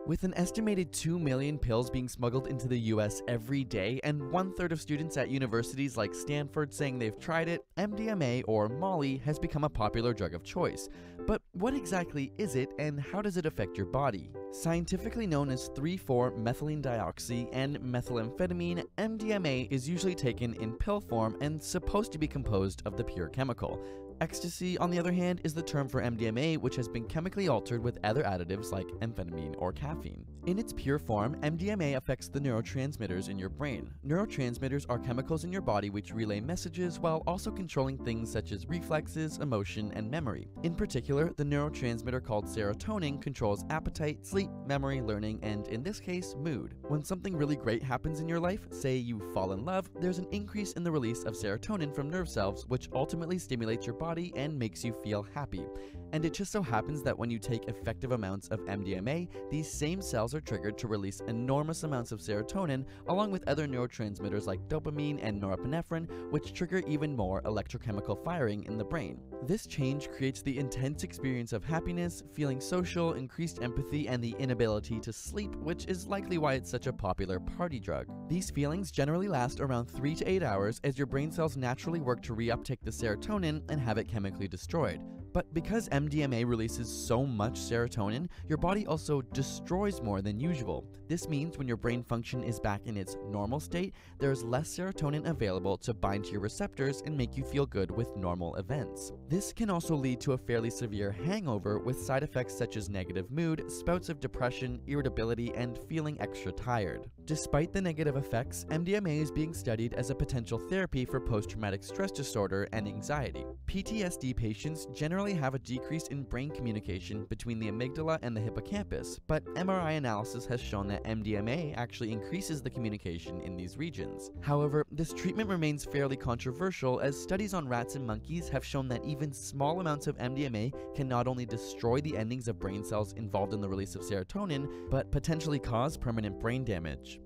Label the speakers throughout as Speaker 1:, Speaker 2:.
Speaker 1: With an estimated 2 million pills being smuggled into the US every day, and 1/3 of students at universities like Stanford saying they've tried it, MDMA, or Molly, has become a popular drug of choice. But what exactly is it, and how does it affect your body? Scientifically known as 3,4-methylene dioxy and methamphetamine, MDMA is usually taken in pill form and supposed to be composed of the pure chemical. Ecstasy, on the other hand, is the term for MDMA, which has been chemically altered with other additives like amphetamine or caffeine. In its pure form, MDMA affects the neurotransmitters in your brain. Neurotransmitters are chemicals in your body which relay messages while also controlling things such as reflexes, emotion, and memory. In particular, the neurotransmitter called serotonin controls appetite, sleep, memory, learning, and in this case, mood. When something really great happens in your life, say you fall in love, there's an increase in the release of serotonin from nerve cells, which ultimately stimulates your body and makes you feel happy. And it just so happens that when you take effective amounts of MDMA, these same cells are triggered to release enormous amounts of serotonin, along with other neurotransmitters like dopamine and norepinephrine, which trigger even more electrochemical firing in the brain. This change creates the intense experience of happiness, feeling social, increased empathy, and the inability to sleep, which is likely why it's such a popular party drug. These feelings generally last around 3 to 8 hours as your brain cells naturally work to reuptake the serotonin and have it chemically destroyed. But because MDMA releases so much serotonin, your body also destroys more than usual. This means when your brain function is back in its normal state, there is less serotonin available to bind to your receptors and make you feel good with normal events. This can also lead to a fairly severe hangover with side effects such as negative mood, spouts of depression, irritability, and feeling extra tired. Despite the negative effects, MDMA is being studied as a potential therapy for post-traumatic stress disorder and anxiety. PTSD patients generally have a decrease in brain communication between the amygdala and the hippocampus, but MRI analysis has shown that MDMA actually increases the communication in these regions. However, this treatment remains fairly controversial as studies on rats and monkeys have shown that even small amounts of MDMA can not only destroy the endings of brain cells involved in the release of serotonin, but potentially cause permanent brain damage.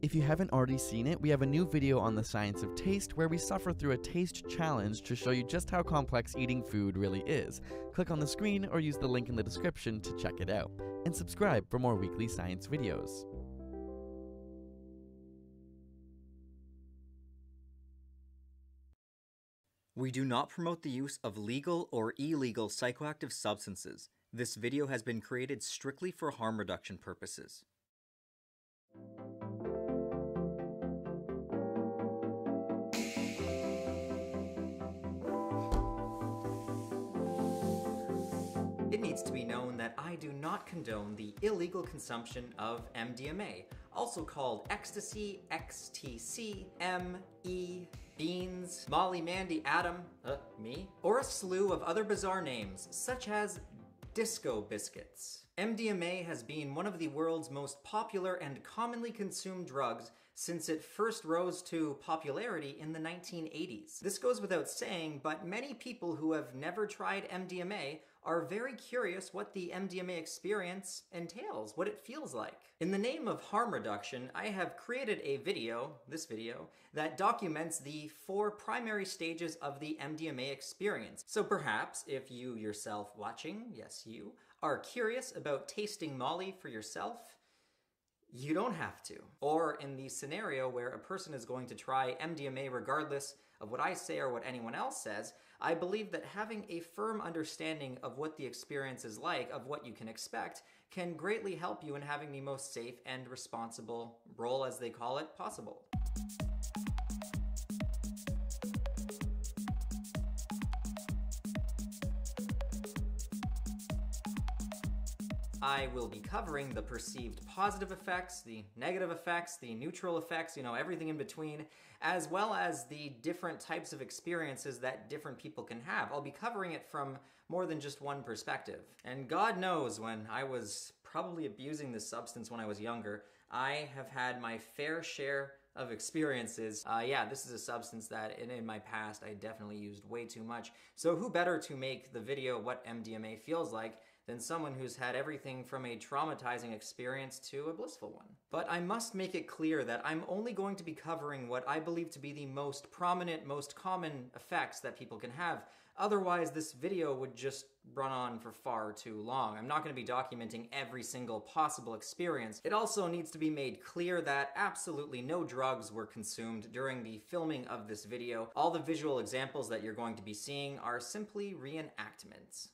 Speaker 1: If you haven't already seen it, we have a new video on the science of taste where we suffer through a taste challenge to show you just how complex eating food really is. Click on the screen or use the link in the description to check it out. And subscribe for more weekly science videos.
Speaker 2: We do not promote the use of legal or illegal psychoactive substances. This video has been created strictly for harm reduction purposes. It needs to be known that I do not condone the illegal consumption of MDMA, also called ecstasy, XTC, M.E., beans, Molly, Mandy, Adam, me, or a slew of other bizarre names, such as disco biscuits. MDMA has been one of the world's most popular and commonly consumed drugs since it first rose to popularity in the 1980s. This goes without saying, but many people who have never tried MDMA are very curious what the MDMA experience entails, what it feels like. In the name of harm reduction, I have created a video, this video, that documents the 4 primary stages of the MDMA experience. So perhaps if you yourself watching, yes you, are curious about tasting Molly for yourself, you don't have to. Or in the scenario where a person is going to try MDMA regardless of what I say or what anyone else says. I believe that having a firm understanding of what the experience is like, of what you can expect, can greatly help you in having the most safe and responsible role, as they call it, possible. I will be covering the perceived positive effects, the negative effects, the neutral effects, everything in between, as well as the different types of experiences that different people can have. I'll be covering it from more than just one perspective. And God knows, when I was probably abusing this substance when I was younger, I have had my fair share of experiences. This is a substance that in my past I definitely used way too much. So who better to make the video what MDMA feels like than someone who's had everything from a traumatizing experience to a blissful one. But I must make it clear that I'm only going to be covering what I believe to be the most prominent, most common effects that people can have. Otherwise, this video would just run on for far too long. I'm not going to be documenting every single possible experience. It also needs to be made clear that absolutely no drugs were consumed during the filming of this video. All the visual examples that you're going to be seeing are simply reenactments.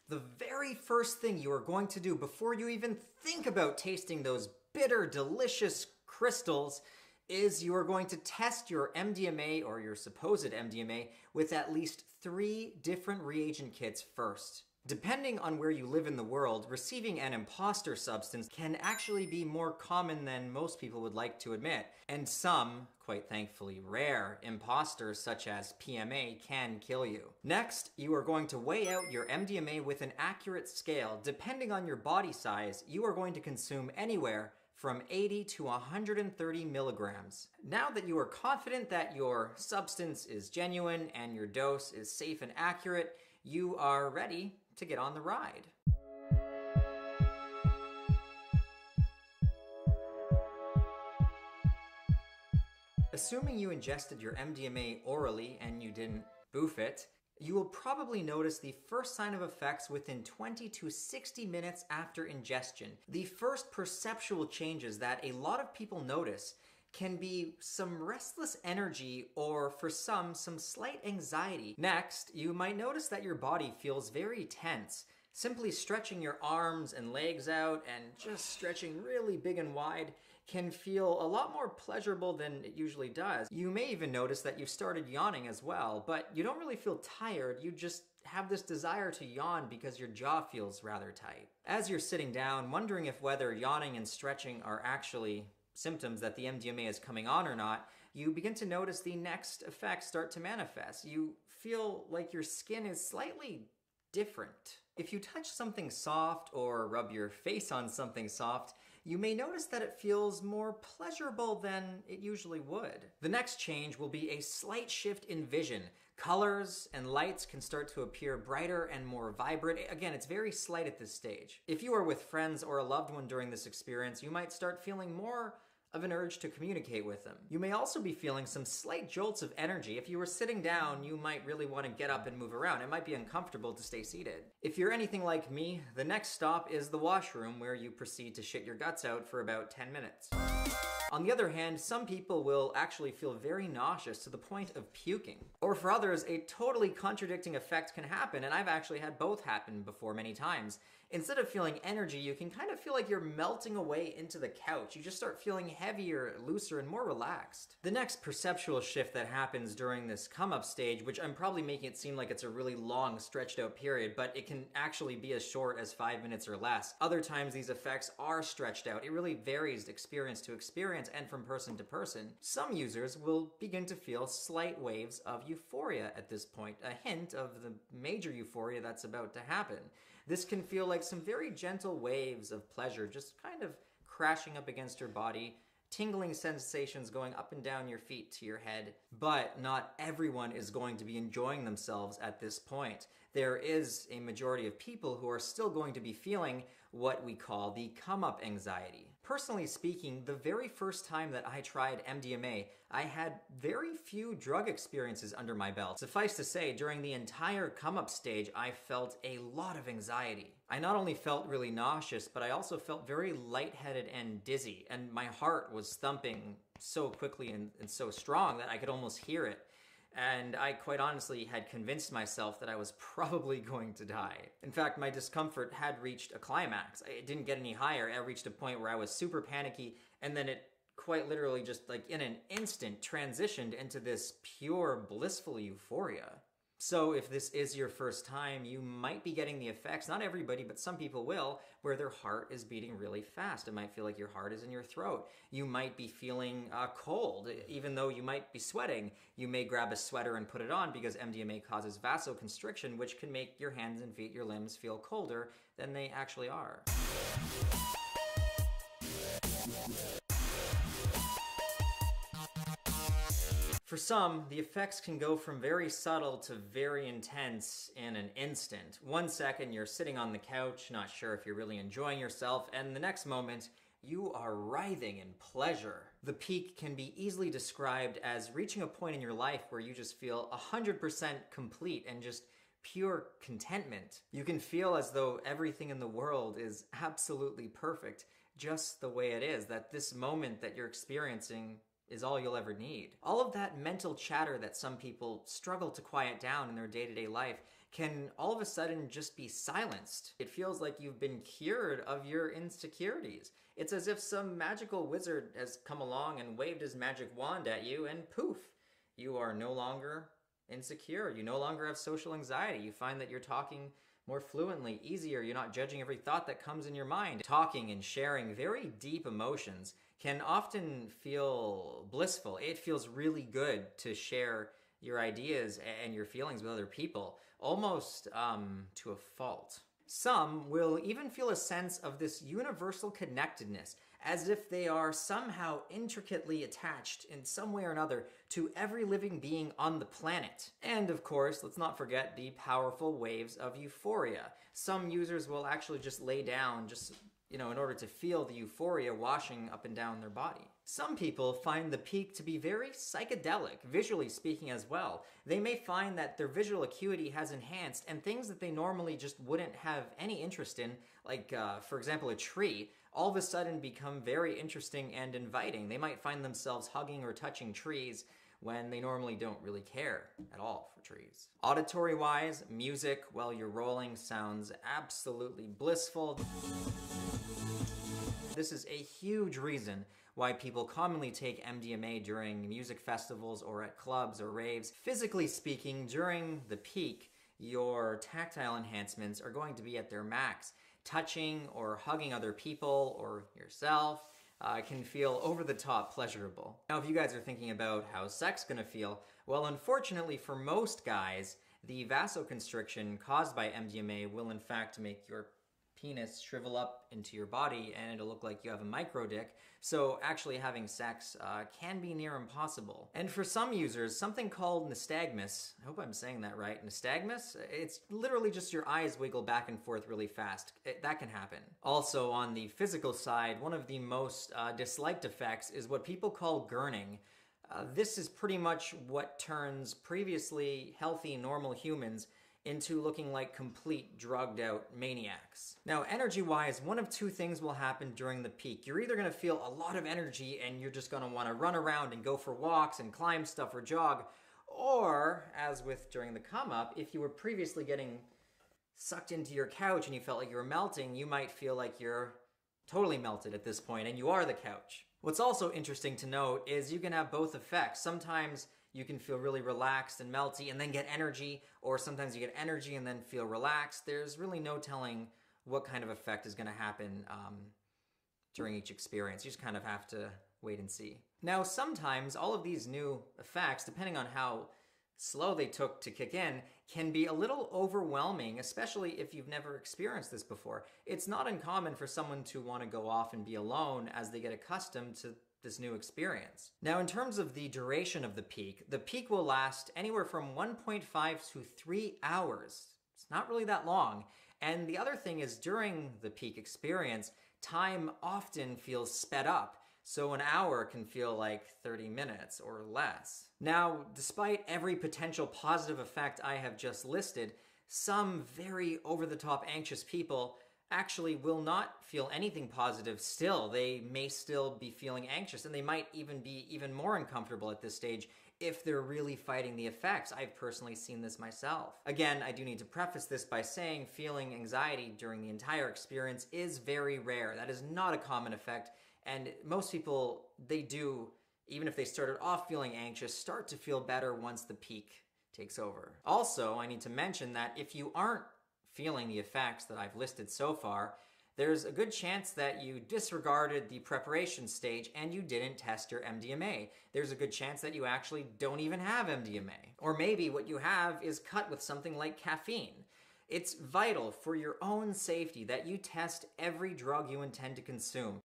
Speaker 2: The very first thing you are going to do before you even think about tasting those bitter, delicious crystals is you are going to test your MDMA, or your supposed MDMA, with at least 3 different reagent kits first. Depending on where you live in the world, receiving an imposter substance can actually be more common than most people would like to admit. And some, quite thankfully rare, imposters such as PMA can kill you. Next, you are going to weigh out your MDMA with an accurate scale. Depending on your body size, you are going to consume anywhere from 80 to 130 milligrams. Now that you are confident that your substance is genuine and your dose is safe and accurate, you are ready to get on the ride. Assuming you ingested your MDMA orally and you didn't boof it, you will probably notice the first sign of effects within 20 to 60 minutes after ingestion. The first perceptual changes that a lot of people notice can be some restless energy, or for some slight anxiety. Next, you might notice that your body feels very tense. Simply stretching your arms and legs out and just stretching really big and wide can feel a lot more pleasurable than it usually does. You may even notice that you've started yawning as well, but you don't really feel tired, you just have this desire to yawn because your jaw feels rather tight. As you're sitting down, wondering if whether yawning and stretching are actually symptoms that the MDMA is coming on or not, you begin to notice the next effects start to manifest. You feel like your skin is slightly different. If you touch something soft or rub your face on something soft, you may notice that it feels more pleasurable than it usually would. The next change will be a slight shift in vision. Colors and lights can start to appear brighter and more vibrant. Again, it's very slight at this stage. If you are with friends or a loved one during this experience, you might start feeling more of an urge to communicate with them. You may also be feeling some slight jolts of energy. If you were sitting down, you might really want to get up and move around. It might be uncomfortable to stay seated. If you're anything like me, the next stop is the washroom, where you proceed to shit your guts out for about 10 minutes. On the other hand, some people will actually feel very nauseous to the point of puking. Or for others, a totally contradicting effect can happen, and I've actually had both happen before many times. Instead of feeling energy, you can kind of feel like you're melting away into the couch. You just start feeling heavier, looser, and more relaxed. The next perceptual shift that happens during this come-up stage, which I'm probably making it seem like it's a really long, stretched-out period, but it can actually be as short as 5 minutes or less. Other times, these effects are stretched out. It really varies experience to experience and from person to person. Some users will begin to feel slight waves of euphoria at this point, a hint of the major euphoria that's about to happen. This can feel like some very gentle waves of pleasure just kind of crashing up against your body, tingling sensations going up and down your feet to your head. But not everyone is going to be enjoying themselves at this point. There is a majority of people who are still going to be feeling what we call the come-up anxiety. Personally speaking, the very first time that I tried MDMA, I had very few drug experiences under my belt. Suffice to say, during the entire come-up stage, I felt a lot of anxiety. I not only felt really nauseous, but I also felt very lightheaded and dizzy, and my heart was thumping so quickly and so strong that I could almost hear it. And I quite honestly had convinced myself that I was probably going to die. In fact, my discomfort had reached a climax. It didn't get any higher. I reached a point where I was super panicky, and then it quite literally just like in an instant transitioned into this pure blissful euphoria. So if this is your first time, you might be getting the effects, not everybody, but some people will, where their heart is beating really fast. It might feel like your heart is in your throat. You might be feeling cold, even though you might be sweating. You may grab a sweater and put it on because MDMA causes vasoconstriction, which can make your hands and feet, your limbs feel colder than they actually are. For some, the effects can go from very subtle to very intense in an instant. 1 second, you're sitting on the couch, not sure if you're really enjoying yourself, and the next moment, you are writhing in pleasure. The peak can be easily described as reaching a point in your life where you just feel 100% complete and just pure contentment. You can feel as though everything in the world is absolutely perfect, just the way it is, that this moment that you're experiencing is all you'll ever need. All of that mental chatter that some people struggle to quiet down in their day-to-day life can all of a sudden just be silenced. It feels like you've been cured of your insecurities. It's as if some magical wizard has come along and waved his magic wand at you and poof, you are no longer insecure. You no longer have social anxiety. You find that you're talking more fluently, easier. You're not judging every thought that comes in your mind. Talking and sharing very deep emotions can often feel blissful. It feels really good to share your ideas and your feelings with other people, almost to a fault. Some will even feel a sense of this universal connectedness, as if they are somehow intricately attached in some way or another to every living being on the planet. And of course, let's not forget the powerful waves of euphoria. Some users will actually just lay down in order to feel the euphoria washing up and down their body. Some people find the peak to be very psychedelic, visually speaking as well. They may find that their visual acuity has enhanced and things that they normally just wouldn't have any interest in, like for example a tree, all of a sudden become very interesting and inviting. They might find themselves hugging or touching trees when they normally don't really care at all for trees. Auditory-wise, music while you're rolling sounds absolutely blissful. This is a huge reason why people commonly take MDMA during music festivals or at clubs or raves. Physically speaking, during the peak, your tactile enhancements are going to be at their max. Touching or hugging other people or yourself can feel over-the-top pleasurable. Now, if you guys are thinking about how sex is gonna feel, well, unfortunately for most guys, the vasoconstriction caused by MDMA will in fact make your penis shrivel up into your body and it'll look like you have a micro dick, so actually having sex can be near impossible. And for some users, something called nystagmus, I hope I'm saying that right, nystagmus? It's literally just your eyes wiggle back and forth really fast. That can happen. Also, on the physical side, one of the most disliked effects is what people call gurning. This is pretty much what turns previously healthy, normal humans into looking like complete drugged out maniacs. Now, energy-wise, one of two things will happen during the peak. You're either gonna feel a lot of energy and you're just gonna wanna run around and go for walks and climb stuff or jog, or, as with during the come-up, if you were previously getting sucked into your couch and you felt like you were melting, you might feel like you're totally melted at this point and you are the couch. What's also interesting to note is you can have both effects. Sometimes you can feel really relaxed and melty and then get energy, or sometimes you get energy and then feel relaxed. There's really no telling what kind of effect is gonna happen during each experience. You just kind of have to wait and see. Now, sometimes all of these new effects, depending on how slow they took to kick in, can be a little overwhelming, especially if you've never experienced this before. It's not uncommon for someone to want to go off and be alone as they get accustomed to this new experience. Now, in terms of the duration of the peak will last anywhere from 1.5 to 3 hours. It's not really that long. And the other thing is, during the peak experience, time often feels sped up. So an hour can feel like 30 minutes or less. Now, despite every potential positive effect I have just listed, some very over-the-top anxious people actually will not feel anything positive still. They may still be feeling anxious, and they might even be even more uncomfortable at this stage if they're really fighting the effects. I've personally seen this myself. Again, I do need to preface this by saying feeling anxiety during the entire experience is very rare. That is not a common effect, and most people, they do, even if they started off feeling anxious, start to feel better once the peak takes over. Also, I need to mention that if you aren't feeling the effects that I've listed so far, there's a good chance that you disregarded the preparation stage and you didn't test your MDMA. There's a good chance that you actually don't even have MDMA. Or maybe what you have is cut with something like caffeine. It's vital for your own safety that you test every drug you intend to consume.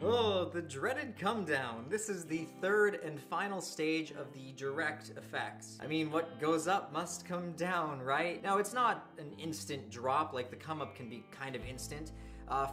Speaker 2: Oh, the dreaded come down. This is the third and final stage of the direct effects. I mean, what goes up must come down, right? Now, it's not an instant drop, like the come up can be kind of instant.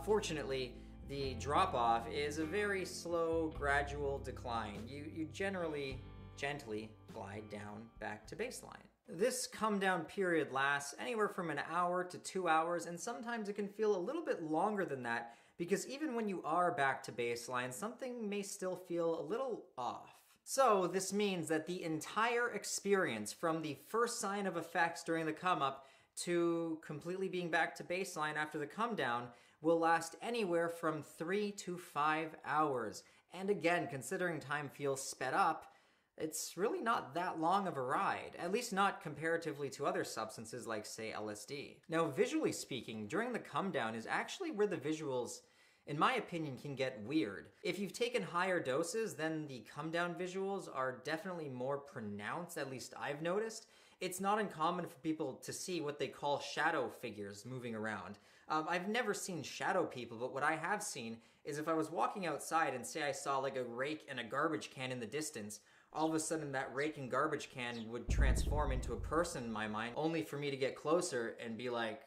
Speaker 2: Fortunately, the drop off is a very slow, gradual decline. You generally gently glide down back to baseline. This come down period lasts anywhere from an hour to 2 hours, and sometimes it can feel a little bit longer than that, because even when you are back to baseline, something may still feel a little off. So this means that the entire experience, from the first sign of effects during the come up to completely being back to baseline after the come down, will last anywhere from 3 to 5 hours. And again, considering time feels sped up, it's really not that long of a ride, at least not comparatively to other substances like, say, LSD. Now, visually speaking, during the come down is actually where the visuals, in my opinion, can get weird. If you've taken higher doses, then the come down visuals are definitely more pronounced, at least I've noticed. It's not uncommon for people to see what they call shadow figures moving around. I've never seen shadow people, but what I have seen is if I was walking outside and say I saw like a rake and a garbage can in the distance, all of a sudden that rake and garbage can would transform into a person in my mind, only for me to get closer and be like,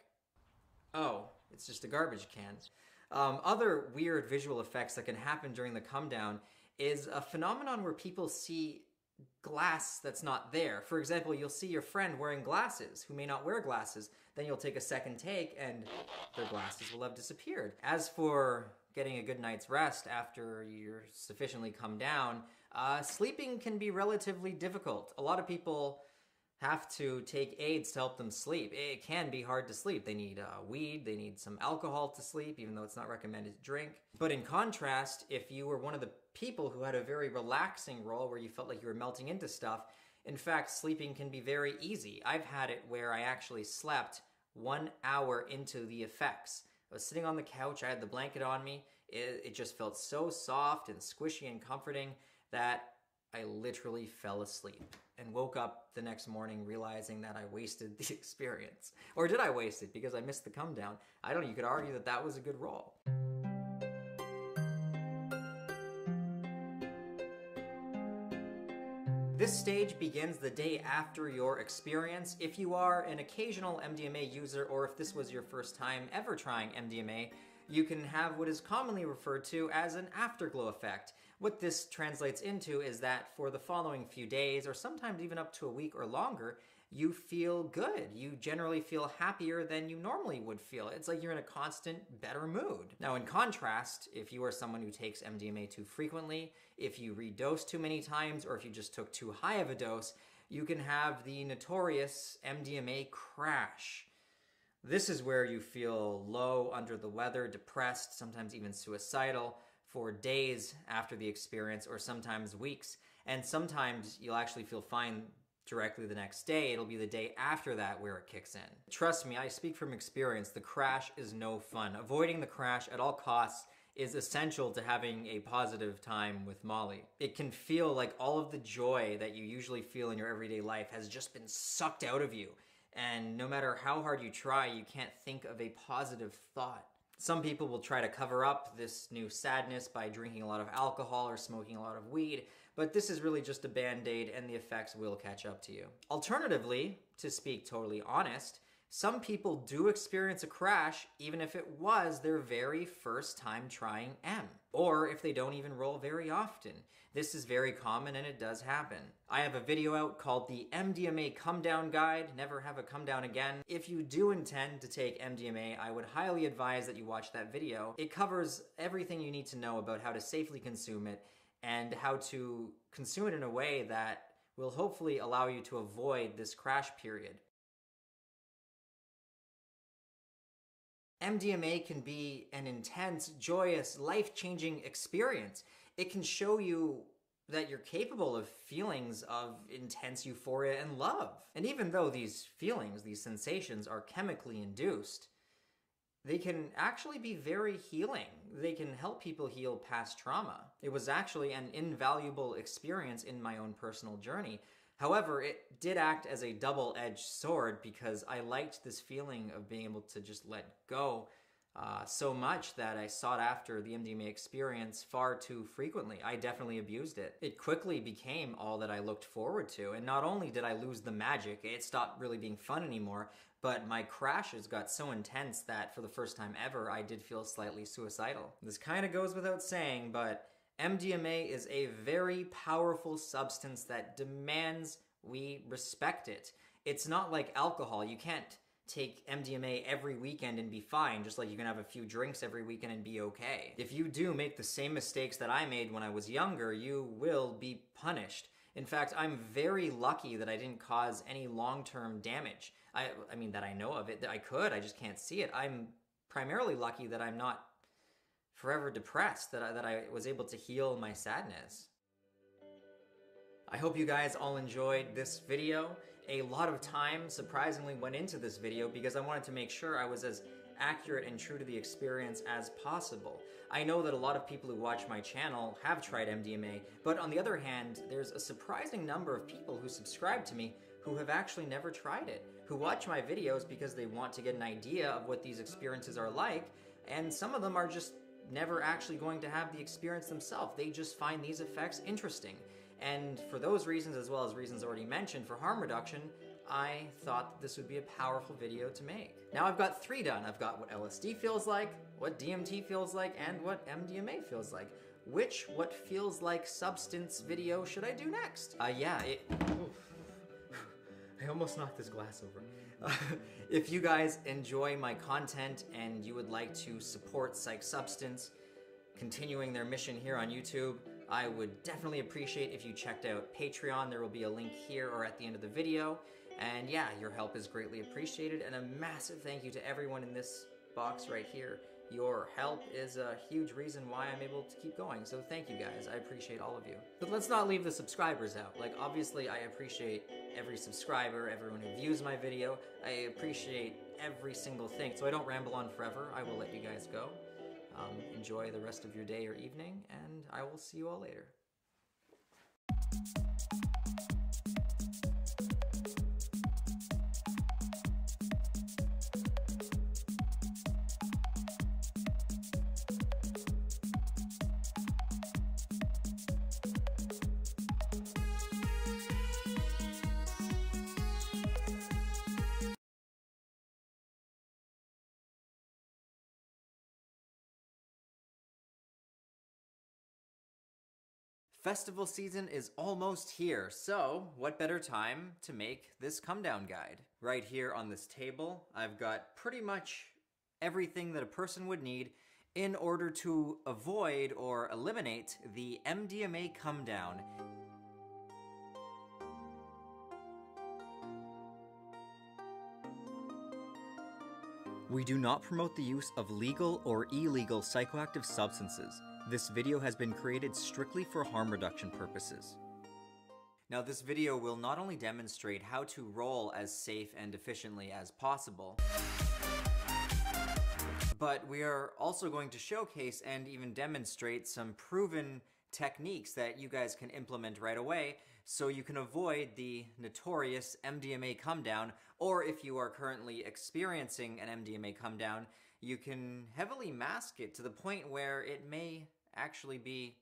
Speaker 2: oh, it's just a garbage can. Other weird visual effects that can happen during the come down is a phenomenon where people see glass that's not there. For example, you'll see your friend wearing glasses who may not wear glasses. Then you'll take a second take and their glasses will have disappeared. As for getting a good night's rest after you're sufficiently come down, sleeping can be relatively difficult. A lot of people have to take aids to help them sleep. It can be hard to sleep. They need weed, they need some alcohol to sleep, even though it's not recommended to drink. But in contrast, if you were one of the people who had a very relaxing role where you felt like you were melting into stuff, in fact, sleeping can be very easy. I've had it where I actually slept 1 hour into the effects. I was sitting on the couch, I had the blanket on me, it just felt so soft and squishy and comforting that I literally fell asleep and woke up the next morning realizing that I wasted the experience. Or did I waste it because I missed the come down? I don't know, you could argue that that was a good role. This stage begins the day after your experience. If you are an occasional MDMA user, or if this was your first time ever trying MDMA, you can have what is commonly referred to as an afterglow effect. What this translates into is that for the following few days, or sometimes even up to a week or longer, you feel good. You generally feel happier than you normally would feel. It's like you're in a constant better mood. Now, in contrast, if you are someone who takes MDMA too frequently, if you redose too many times, or if you just took too high of a dose, you can have the notorious MDMA crash. This is where you feel low, under the weather, depressed, sometimes even suicidal for days after the experience, or sometimes weeks. And sometimes you'll actually feel fine directly the next day. It'll be the day after that where it kicks in. Trust me, I speak from experience. The crash is no fun. Avoiding the crash at all costs is essential to having a positive time with Molly. It can feel like all of the joy that you usually feel in your everyday life has just been sucked out of you. And no matter how hard you try, you can't think of a positive thought. Some people will try to cover up this new sadness by drinking a lot of alcohol or smoking a lot of weed, but this is really just a band-aid and the effects will catch up to you. Alternatively, to speak totally honest, some people do experience a crash even if it was their very first time trying M, or if they don't even roll very often. This is very common and it does happen. I have a video out called the MDMA Come Down Guide, Never Have a Come Down Again. If you do intend to take MDMA, I would highly advise that you watch that video. It covers everything you need to know about how to safely consume it and how to consume it in a way that will hopefully allow you to avoid this crash period. MDMA can be an intense, joyous, life-changing experience. It can show you that you're capable of feelings of intense euphoria and love. And even though these feelings, these sensations are chemically induced, they can actually be very healing. They can help people heal past trauma. It was actually an invaluable experience in my own personal journey. However, it did act as a double-edged sword because I liked this feeling of being able to just let go so much that I sought after the MDMA experience far too frequently. I definitely abused it. It quickly became all that I looked forward to, and not only did I lose the magic, it stopped really being fun anymore, but my crashes got so intense that for the first time ever, I did feel slightly suicidal. This kind of goes without saying, but MDMA is a very powerful substance that demands we respect it. It's not like alcohol. You can't take MDMA every weekend and be fine, just like you can have a few drinks every weekend and be okay. If you do make the same mistakes that I made when I was younger, you will be punished. In fact, I'm very lucky that I didn't cause any long-term damage. I mean, that I know of it. I could, I just can't see it. I'm primarily lucky that I'm not forever depressed, that I was able to heal my sadness. I hope you guys all enjoyed this video. A lot of time, surprisingly, went into this video because I wanted to make sure I was as accurate and true to the experience as possible. I know that a lot of people who watch my channel have tried MDMA, but on the other hand, there's a surprising number of people who subscribe to me who have actually never tried it, who watch my videos because they want to get an idea of what these experiences are like, and some of them are just never actually going to have the experience themselves. They just find these effects interesting. And for those reasons, as well as reasons already mentioned for harm reduction, I thought that this would be a powerful video to make. Now I've got 3 done. I've got what LSD feels like, what DMT feels like, and what MDMA feels like. Which what feels like substance video should I do next? I almost knocked this glass over. If you guys enjoy my content and you would like to support Psych Substance continuing their mission here on YouTube, I would definitely appreciate if you checked out Patreon. There will be a link here or at the end of the video. And yeah, your help is greatly appreciated, and a massive thank you to everyone in this box right here. Your help is a huge reason why I'm able to keep going, so thank you guys. I appreciate all of you. But let's not leave the subscribers out. Like, obviously, I appreciate every subscriber, everyone who views my video. I appreciate every single thing. So I don't ramble on forever. I will let you guys go. Enjoy the rest of your day or evening, and I will see you all later. Festival season is almost here, so what better time to make this come down guide? Right here on this table, I've got pretty much everything that a person would need in order to avoid or eliminate the MDMA come down. We do not promote the use of legal or illegal psychoactive substances. This video has been created strictly for harm reduction purposes. Now, this video will not only demonstrate how to roll as safe and efficiently as possible, but we are also going to showcase and even demonstrate some proven techniques that you guys can implement right away so you can avoid the notorious MDMA come down, or if you are currently experiencing an MDMA come down, you can heavily mask it to the point where it may actually be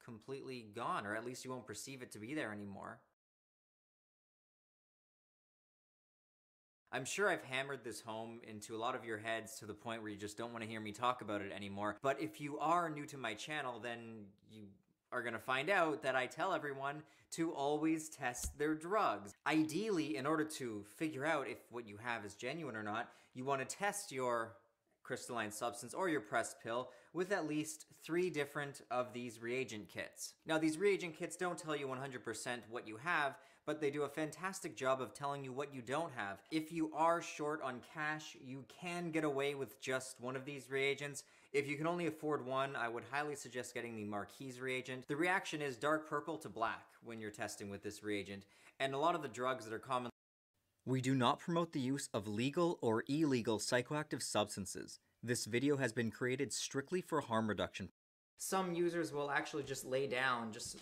Speaker 2: completely gone, or at least you won't perceive it to be there anymore. I'm sure I've hammered this home into a lot of your heads to the point where you just don't want to hear me talk about it anymore, but if you are new to my channel, then you are going to find out that I tell everyone to always test their drugs. Ideally, in order to figure out if what you have is genuine or not, you want to test your crystalline substance or your pressed pill with at least 3 different of these reagent kits. Now, these reagent kits don't tell you 100% what you have, but they do a fantastic job of telling you what you don't have. If you are short on cash, you can get away with just one of these reagents. If you can only afford one, I would highly suggest getting the Marquise reagent. The reaction is dark purple to black when you're testing with this reagent, and a lot of the drugs that are common. We do not promote the use of legal or illegal psychoactive substances. This video has been created strictly for harm reduction. Some users will actually just lay down, just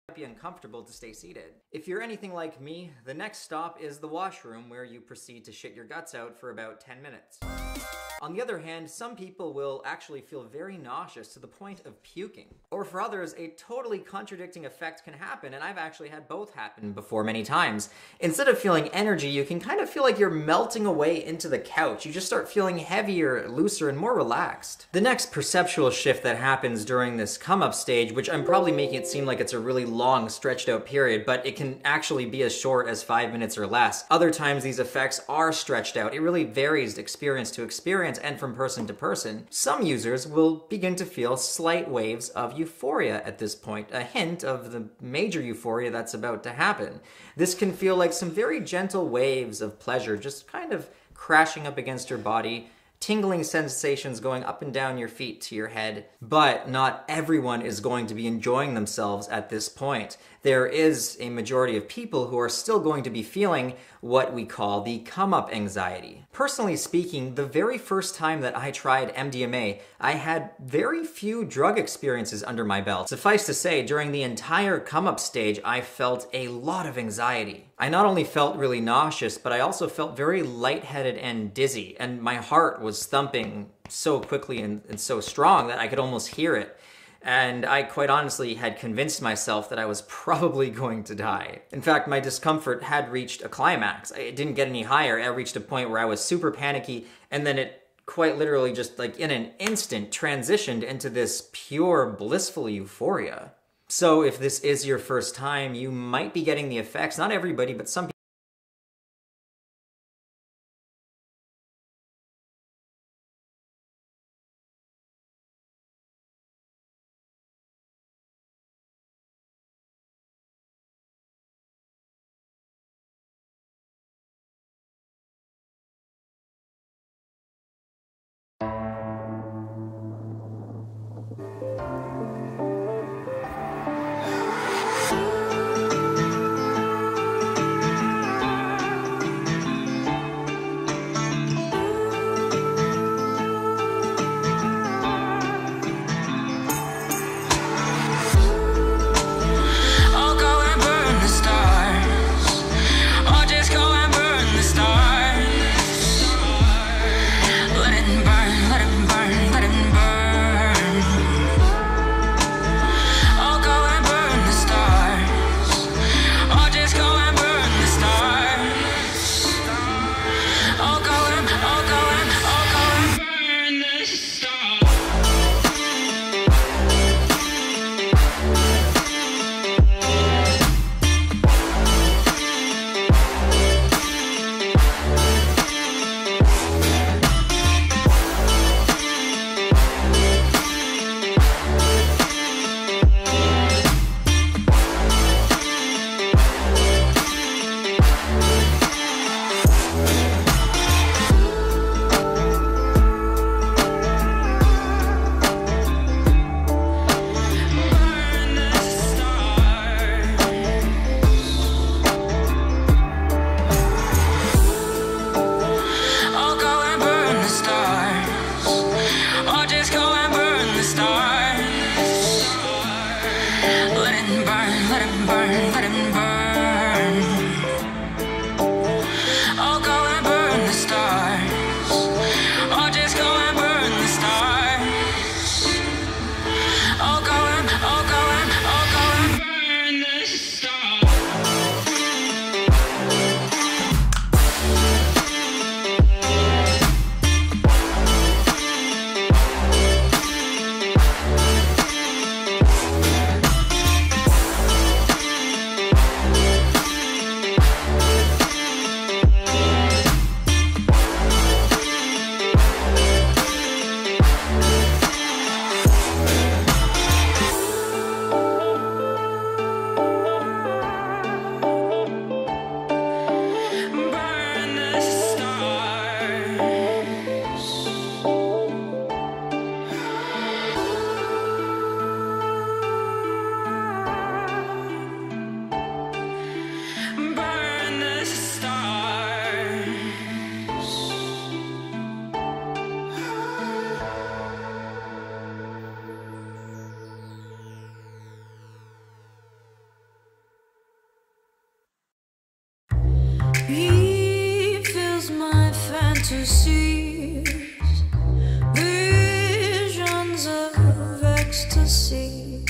Speaker 2: might be uncomfortable to stay seated. If you're anything like me, the next stop is the washroom, where you proceed to shit your guts out for about 10 minutes. On the other hand, some people will actually feel very nauseous to the point of puking. Or for others, a totally contradicting effect can happen, and I've actually had both happen before many times. Instead of feeling energy, you can kind of feel like you're melting away into the couch. You just start feeling heavier, looser, and more relaxed. The next perceptual shift that happens during this come-up stage, which I'm probably making it seem like it's a really long, stretched out period, but it can actually be as short as 5 minutes or less. Other times these effects are stretched out. It really varies experience to experience and from person to person. Some users will begin to feel slight waves of euphoria at this point, a hint of the major euphoria that's about to happen. This can feel like some very gentle waves of pleasure just kind of crashing up against your body, tingling sensations going up and down your feet to your head. But not everyone is going to be enjoying themselves at this point. There is a majority of people who are still going to be feeling what we call the come-up anxiety. Personally speaking, the very first time that I tried MDMA, I had very few drug experiences under my belt. Suffice to say, during the entire come-up stage, I felt a lot of anxiety. I not only felt really nauseous, but I also felt very lightheaded and dizzy, and my heart was thumping so quickly and so strong that I could almost hear it. And I quite honestly had convinced myself that I was probably going to die. In fact, my discomfort had reached a climax. It didn't get any higher. I reached a point where I was super panicky, and then it quite literally just like in an instant transitioned into this pure blissful euphoria. So if this is your first time, you might be getting the effects. Not everybody, but some people.
Speaker 3: I'll go and burn the stars. I'll just go and burn fantasies, visions of ecstasy.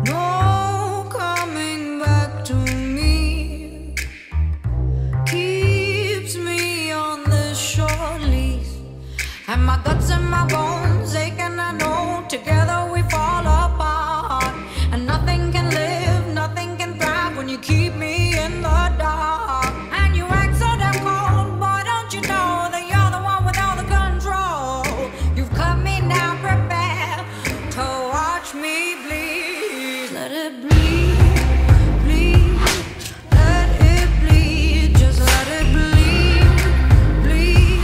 Speaker 3: No coming back to me, keeps me on this short lease. And my guts and my bones ache, and I know together we fall apart. And nothing can live, nothing can thrive when you keep me in the dark. And you act so damn cold, boy, don't you know that you're the one with all the control? You've cut me now, prepare to watch me bleed. Let it bleed, bleed, let it bleed, just let it bleed, bleed,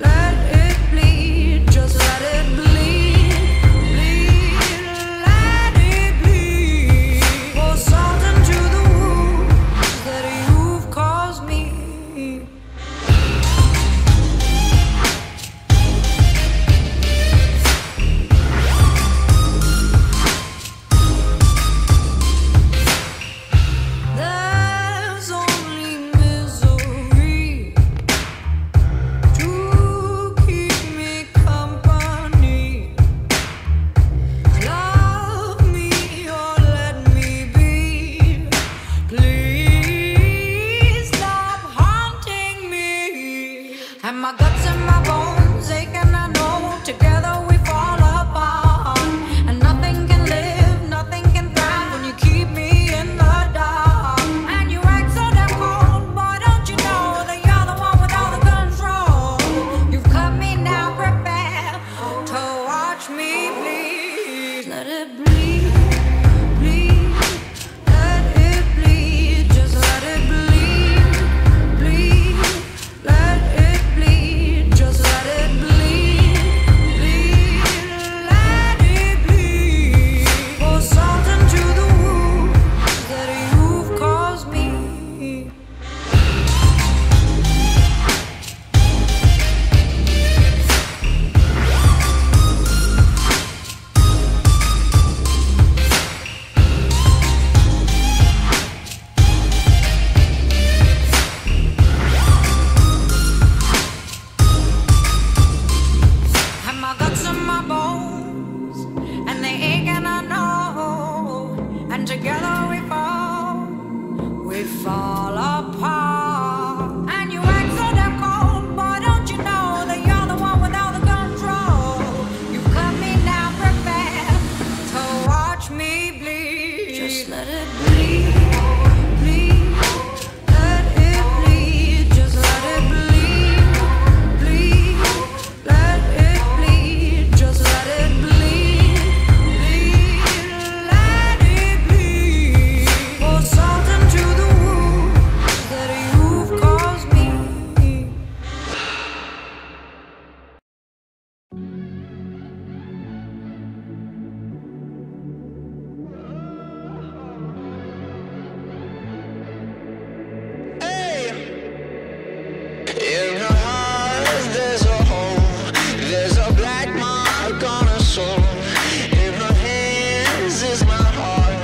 Speaker 3: let it bleed, just let it bleed, bleed, let it bleed. Pour salt into the wounds that you've caused me. There's only misery to keep me company. Love me or let me be. Please stop haunting me. And my guts and my bones ache, and I know together we fall apart. And nothing can live, nothing can thrive when you keep me in the dark. And you act so damn cold, boy, don't you know that you're the one with all the control? You've cut me now, prepare to watch me bleed. Let it bleed, bleed, let it bleed, just let it bleed, bleed, let it bleed, just let it bleed, bleed, let it bleed. Pour salt into the wounds that you've caused me. And my guts and my bones, and they ache, and I know. And together we fall apart. And you act so damn cold, boy, don't you know that you're the one with all the control? You've cut me now, prepare to watch me bleed. Just let it bleed, bleed, let it bleed, just let it bleed, bleed, let it bleed, just let it bleed, bleed, let it bleed. Pour salt into the wounds that you've caused me.
Speaker 4: In her heart there's a hole, there's a black mark on her soul. In her hands is my heart,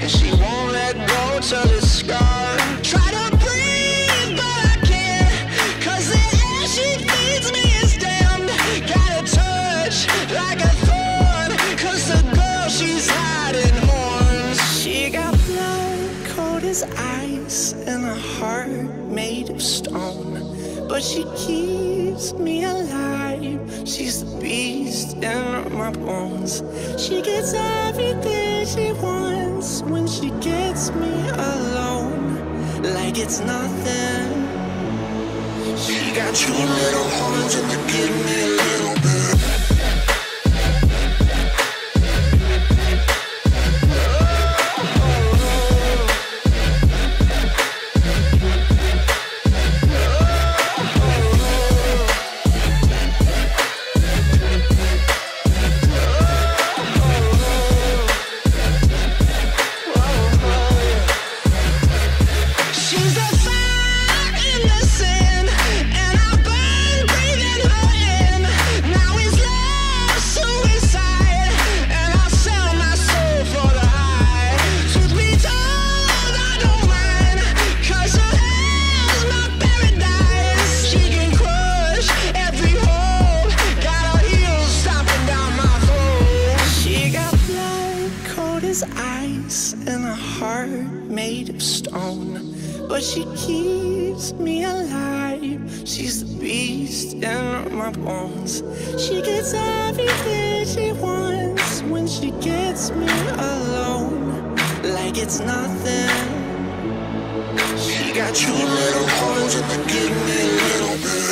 Speaker 4: and she won't let go till it's scarred. Try to breathe but I can't, 'cause the air she feeds me is damned. Got a touch like a thorn, 'cause the girl she's hiding horns. She got blood cold as ice and a heart made of stone, but she keeps me alive. She's the beast in my bones. She gets everything she wants when she gets me alone, like it's nothing. She got two little horns and they give me a little bit. She's a fire in the sand, and I burn breathing her in. Now is ice and a heart made of stone, but she keeps me alive. She's the beast in my bones. She gets everything she wants when she gets me alone, like it's nothing. She got two little horns and they give me a little bit.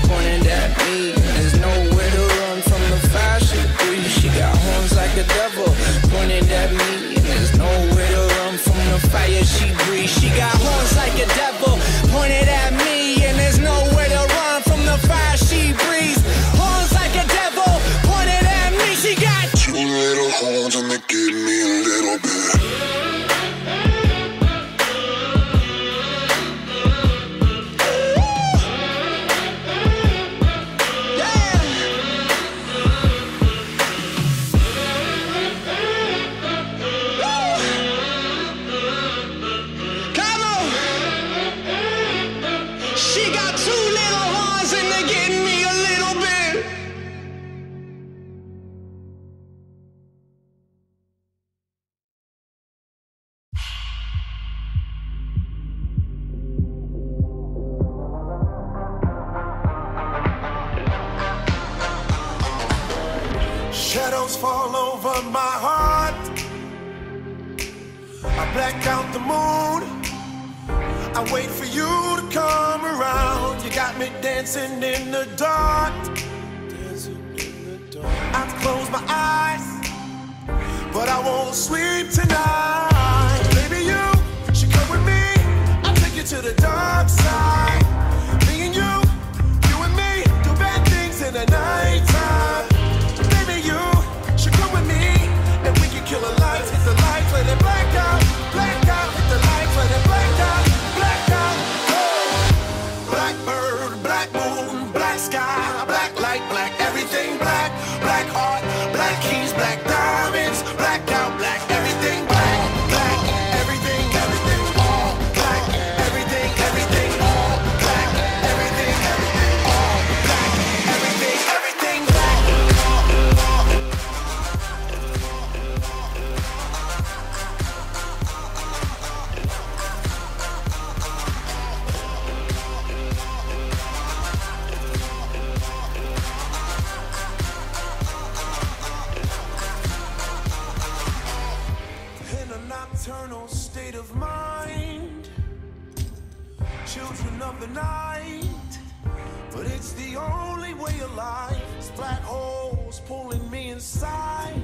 Speaker 4: Pointed at me, there's nowhere to run from the fire she breathes. She got horns like a devil pointed at me, and there's nowhere to run from the fire she breathes. She got horns like a devil pointed at me, and there's nowhere to run from the fire she breathes. Horns like a devil pointed at me. She got two little horns and they give me a little bit.
Speaker 5: Shadows fall over my heart. I black out the moon. I wait for you to come around. You got me dancing in the dark. I close my eyes, but I won't sleep tonight. Baby, you should come with me. I'll take you to the dark side. Me and you and me, do bad things in the nighttime. You should come with me, and we can kill a light, hit the light, let it black out, hit the light, let it black out, oh. Blackbird, black moon, black sky, black light, black everything, black heart, black keys, black diamonds, black out, black everything, black everything, all black, everything, all black, everything, all black, everything, black. Nocturnal state of mind, children of the night, but it's the only way of life. It's black holes pulling me inside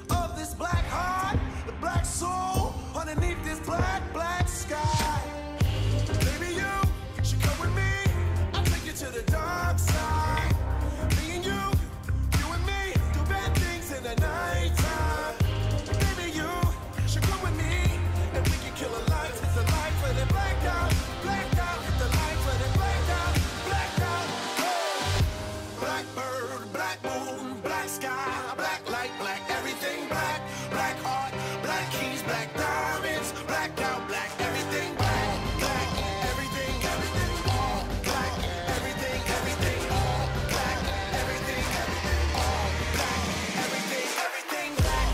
Speaker 5: of this black heart, the black soul underneath this black sky. Baby, you should come with me. I'll take you to the dark side. Me and you and me, do bad things in the nighttime. Should come with me, and we can kill a light, hit the light, let it black out, hit the light, let it black out, oh. Blackbird, black moon, black sky, black light, black everything, black heart, black keys, black diamonds, black out, black everything, black everything, all black, everything, all black, everything, all black, everything, black.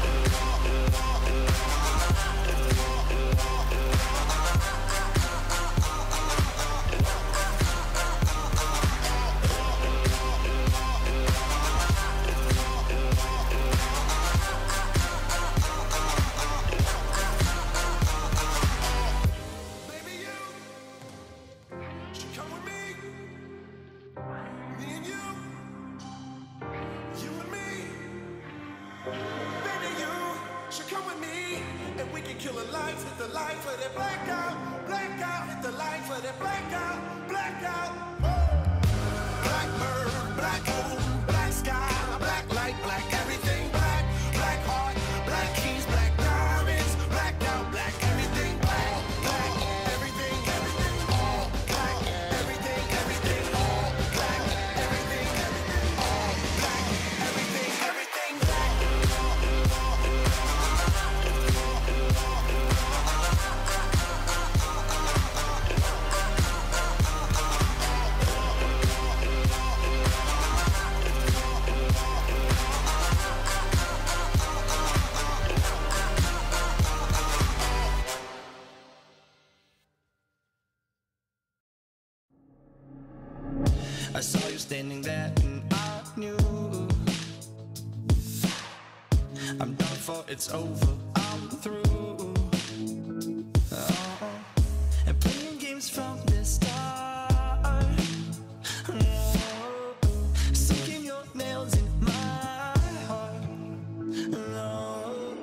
Speaker 5: Kill a light, hit the light, let it black out, hit the light, let it black out, oh. Blackbird, black moon, black sky, black light, black everything, black heart, black keys, black diamonds, black out, black everything, black everything, all black, everything, all black, everything, all black,
Speaker 6: standing there and I knew I'm done for, it's over, I'm through. Oh, and playing games from the start. Oh, sinking your nails in my heart. Oh,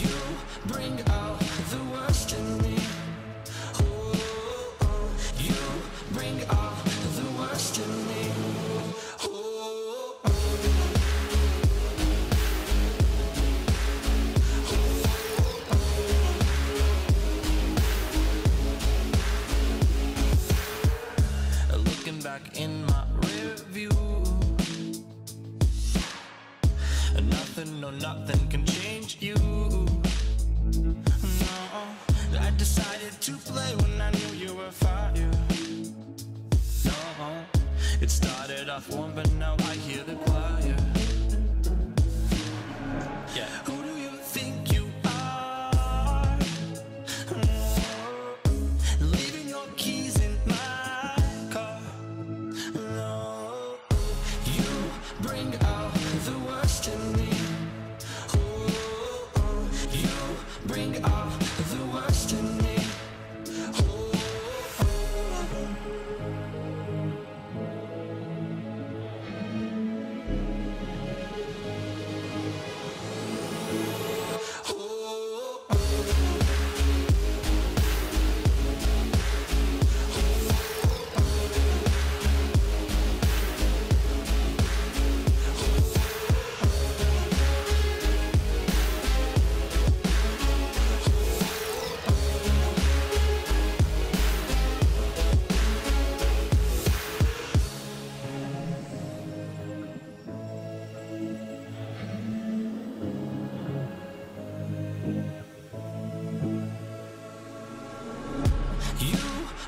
Speaker 6: you bring out the worst in me. Oh, you bring out the worst in me. Back in my rear view, nothing, no nothing can change you. No, I decided to play when I knew you were fire. No, it started off warm, but now I hear the choir. Yeah, who do you think you are? Leaving your keys in my car. Bring out the worst in me. Oh, you bring out the worst in me.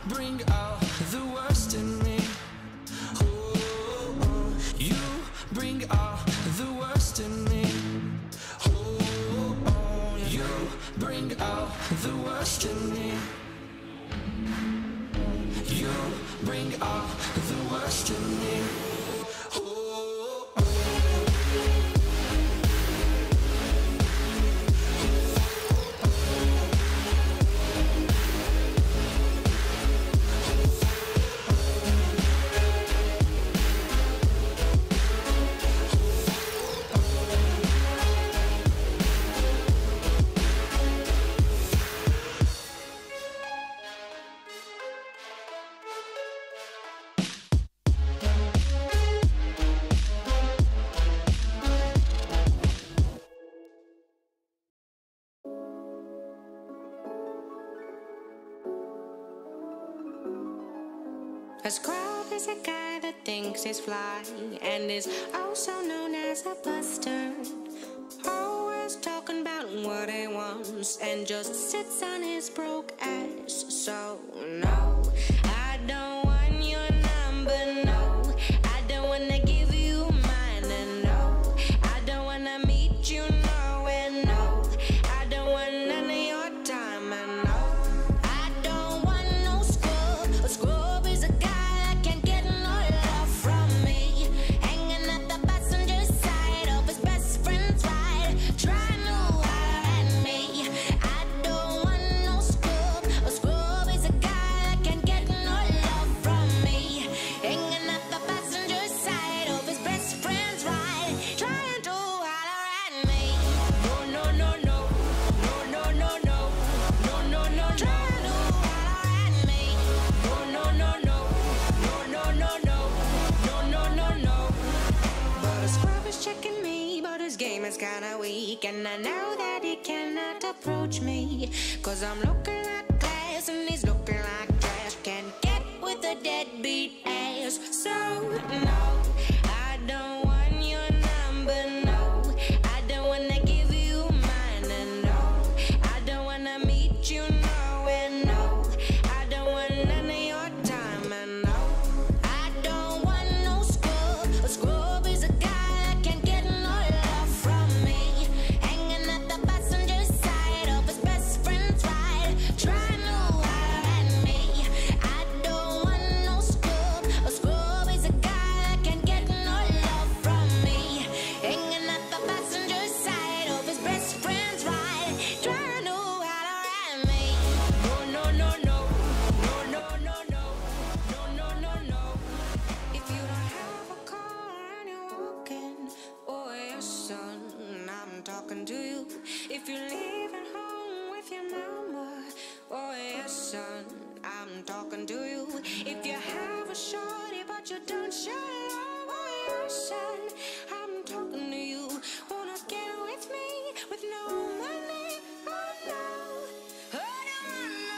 Speaker 6: Bring out the worst in me. Oh, you bring out the worst in me. Oh, you bring out the worst in me. You bring out the worst in me.
Speaker 3: A scrub is a guy that thinks he's fly and is also known as a buster. Always talking about what he wants and just sits on his broke ass. So no, I don't want your number, no. I don't wanna give you mine, and no. I don't wanna meet you nowhere, no. I don't want none of your time, and no. I don't want no scrub. A scrub is a guy that can't get no love from me. Hanging at the passenger side of his best friend's ride, trying to holler at me. I don't want no scrub. A scrub is a guy that can't get no love from me. Hanging at the passenger side of his best friend's ride, trying to holler at me. No, no, no, no. No, no, no, no. No, no, no, no. Trying to holler at me. No, no, no, no. No, no, no, no. No, no, no, no. But a scrub is checking me, but his game is kinda weak, and I know that he cannot approach me, 'cause I'm looking like glass and he's looking like trash. Can't get with a deadbeat ass. So no, I don't want your number, no. I don't wanna give you mine, and no. I don't wanna meet you nowhere, no. I don't want none of your time, and no. I don't want no scrub. A scrub is a guy that can't get no love from me. Hanging at the passenger side of his best friend's ride, trying to holler at me. I don't want no scrub. A scrub is a guy that can't talking to you. If you're leaving home with your mama, oh yes, son, I'm talking to you. If you have a shorty but you don't show it off, oh yes, son, I'm talking to you. Wanna get with me with no money? Oh no. Oh no,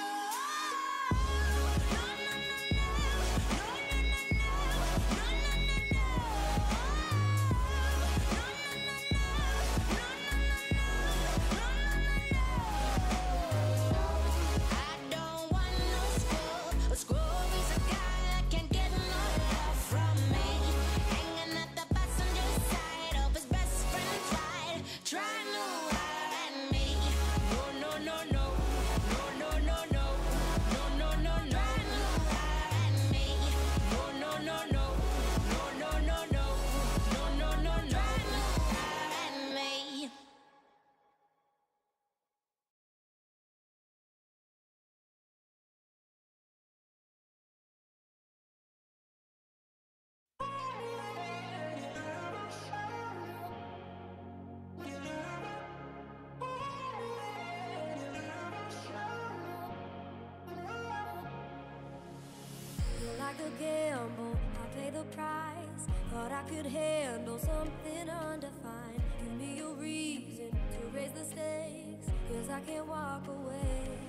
Speaker 7: like a gamble, I pay the price. Thought I could handle something undefined. Give me a reason to raise the stakes, 'cause I can't walk away.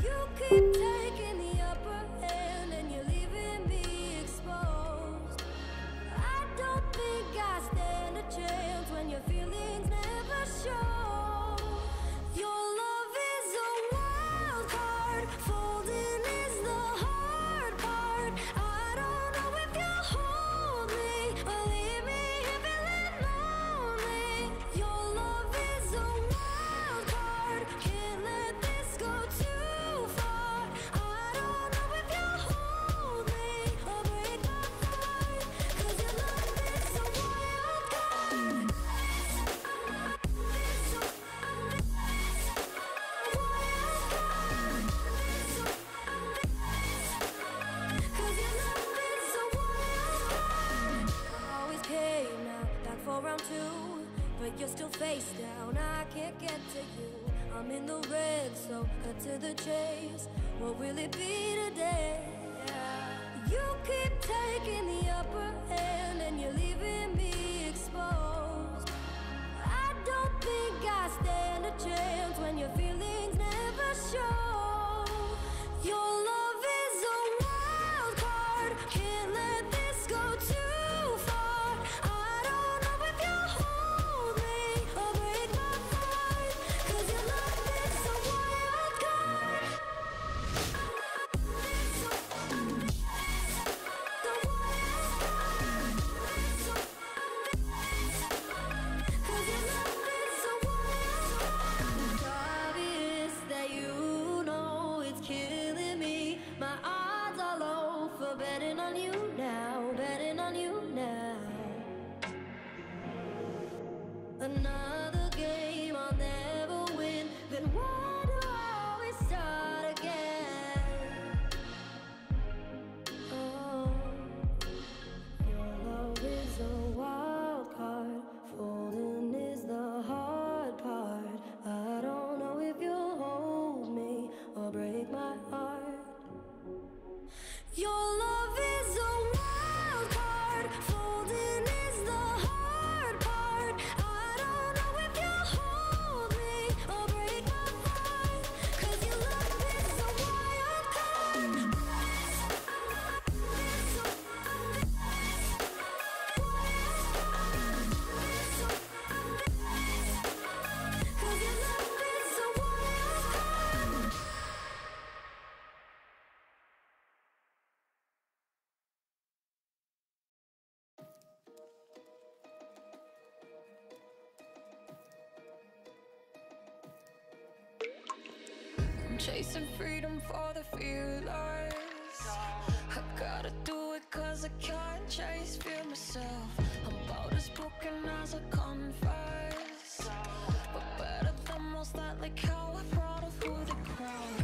Speaker 7: You keep taking the upper hand and you're leaving me exposed. I don't think I stand a chance when your feelings never show. Your love is a wild card, folding is the hard part. I don't know if you'll hold me or leave me here feeling lonely. Your love is a wild card, can't let this go too far. I don't know if you'll hold me or break my heart, 'cause your love is a wild card. Always came now, back for round two, but you're still face down. I can't get to you. I'm in the red, so cut to the chase. What will it be today? You keep taking the upper hand and you're leaving me exposed. I don't think I stand a chance when your feelings never show. Your love is a wild card, can't let this go too far. I don't know if you'll hold me or break my heart, 'cause your love is a wild card. Obvious that you know it's killing me. My odds are low for betting on you now, betting on you now. Another game I'll never win. Then why do I always start again? Oh, your love is a wild card, folding is the hard part. I don't know if you'll hold me or break my heart. Your love is a wild card, folding is the hard part. I don't know if you'll hold me or break my heart, 'cause your love is a wild card.
Speaker 3: Chasing freedom for the fearless. I gotta do it 'cause I can't chase fear myself. I'm about as broken as I confess, but better than most, that like how I brought her through the crown.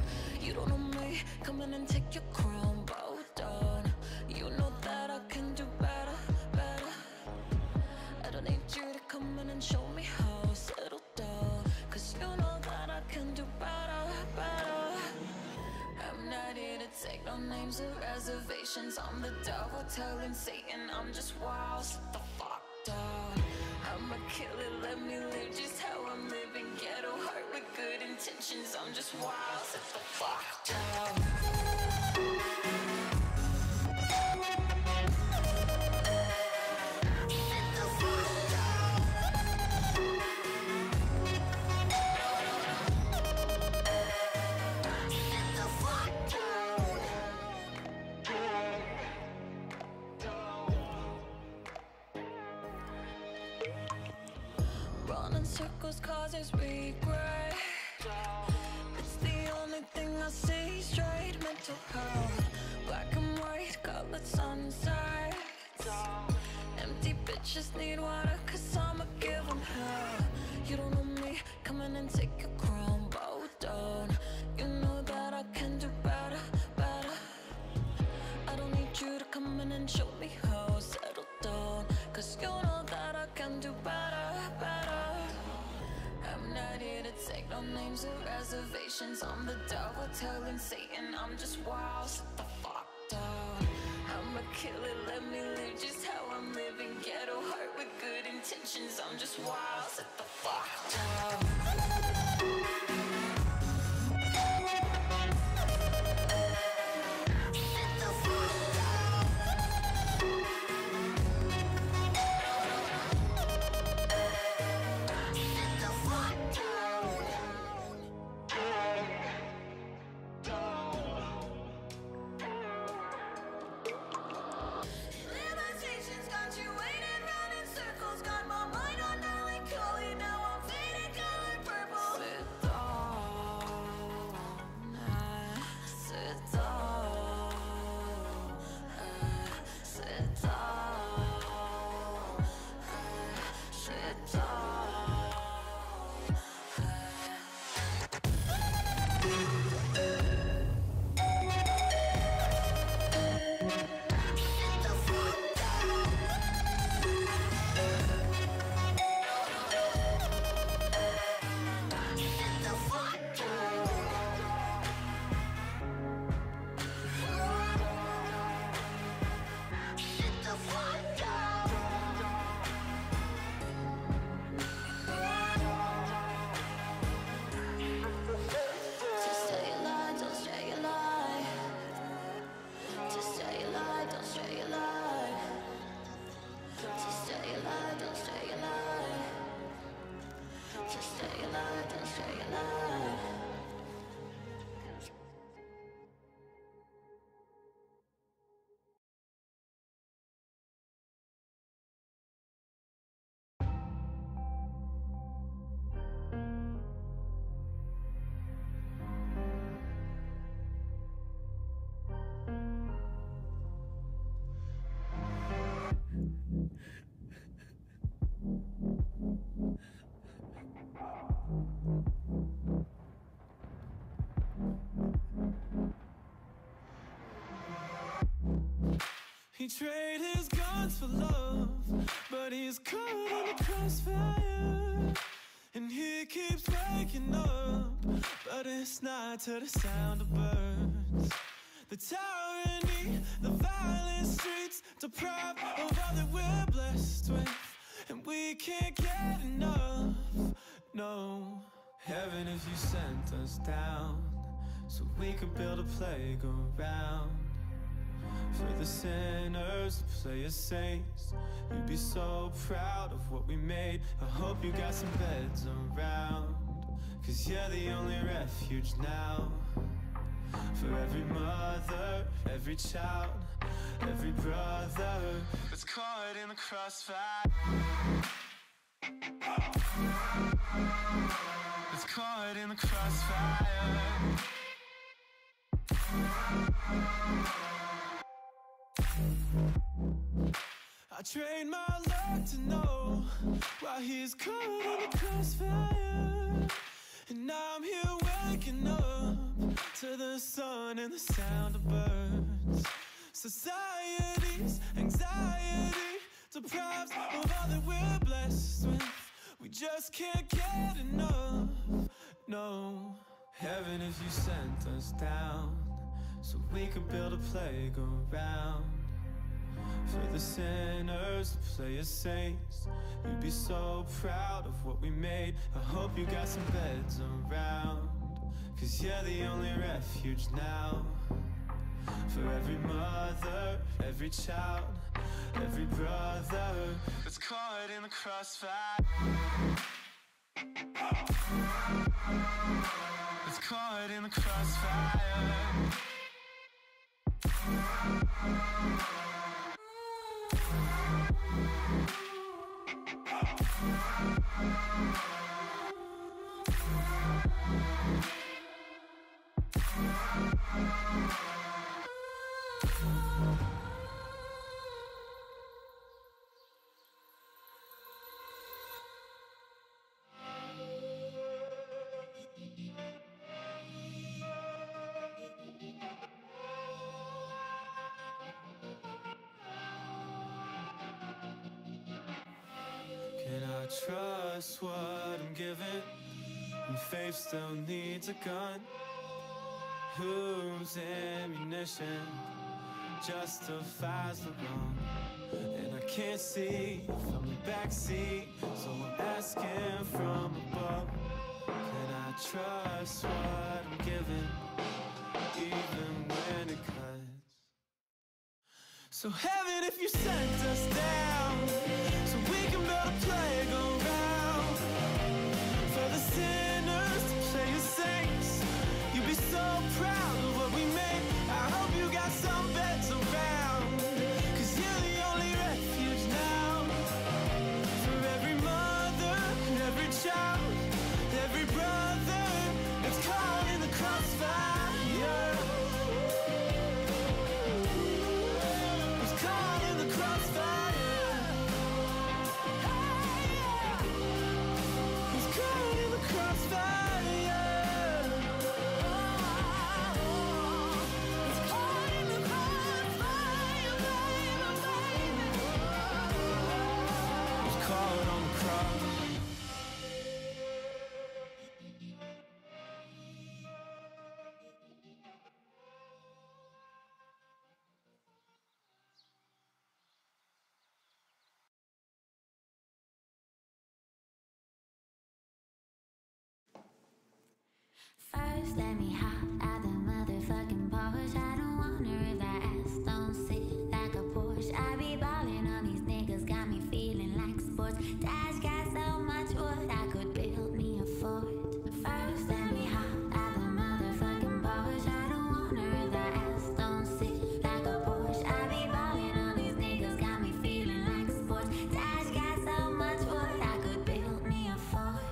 Speaker 3: You don't know me, come in and take your crown, bow down. You know that I can do better, better. I don't need you to come in and show me how.
Speaker 6: names of reservations on the devil, telling Satan I'm just wild. Sit the fuck down. I'm a killer, let me live just how I'm living. Ghetto heart with good intentions, I'm just wild. Sit the fuck down. Running circles causes regret. It's the only thing I see straight. Mental health, black and white, colored sunsets. Empty bitches need water, cause I'ma give them hell. You don't know me, come in and take your crown, bow down. You know that I can do better, better. I don't need you to come in and show me how. Settle down, cause you know that I can do better, better. I'm not here to take no names or reservations. I'm the devil, telling Satan I'm just wild. Sit the fuck down. I'm a killer, let me live just how I'm living. Ghetto heart with good intentions, I'm just wild. Sit the fuck down.
Speaker 3: Limitations got you waiting round in circles. Got my mind on melancholy. Now I'm faded color purple.
Speaker 6: Sit down. Sit down. Sit down. Sit down.
Speaker 8: He traded his guns for love, but he's caught in the crossfire. And he keeps waking up, but it's not to the sound of birds. The tyranny, the violent streets, deprived of all that we're blessed with. And we can't get enough, no. Heaven, if you sent us down, so we could build a playground for the sinners to play as saints. You'd be so proud of what we made. I hope you got some beds around, cause you're the only refuge now. For every mother, every child, every brother that's caught in the crossfire, that's caught in the crossfire. I trained my luck to know why he's caught in the crossfire. And now I'm here waking up to the sun and the sound of birds. Society's anxiety deprives of all that we're blessed with. We just can't get enough, no. Heaven, if you sent us down, so we could build a playground for the sinners to play as saints. You'd be so proud of what we made. I hope you got some beds around, 'cause you're the only refuge now. For every mother, every child, every brother that's caught in the crossfire. That's caught in the crossfire. Can I trust what I'm given when faith still needs a gun? Whose ammunition justifies the wrong? And I can't see from the backseat, so I'm asking from above. Can I trust what I'm given, even when it cuts? So heaven, if you sent us down, so we can build a playground for the sinners to play as saints. You'd be so proud of what we made. I hope you got some beds around, 'cause you're the only refuge now. For every mother, every child, every brother that's caught in the crossfire. Caught in the crossfire. He's caught in the crossfire. He's caught in the crossfire, baby, baby. He's caught on the cross.
Speaker 9: First, let me hop out the motherfucking Porsche. I don't wonder if that ass don't sit like a Porsche. I be ballin' on these niggas, got me feeling like sports. Dash got so much wood, I could build me a fort. First, let me hop out the motherfucking Porsche. I don't wonder if that ass don't sit like a Porsche. I be ballin' on these niggas, got me feeling like sports. Dash got so much wood, I could build me a fort.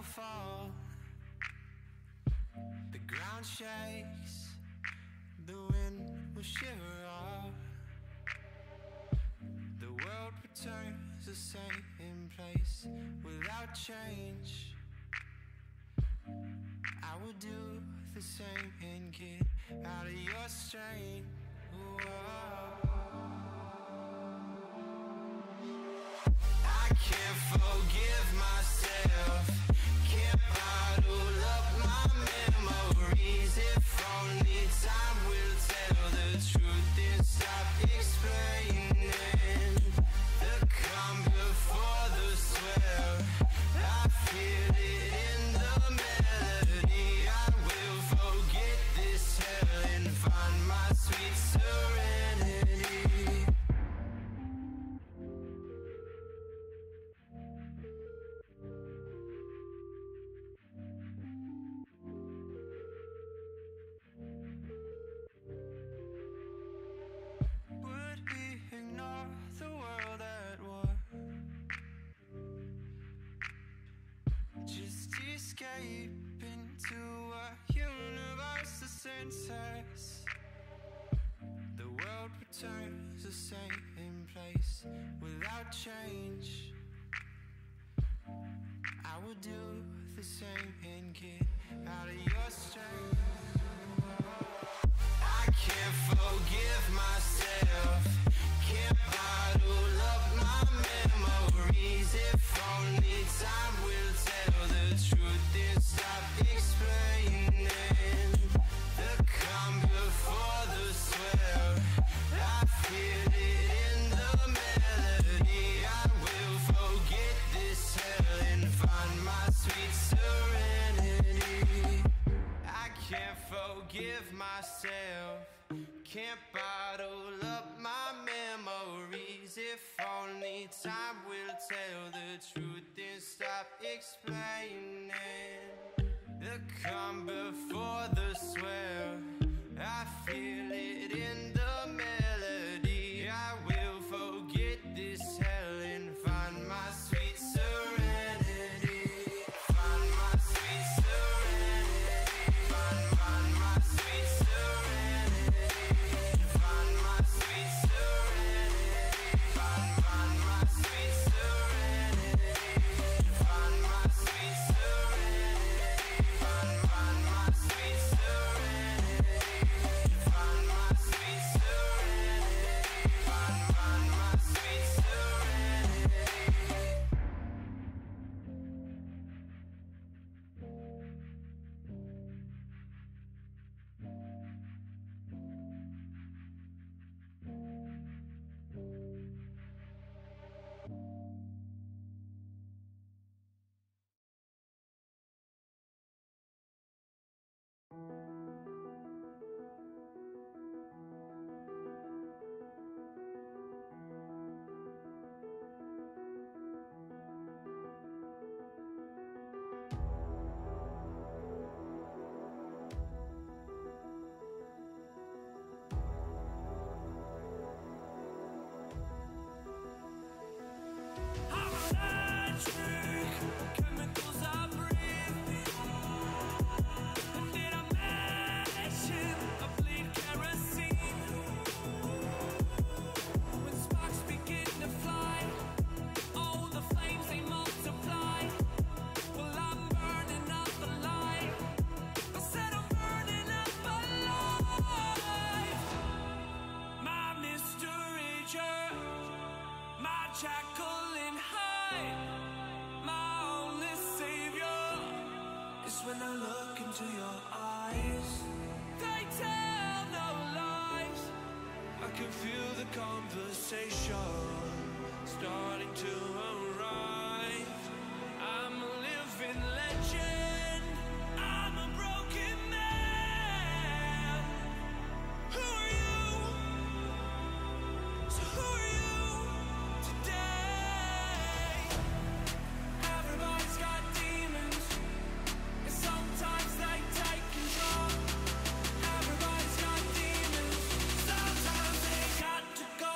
Speaker 8: will fall. The ground shakes, the wind will shiver off. The world returns the same place without change. I would do the same and get out of your strain. I can't forgive myself, can't bottle up my memories. If only time will tell the truth and stop explaining the calm before the swell. I feel it in the melody. I will forget this hell and find my sweet serenity. Would we ignore the world at war? Just escape into a universe that senses. The world returns the same place without change. I would do the same and get out of your strain. I can't forgive myself, can't bottle up my memories. If only time will tell the truth and stop explaining the calm before the swell. I feel it in the melody. I will forget this hell and find my sweet serenity. I can't forgive myself, can't bottle up my memories. If only time will tell the truth and stop explaining the calm before the swell. I feel it in the melody. I will forget this hell and find my sweet serenity. Find my sweet serenity. Find my sweet serenity. Find my sweet serenity. Find my sweet serenity. Find my sweet serenity. Find my sweet serenity. Find my sweet serenity. Find my sweet serenity. Chemicals I breathe, and did I mention I bleed kerosene? When sparks begin to fly, oh, the flames they multiply. Well, I'm burning up alive. I said I'm burning up alive. My mystery journey, my jackal in hide. My only savior is when I look into your eyes. They tell no lies. I can feel the conversation starting to arrive. I'm a living legend. I'm a broken man. Who are you? So who are you today? Everybody's got demons, and sometimes they take control. Everybody's got demons, sometimes they got to go.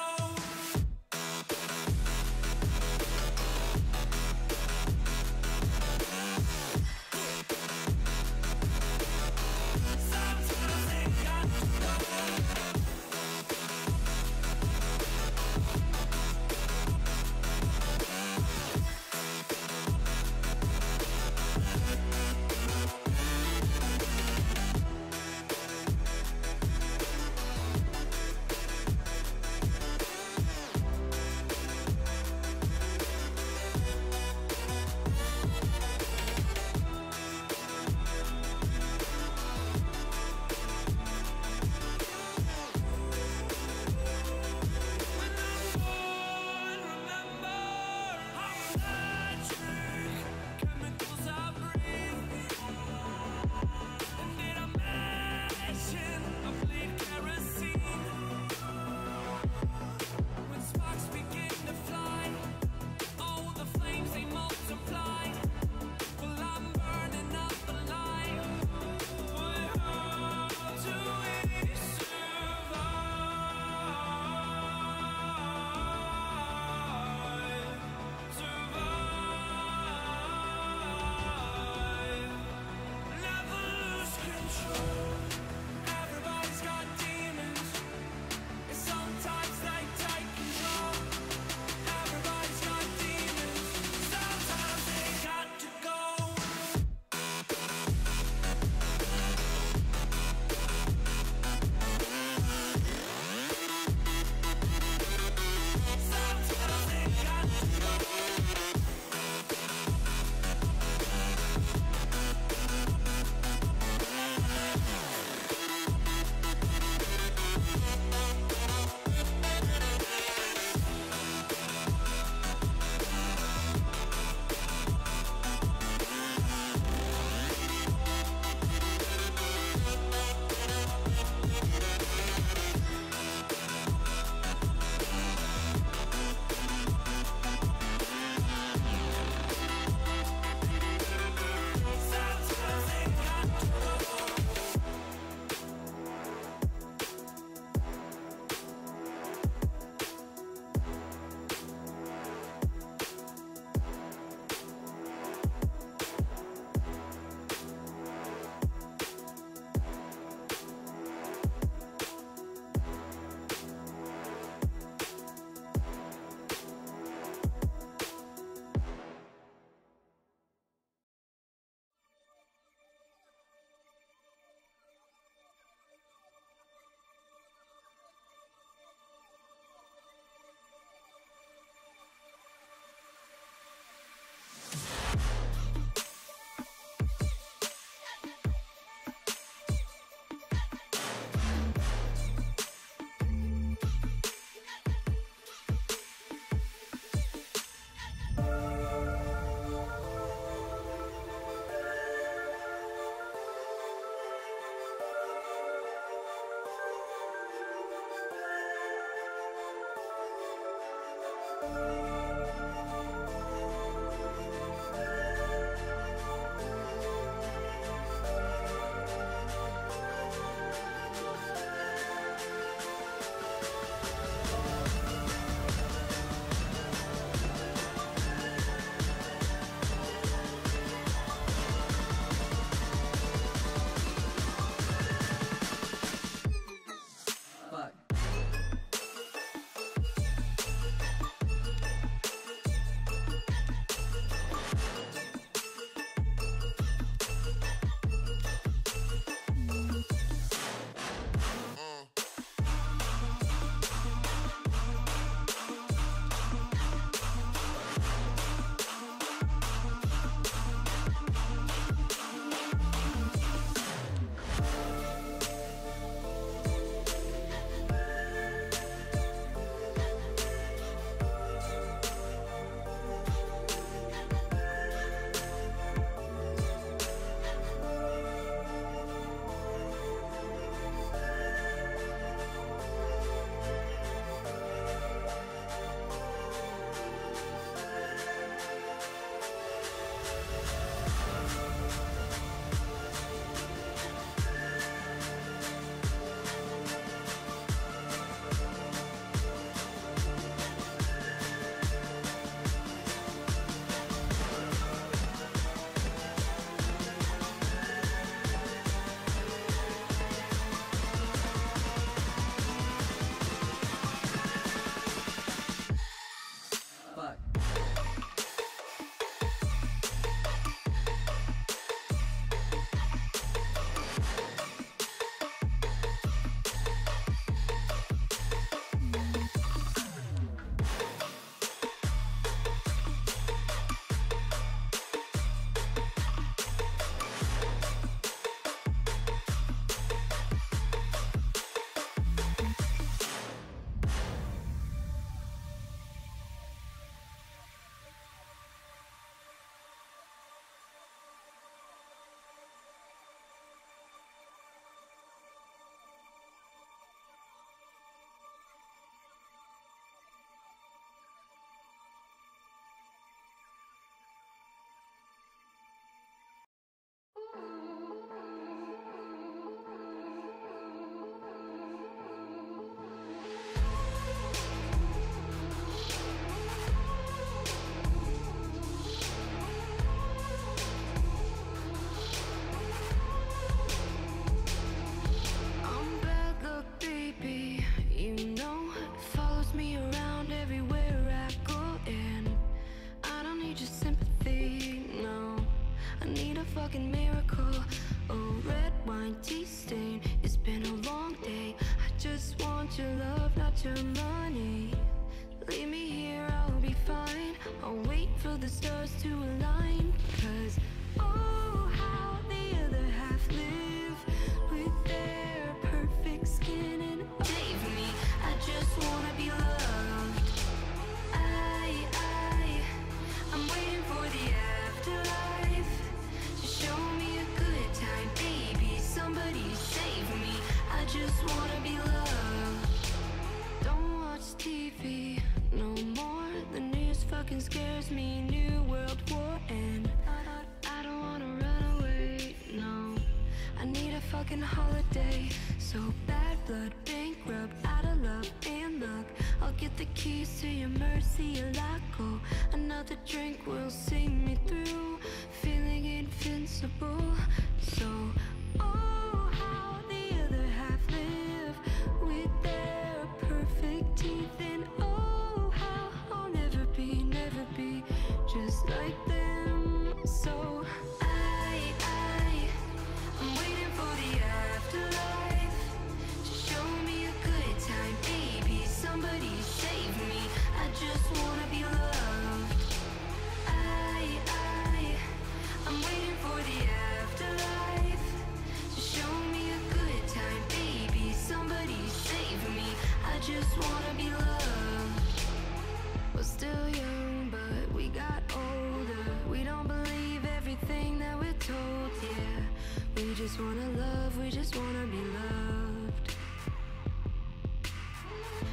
Speaker 6: want your love, not your money. Leave me here, I'll be fine. I'll wait for the stars to align. Cause oh, how the other half live with their perfect skin and save me. I just wanna be loved. I'm waiting for the afterlife to show me a good time, baby. Somebody save me. I just wanna be loved. Don't watch TV no more. The news fucking scares me. New world war and I don't wanna run away, no. I need a fucking holiday. So bad blood, bankrupt, out of love and luck. I'll get the keys to your mercy, a loco. Another drink will see me through, feeling invincible. So, oh, how the other half live with their perfect teeth. And oh, how I'll never be just like them. So, I'm waiting for the afterlife to show me a good time, baby. Somebody save me. I just wanna be loved. I'm waiting for the afterlife to show me a good time, baby. Somebody save me. I just wanna be loved. We're still young, but we got older. We don't believe everything that we're told, yeah. We just wanna love, we just wanna be loved.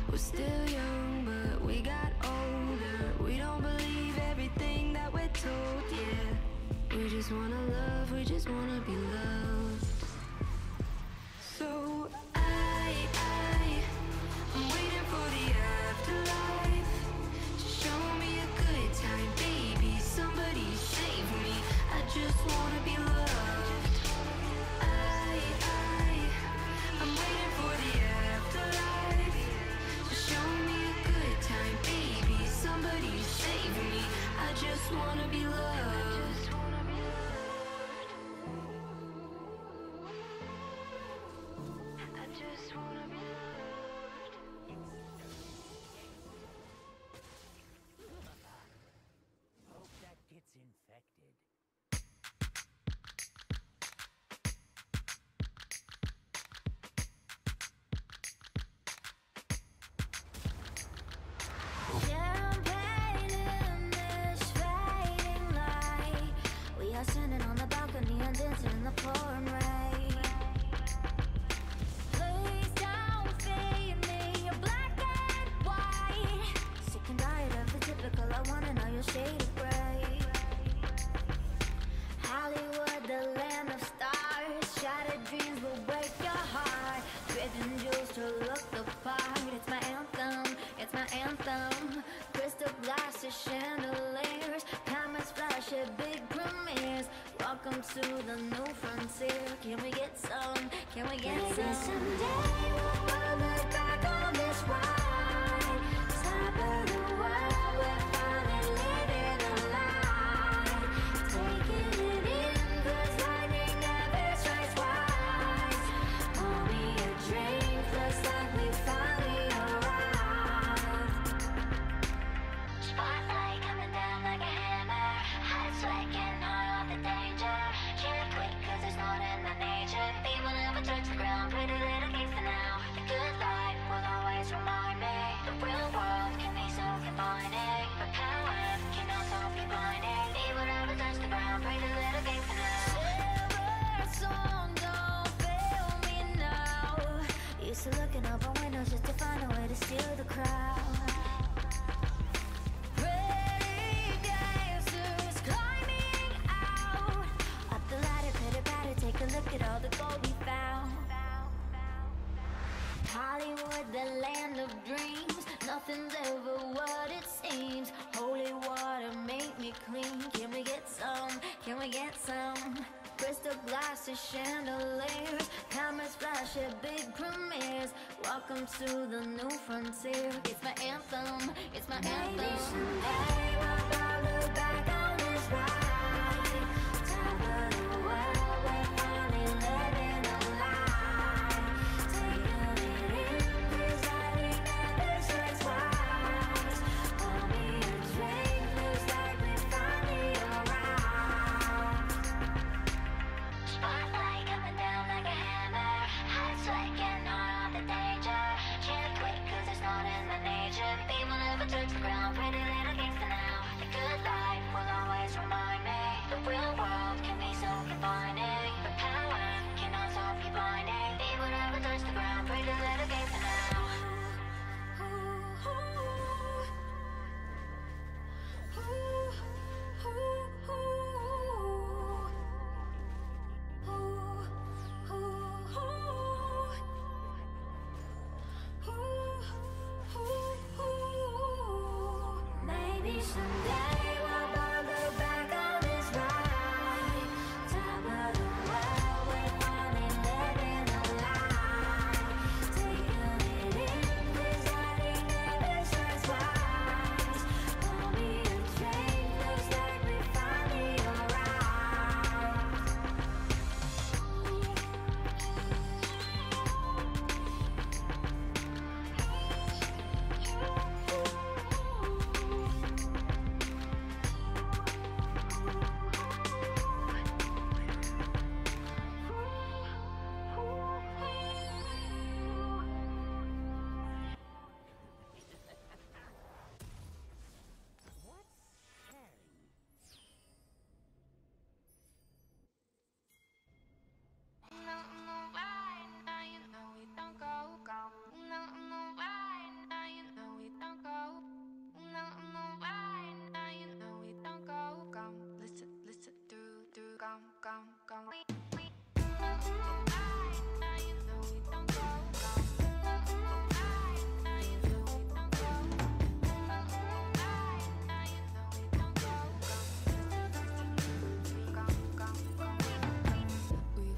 Speaker 6: We're still young, but we got older. We don't believe everything that we're told, yeah. We just wanna love, we just wanna be loved. So I'm waiting for the afterlife to show me a good time, baby. Somebody save me. I just wanna be loved. I'm waiting for the afterlife to show me a good time, baby. Somebody save me. I just wanna be loved. I just wanna be loved.
Speaker 10: Hope that gets infected.
Speaker 9: Champagne in this fading light. We are standing on the balcony and dancing in the pouring rain. Please don't feed me your black and white. Sick and tired of the typical, I wanna know your shade of gray. Hollywood, the land of stars. Shattered dreams will break your heart. Dripping jewels to look the part. It's my anthem, it's my anthem. Crystal glasses, chandeliers. Cameras flash at big premieres. Welcome to the new frontier. Can we get some? Can we get some? Maybe someday we'll look back on this ride. Top of the world, we're finally living a lie. Taking it in, 'cause lightning never strikes twice. Won't be a dream, looks like we finally arrived. Spotlight coming down like a hammer. Hot sweat getting hot off the danger. Cheer quick, 'cause it's not in the nature. People never touch the ground, pretty little gangster now. The good life will always remind me. The real world can be so confining, but power can also be blinding. People never touch the ground, pretty little gangster now. Silver song, don't fail me now. Used to looking up on windows just to find a way to steal the crowd. Pretty dancers climbing out. Up the ladder, pitter patter, take a look at all the gold we found. Hollywood, the land of dreams. Nothing's ever what it seems. Holy water, make me clean. Can we get some? Can we get some? Crystal glasses, chandeliers. Cameras flash at big premieres. Welcome to the new frontier. It's my anthem, it's my anthem. Maybe someday we'll look back on this ride. Top of the world, we're finally living a lie. Taking it in, 'cause I
Speaker 6: We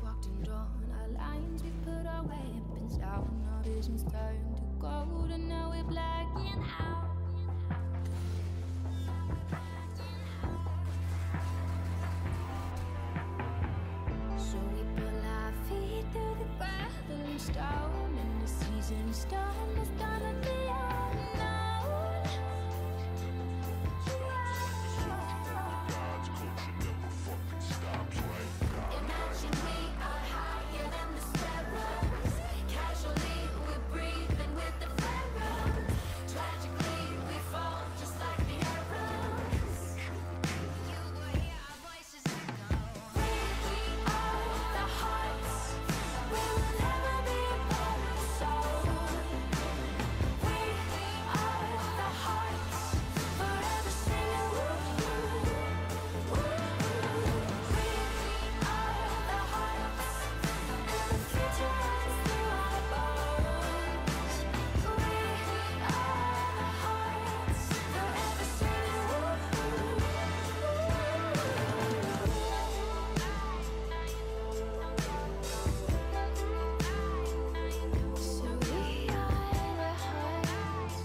Speaker 6: walked and drawn our lines, we put our weapons down. Our visions turned to gold, and now we're blacking out. So we pull our feet through the gravel stone, and the season's storm is done in the unknown. Imagine we are higher than the sparrows. Casually we're breathing with the pharaohs. Tragically we fall just like the arrows. You will hear our voices echo. We are the hearts. We will never be apart. So we are the hearts. Forever singing woo woo. We are the hearts, and the future runs through our bones. We are the hearts, forever singing woo. So we are the hearts.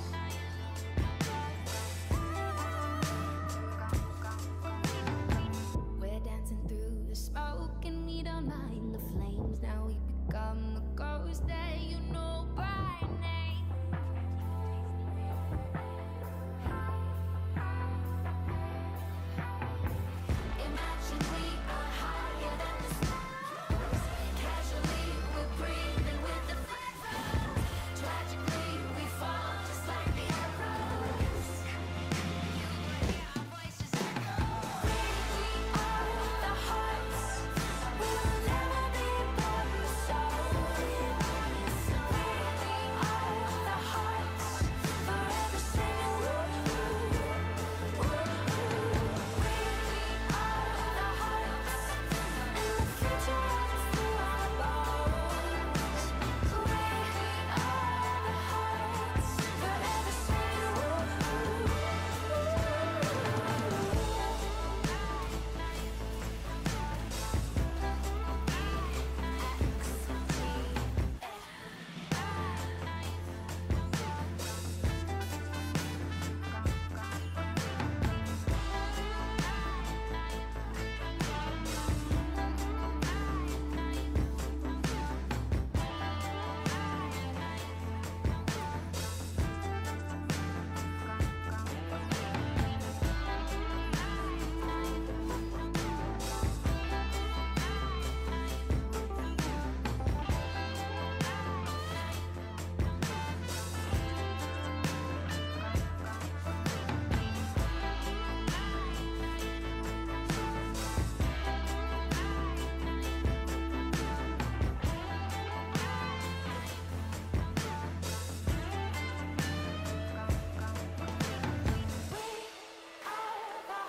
Speaker 6: We're dancing through the smoke and we don't mind the flames. Now we become the ghost that you know by name. Imagine we are higher than the stars. Casually we're breathing with the pharaohs. Tragically we fall just like the arrows. You will hear our voices echo. We are the hearts. We will never be apart. So we are the hearts, forever singing woo woo. We are the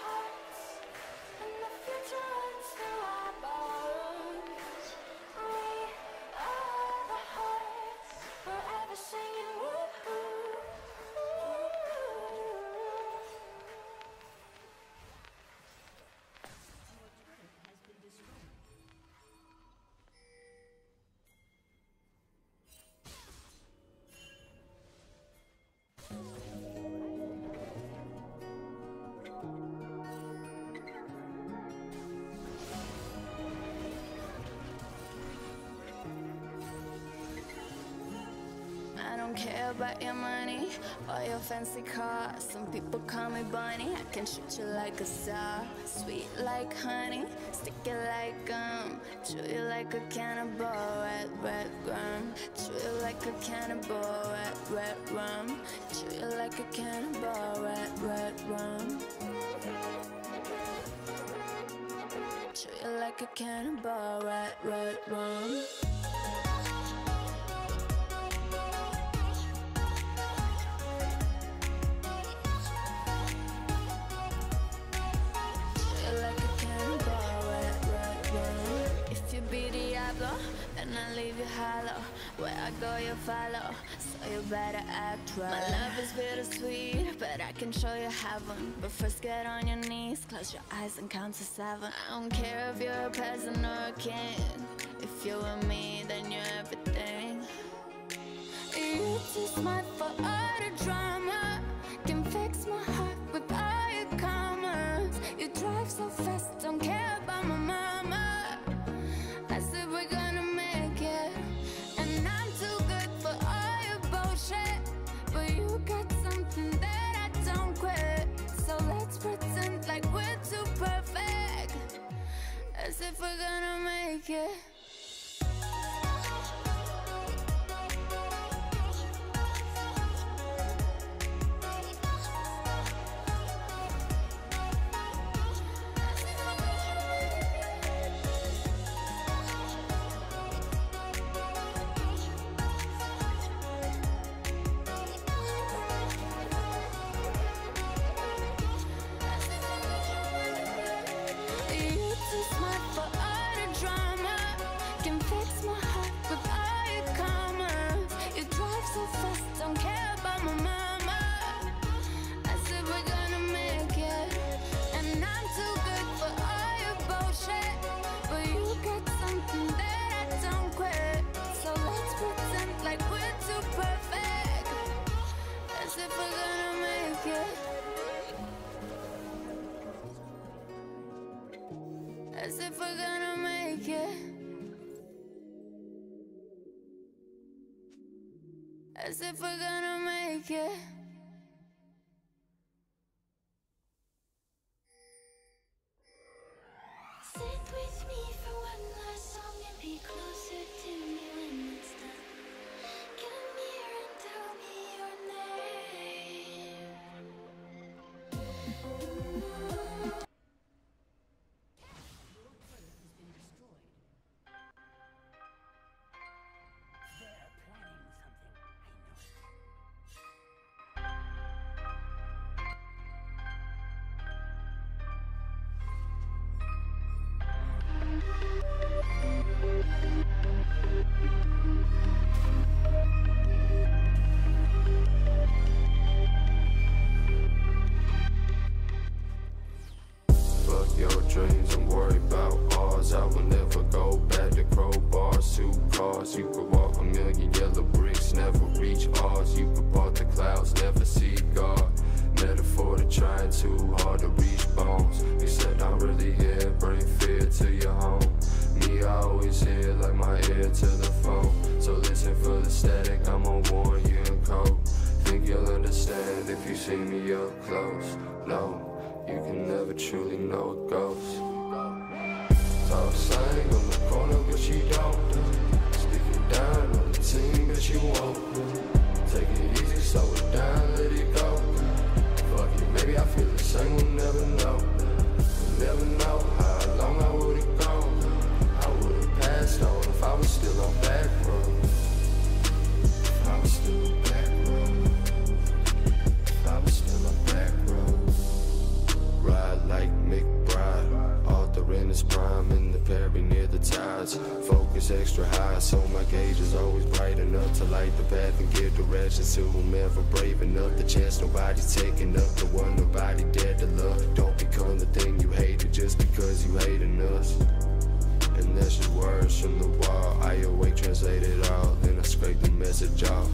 Speaker 6: hearts, and the future runs through our bones. We are the hearts, forever singing woo woo. I don't care about your money or your fancy car. Some people call me Bunny. I can shoot you like a star. Sweet like honey, stick it like gum. Chew you like a cannibal, red, red rum. Chew you like a cannibal, red, red rum. Chew you like a cannibal, red, red rum. Chew you like a cannibal, red, red rum. Like a cannibal, red, red, red. and I leave you hollow. Where I go, you follow, so you better act right. My love is bittersweet, but I can show you heaven. But first get on your knees, close your eyes and count to 7. I don't care if you're a peasant or a king. If you're with me, then you're everything. You're too smart for all the drama. Can fix my heart with all your commas. You drive so fast, don't care about my mama. I said we're gonna make it, and I'm too good for all your bullshit. But you got something that I don't quit. So let's pretend like we're too perfect, as if we're gonna make it. As if we're gonna make it. As if we're gonna make it.
Speaker 9: Sit with me for one last song and be closer to me when it's done. Come here and tell me your name.
Speaker 11: Dreams, I'm worried about ours. I will never go back to crowbars, 2 cars. You could walk a million yellow bricks, never reach ours. You could part the clouds, never see God. Metaphor to trying too hard to reach bones. Except I'm really here, bring fear to your home. Me, I always hear like my ear to the phone. So listen for the static, I'm gonna warn you in code. Think you'll understand if you see me up close. No, you can never truly know a ghost. Talk slang on the corner, but she don't. Stick it down on the team, but she won't. Take it easy, slow it down, let it go. Fuck it, maybe I feel the same, we'll never know. We'll never know how long I would've gone. I would've passed on if I was still on back road. If I was still on back road. If I was still on back road. Ride like McBride, Arthur in his prime, in the Perry near the tides. Focus extra high, so my gauge is always bright enough to light the path and give direction to whomever brave enough. The chance nobody's taking up, the one nobody dared to love. Don't become the thing you hated just because you hating us. And that's just words from the wall. I awake, translate it all, then I scrape the message off.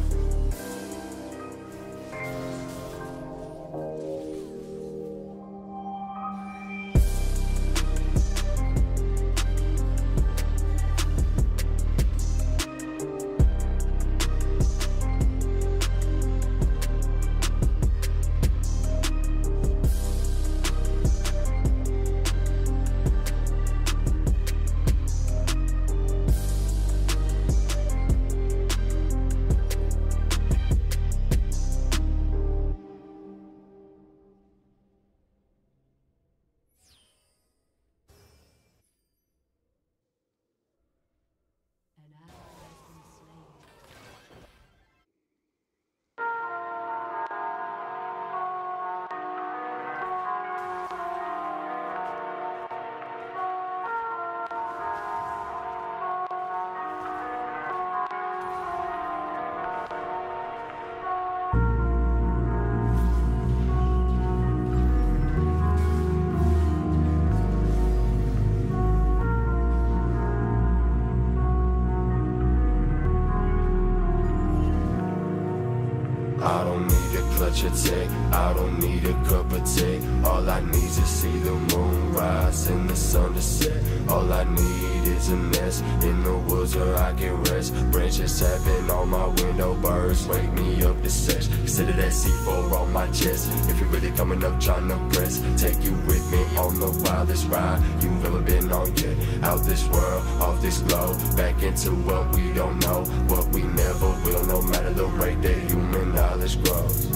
Speaker 11: what you take. I don't need a cup of tea. All I need is to see the moon rise and the sun to set. All I need is a nest in the woods where I can rest. Branches tapping on my window, birds wake me up to sex. Consider that C4 on my chest. If you're really coming up trying to press, take you with me on the wildest ride you've ever been on yet. Out this world, off this globe, back into what we don't know, what we never will, no matter the rate that human knowledge grows.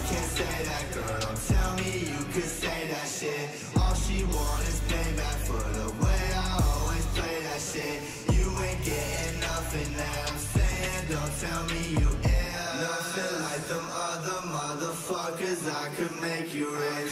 Speaker 12: Can't say that, girl, don't tell me you could say that shit. All she want is payback for the way I always play that shit. You ain't getting nothing that I'm saying, don't tell me you ain't. Nothing like them other motherfuckers, I could make you rich.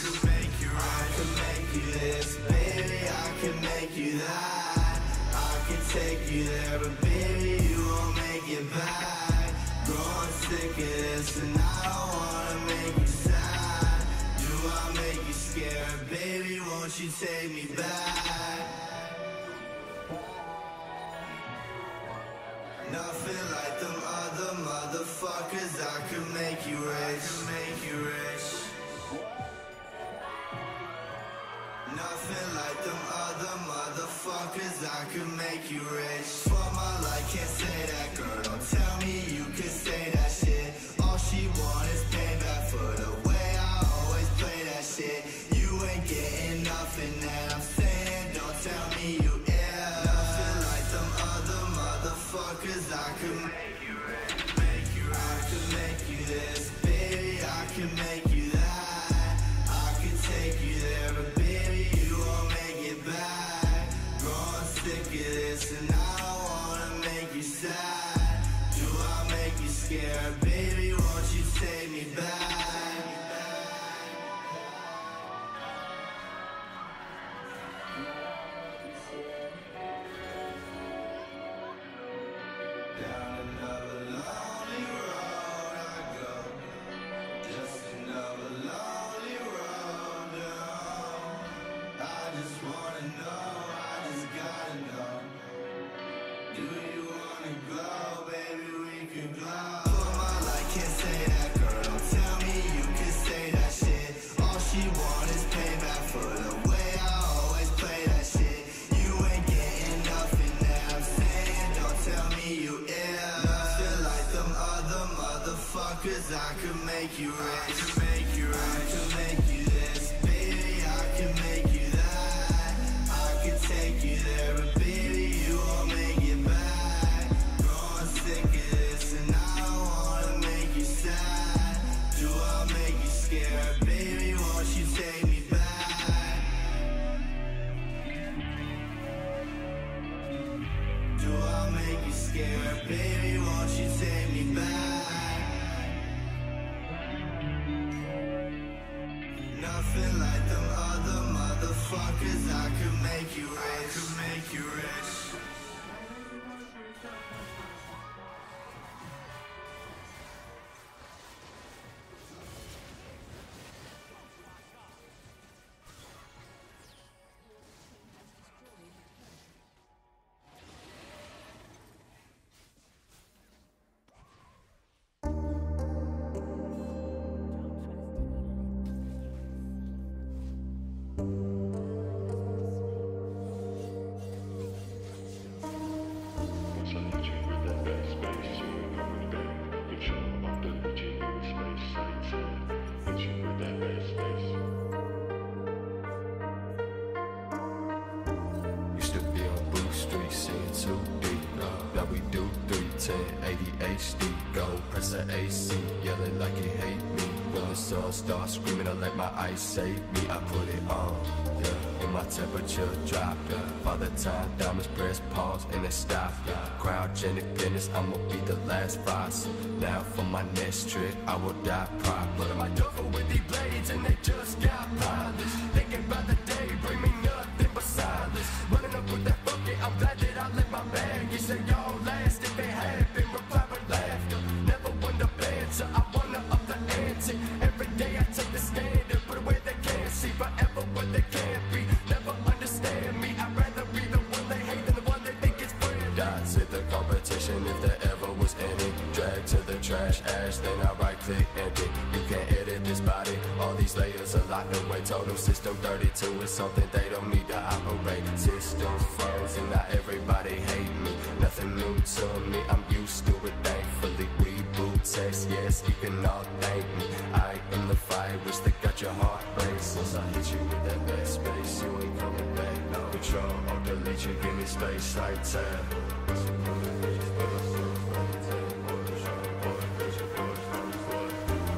Speaker 12: I could make you this, baby, I could make you that. I could take you there, but baby, you won't make it back. Growing sick of this, and I don't wanna make you sad. Do I make you scared? Baby, won't you take me back? Nothing like them other motherfuckers, I could make you rich. Nothing like them other motherfuckers, I could make you rich. For my life, can't say that, girl, don't tell me you could say that shit. All she want is payback for the way I always play that shit. You ain't getting nothing that I'm saying, don't tell me you ain't. Nothing like them other motherfuckers, I could make you rich. I could make you this, baby, I could make you that. I could take you there, but baby, you won't make it back. Growing sick of this, and I don't wanna make you sad. Do I make you scared? Baby, won't you take me back? Down another lonely road I go, just another lonely road down. I just wanna know, I just gotta know. Do you wanna glow, baby, we can glow. For my life, can't say that, girl, don't tell me you can say that shit. All she want is payback for the way I always play that shit. You ain't getting nothing that I'm saying, don't tell me you ill. Nothing like them other motherfuckers, I could make you rich. I could make you this, baby, I could make you that. I could take you there, but baby, you won't make it back. Growing sick of this, and I don't wanna make you sad. Do I make you scared? Baby, won't scared, baby, won't you take me back? Nothing like them other motherfuckers. I could make you rich.
Speaker 11: Used to be on Booth Street, seeing 2D. Now we do 310, ADHD. Go press the AC, yelling like you hate me. When the sun starts screaming, I let my ice save me. I put it on, yeah, and my temperature drop, yeah. By the time diamonds press pause and it stop, yeah. Cryogenic business, I'ma be the last fight. So now for my next trick, I will die proud. But I'm my duffel with these blades and they just got polished. Thinking about the day, bring me nothing but silence. Running up with that bucket, I'm glad that I left my bag. You say y'all last if it had been reply with laughter. Never won the banter, I wanna up the ante. Every day I take the standard, put away they can't see. Forever what they can't be, never understand me. I'd rather be the one they hate than the one they think is friend. Dots hit the competition if there ever was any. Drag to the trash ash, then I right click empty. You can't edit this body, all these layers are locked away. Total system 32 is something they don't need to operate. Systems frozen, not everybody hate me. Nothing new to me, I'm used to it thankfully. Reboot text, yes, you can all thank me. I am the virus that got your heart racing. Once I hit you with that bad space, you ain't coming back. No control, or delete you, give me space like time.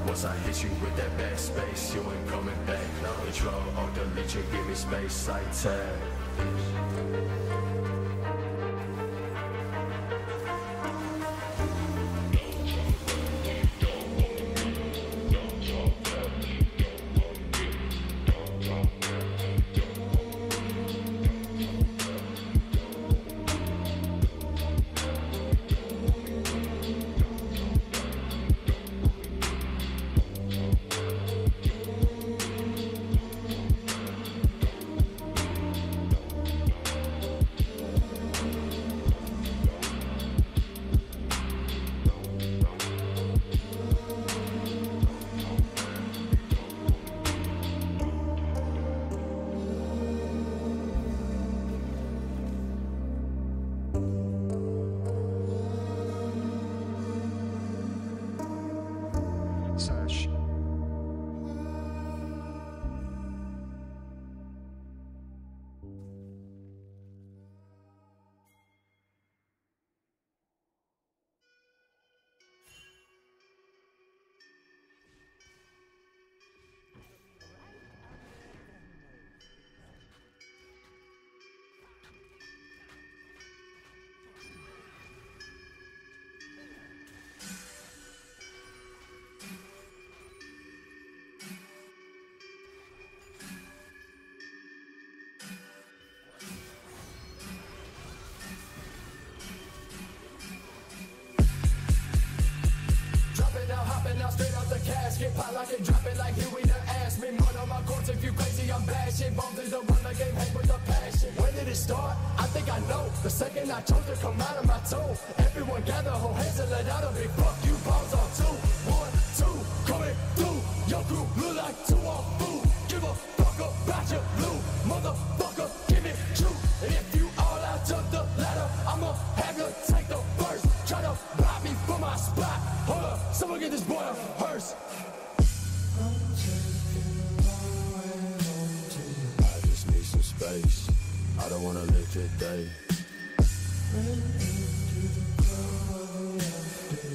Speaker 11: Once I hit you with that bad space, you ain't coming back. No control, or delete you, give me space like time. Straight out the casket, pop like it, drop it like Huey to ask me. Mud on my corpse, if you crazy, I'm bashing. Bombs is the run the game, hang with the passion. When did it start? I think I know. The second I chose to come out of my toe. Everyone gather, hold hands and let out a big fuck you. Bombs on 2, 1, 2, coming through. Your crew look like 2 on food. Give a fuck about your blue, motherfucker, give it true. And if you all out to the ladder, I'ma have you take the first. Try to rob me from my spot. Hold up, someone get this boy a hearse. I just need some space. I don't wanna live today.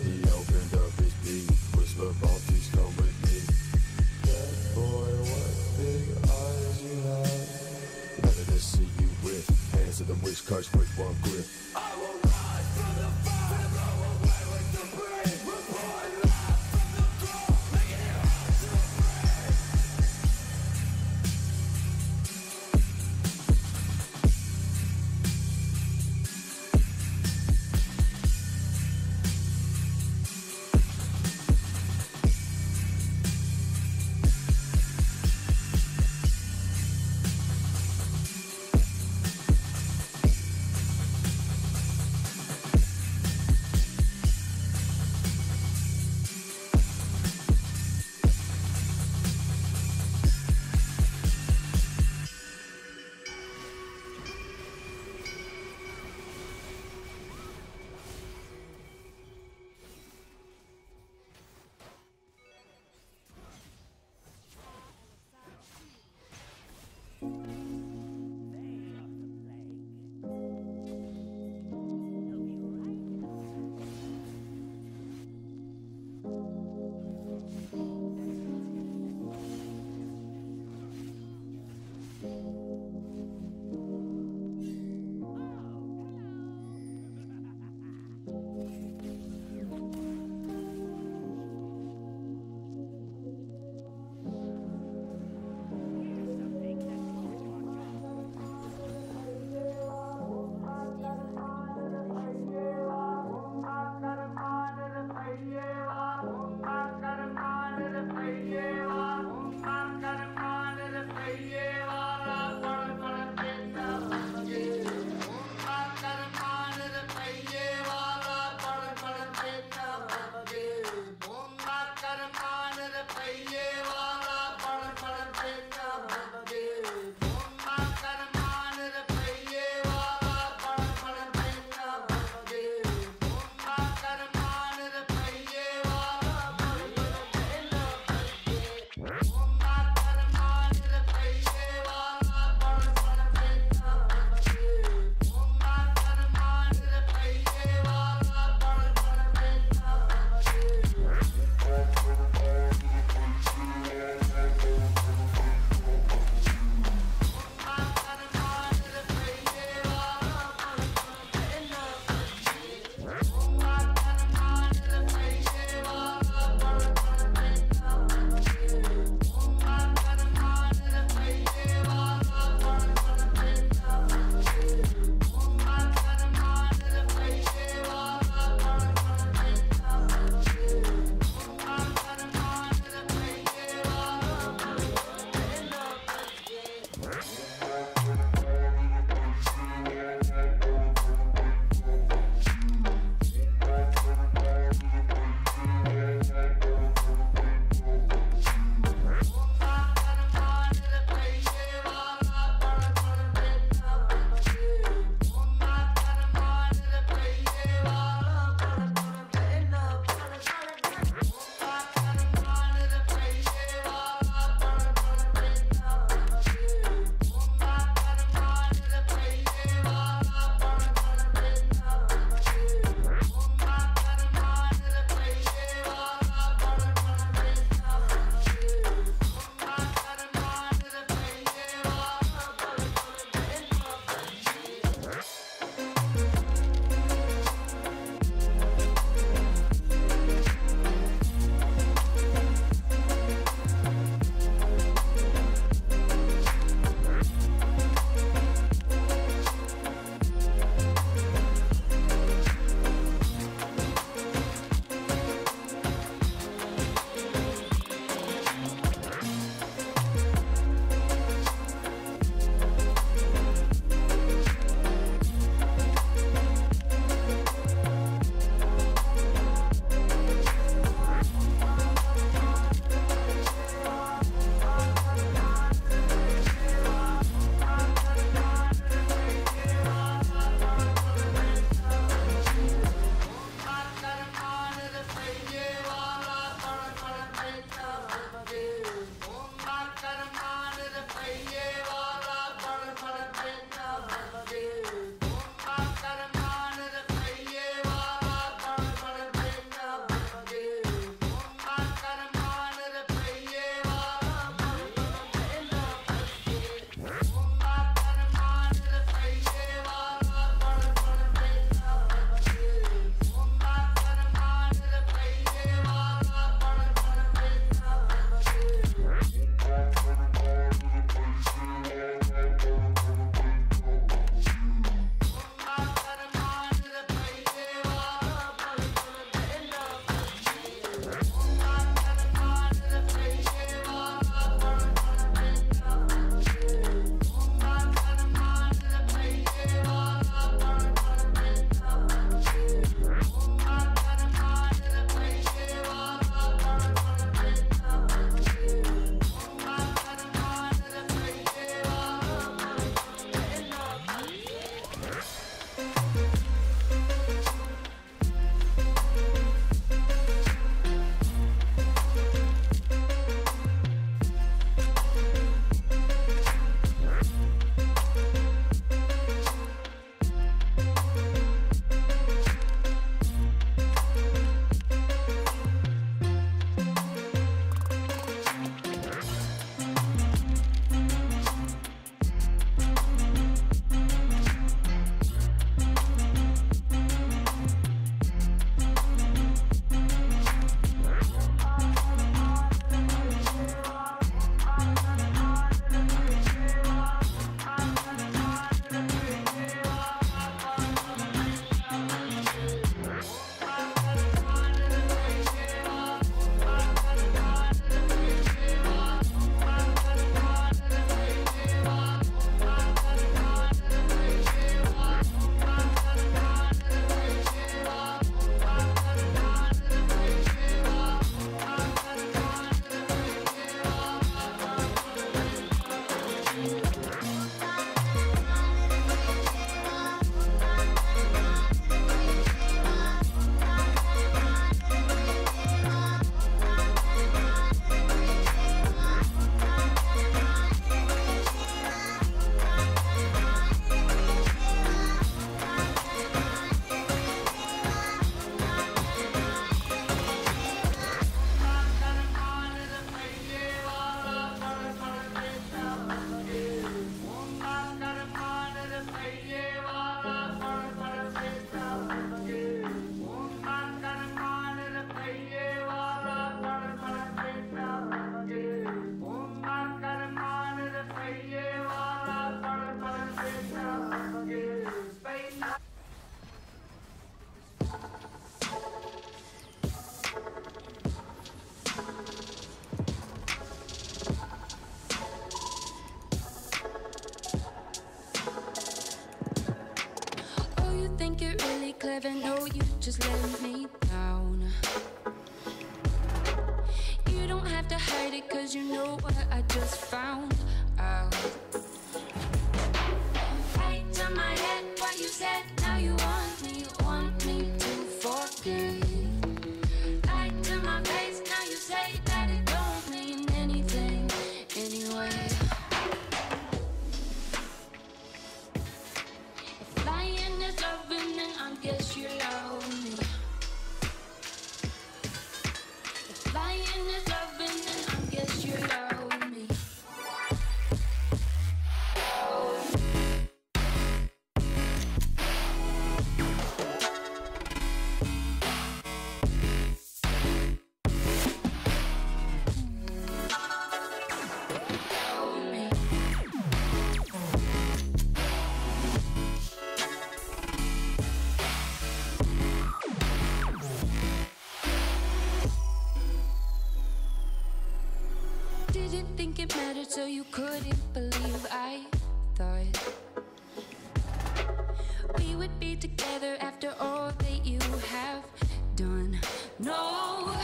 Speaker 11: He opened up his beat, whispered, "Please come with me." That boy, what big eyes you have. Better to see you with hands of the wish curse with one grip. I will rise from the fire.
Speaker 6: really clever, no, you just let me down. You don't have to hide it, cause you know what I just found out. Right to my head, what you said, now you want me to forget. Right to my face, now you say that it don't mean anything anyway. If lying is loving, then I guess you love me. If lying is loving, then I guess you love me. Didn't think it mattered, so you couldn't believe I thought we would be together after all that you have done. No,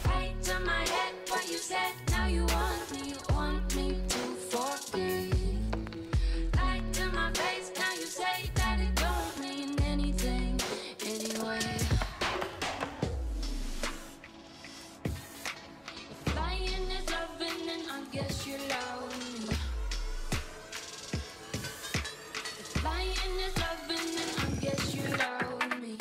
Speaker 6: right to my head, what you said, now you want me to forget. Right to my face, now you say that it don't mean anything anyway. If lying is loving, then I guess you love me. If lying is loving, then I guess you love me.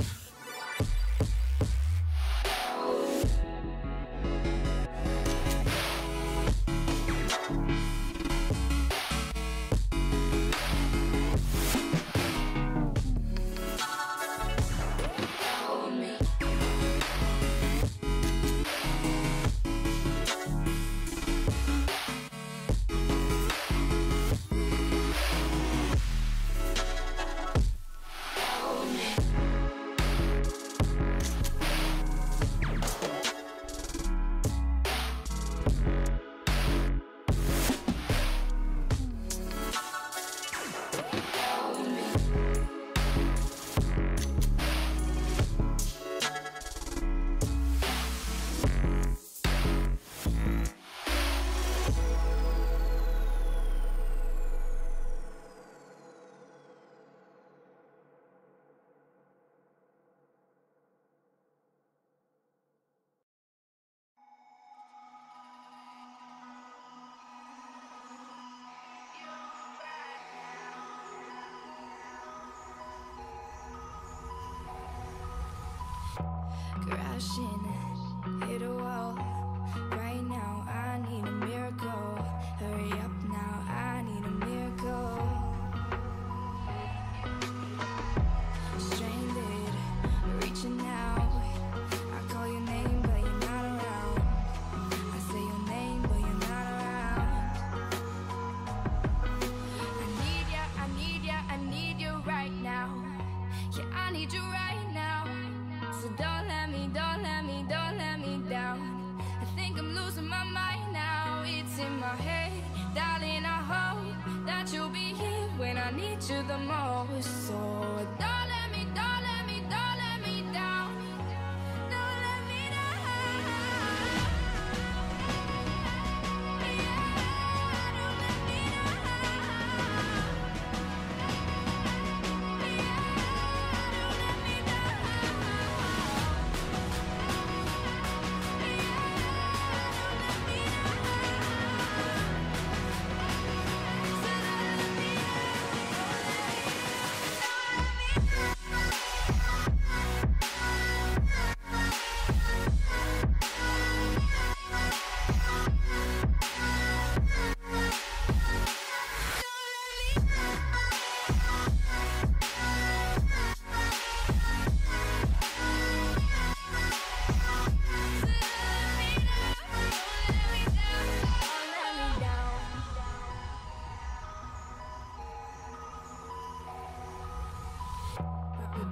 Speaker 13: Crashing, hit a wall. Right now, I need a miracle. Hurry up now, I need a miracle. Stranded, reaching out. I call your name, but you're not around. I say your name, but you're not around. I need ya, I need ya, I need you right now. Yeah, I need you right now. So don't let me down. I think I'm losing my mind now. It's in my head, darling. I hope that you'll be here when I need you the most. So don't let me down. Don't let me down.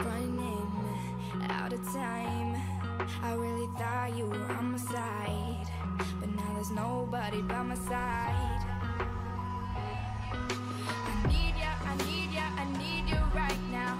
Speaker 13: Running out of time. I really thought you were on my side, but now there's nobody by my side. I need ya, I need ya, I need you right now.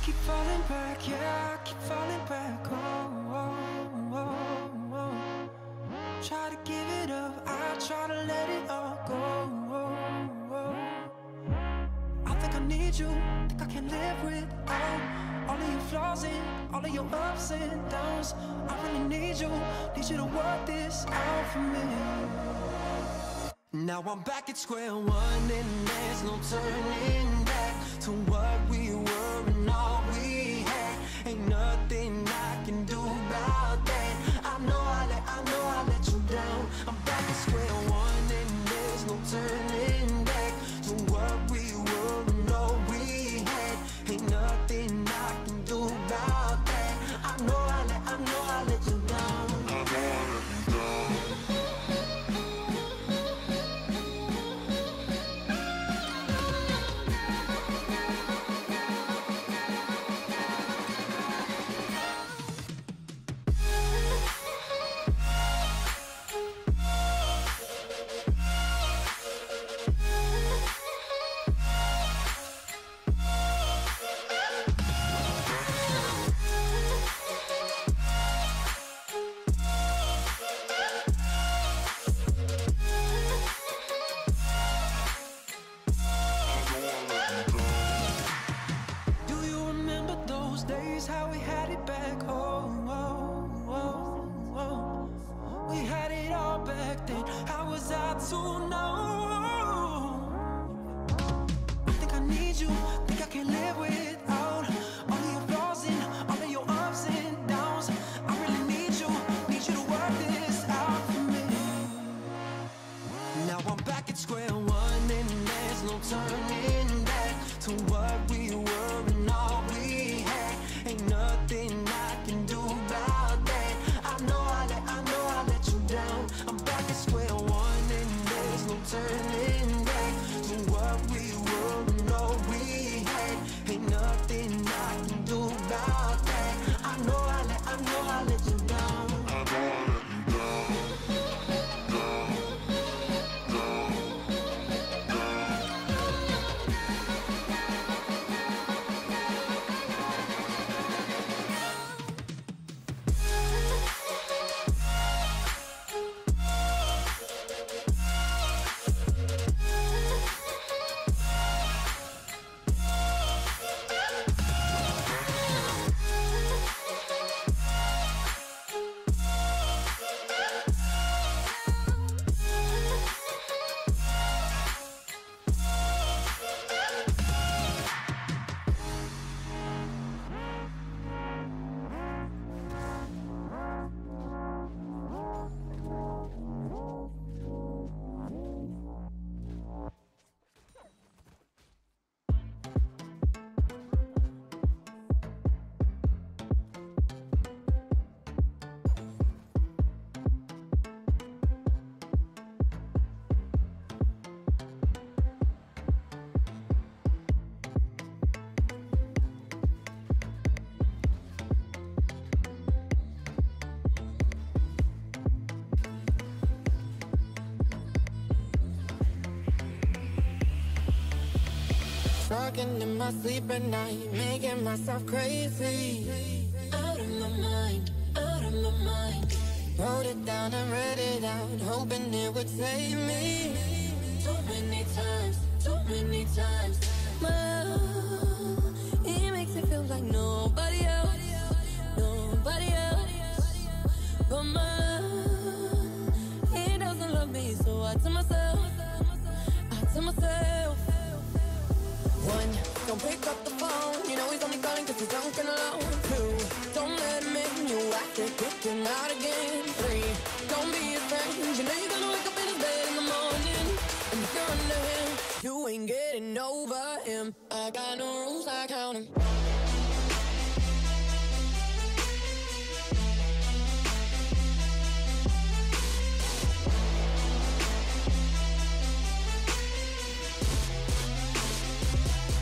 Speaker 8: keep falling back, yeah, I keep falling back. Oh. Try to give it up, I try to let it all go. I think I need you, think I can live without all of your flaws and all of your ups and downs. I really need you to work this out for me. Now I'm back at square one and there's no turning back to what we were and all we had. Ain't nothing I can do about that. I know I let you down. I'm back at square one and there's no turning back to what we were and all we had. Ain't nothing I can do about that. I know I let you down. I know I let you down. How we had it back home. We had it all back then. How was I to know? I think I need you, think I can live without all of your flaws and all of your ups and downs. I really need you to work this out for me. Now I'm back at square one and there's no turning back to what we were and all we had. Ain't nothing I can do about that. I know I let you down. I'm back at square one and there's no turning back to what we were and all we had. Ain't nothing I can do about that. I know I let you down. I know I let you down.
Speaker 14: Talking in my sleep at night, making myself crazy. Out of my mind, out of my mind. Wrote it down and read it out, hoping it would save me. Too many times, too many times. My love, it makes it feel like nobody else, nobody else. But my love, it doesn't love me, so I tell myself, one, don't pick up the phone, you know he's only calling cause he's drunk and alone. Two, don't let him in, you have to kick him out again. Three, don't be his friend, you know you're gonna wake up in his bed in the morning. And if you're under him, you ain't getting over him. I got no rules, I count him.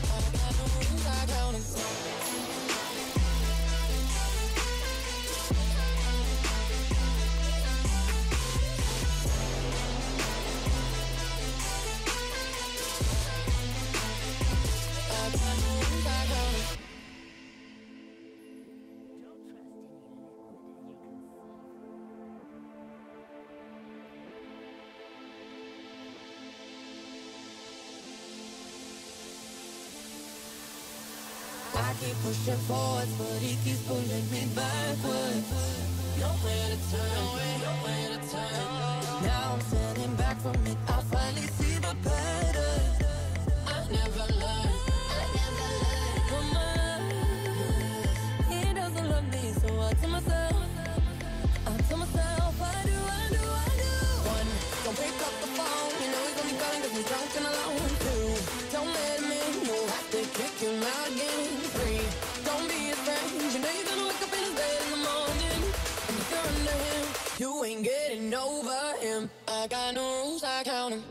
Speaker 14: I got no rules, I count 'em. I keep pushing forwards, but he keeps pulling me backwards. Nowhere to turn, nowhere to turn. Now I'm standing back from it. I finally see the pattern. I never learned. Come on, he doesn't love me, so I tell myself, I do. One, don't pick up the phone. You know he's only calling 'cause he's drunk and alone. Two, don't let him in. You'll have to kick him out again. Three, don't be his friend. You know you're gonna wake up in his bed in the morning. And if you're under him, you ain't getting over him. I got no rules, I count him.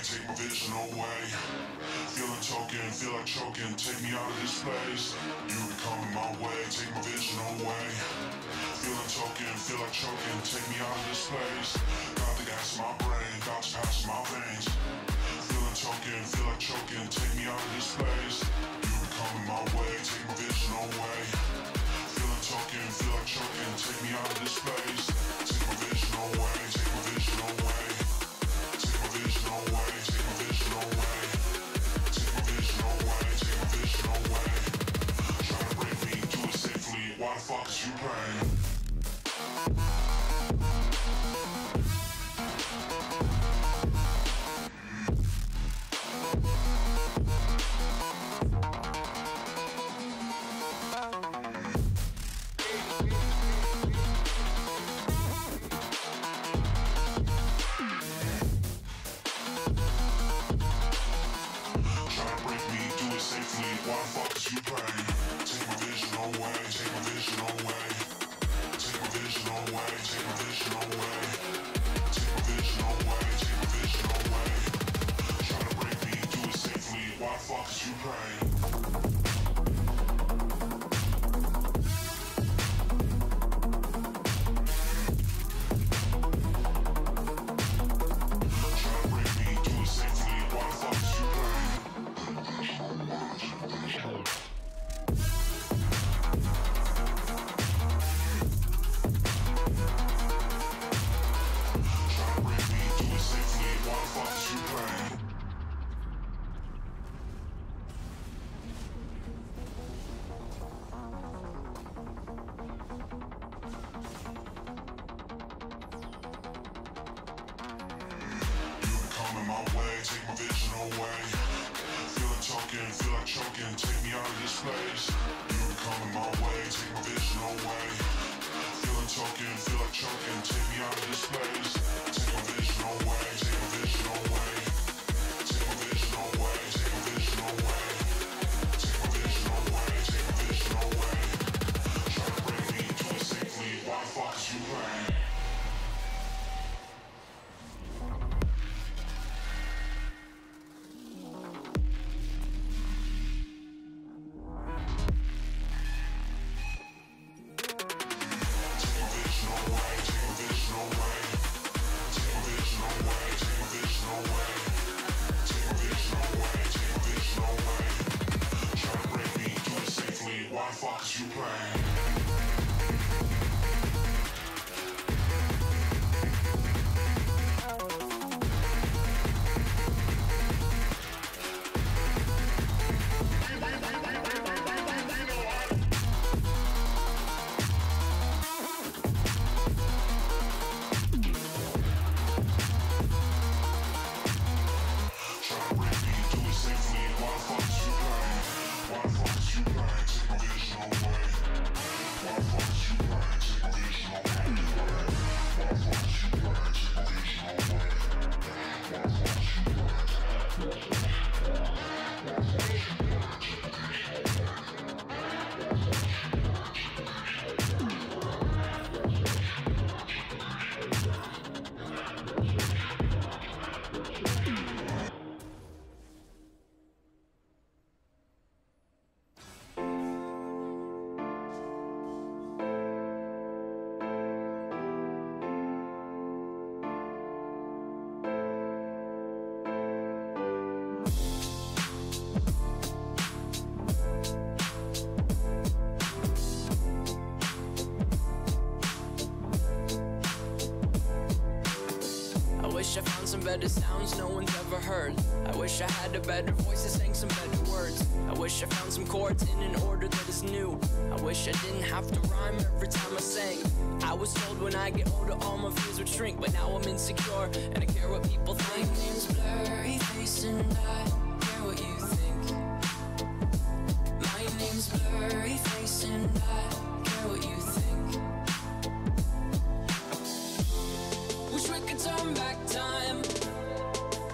Speaker 15: Take my vision away. Feeling choking, feel like choking. Take me out of this place. You be coming my way. Take my vision away. Feeling choking, feel like choking. Take me out of this place. Got the gas in my brain, got to pass my veins. Feeling choking, feel like choking. Take me out of this place. You be coming my way. Take my vision away. Feeling choking, feel like choking. Take me out of this place. Take my vision away. Take my vision away. Take my vision away. Take my vision away. Take my vision away. Take my vision away. Try to break me, do it safely. Why the fuck is you playing? Why the fuck is you playing? Take my vision away, take my vision away.
Speaker 16: wish I found some better sounds no one's ever heard. I wish I had a better voice that sang some better words. I wish I found some chords in an order that is new. I wish I didn't have to rhyme every time I sang. I was told when I get older all my fears would shrink, but now I'm insecure and I care what people think. My name's Blurry Face and I care what you think. My name's Blurry Face and I care what you think. Wish we could turn back time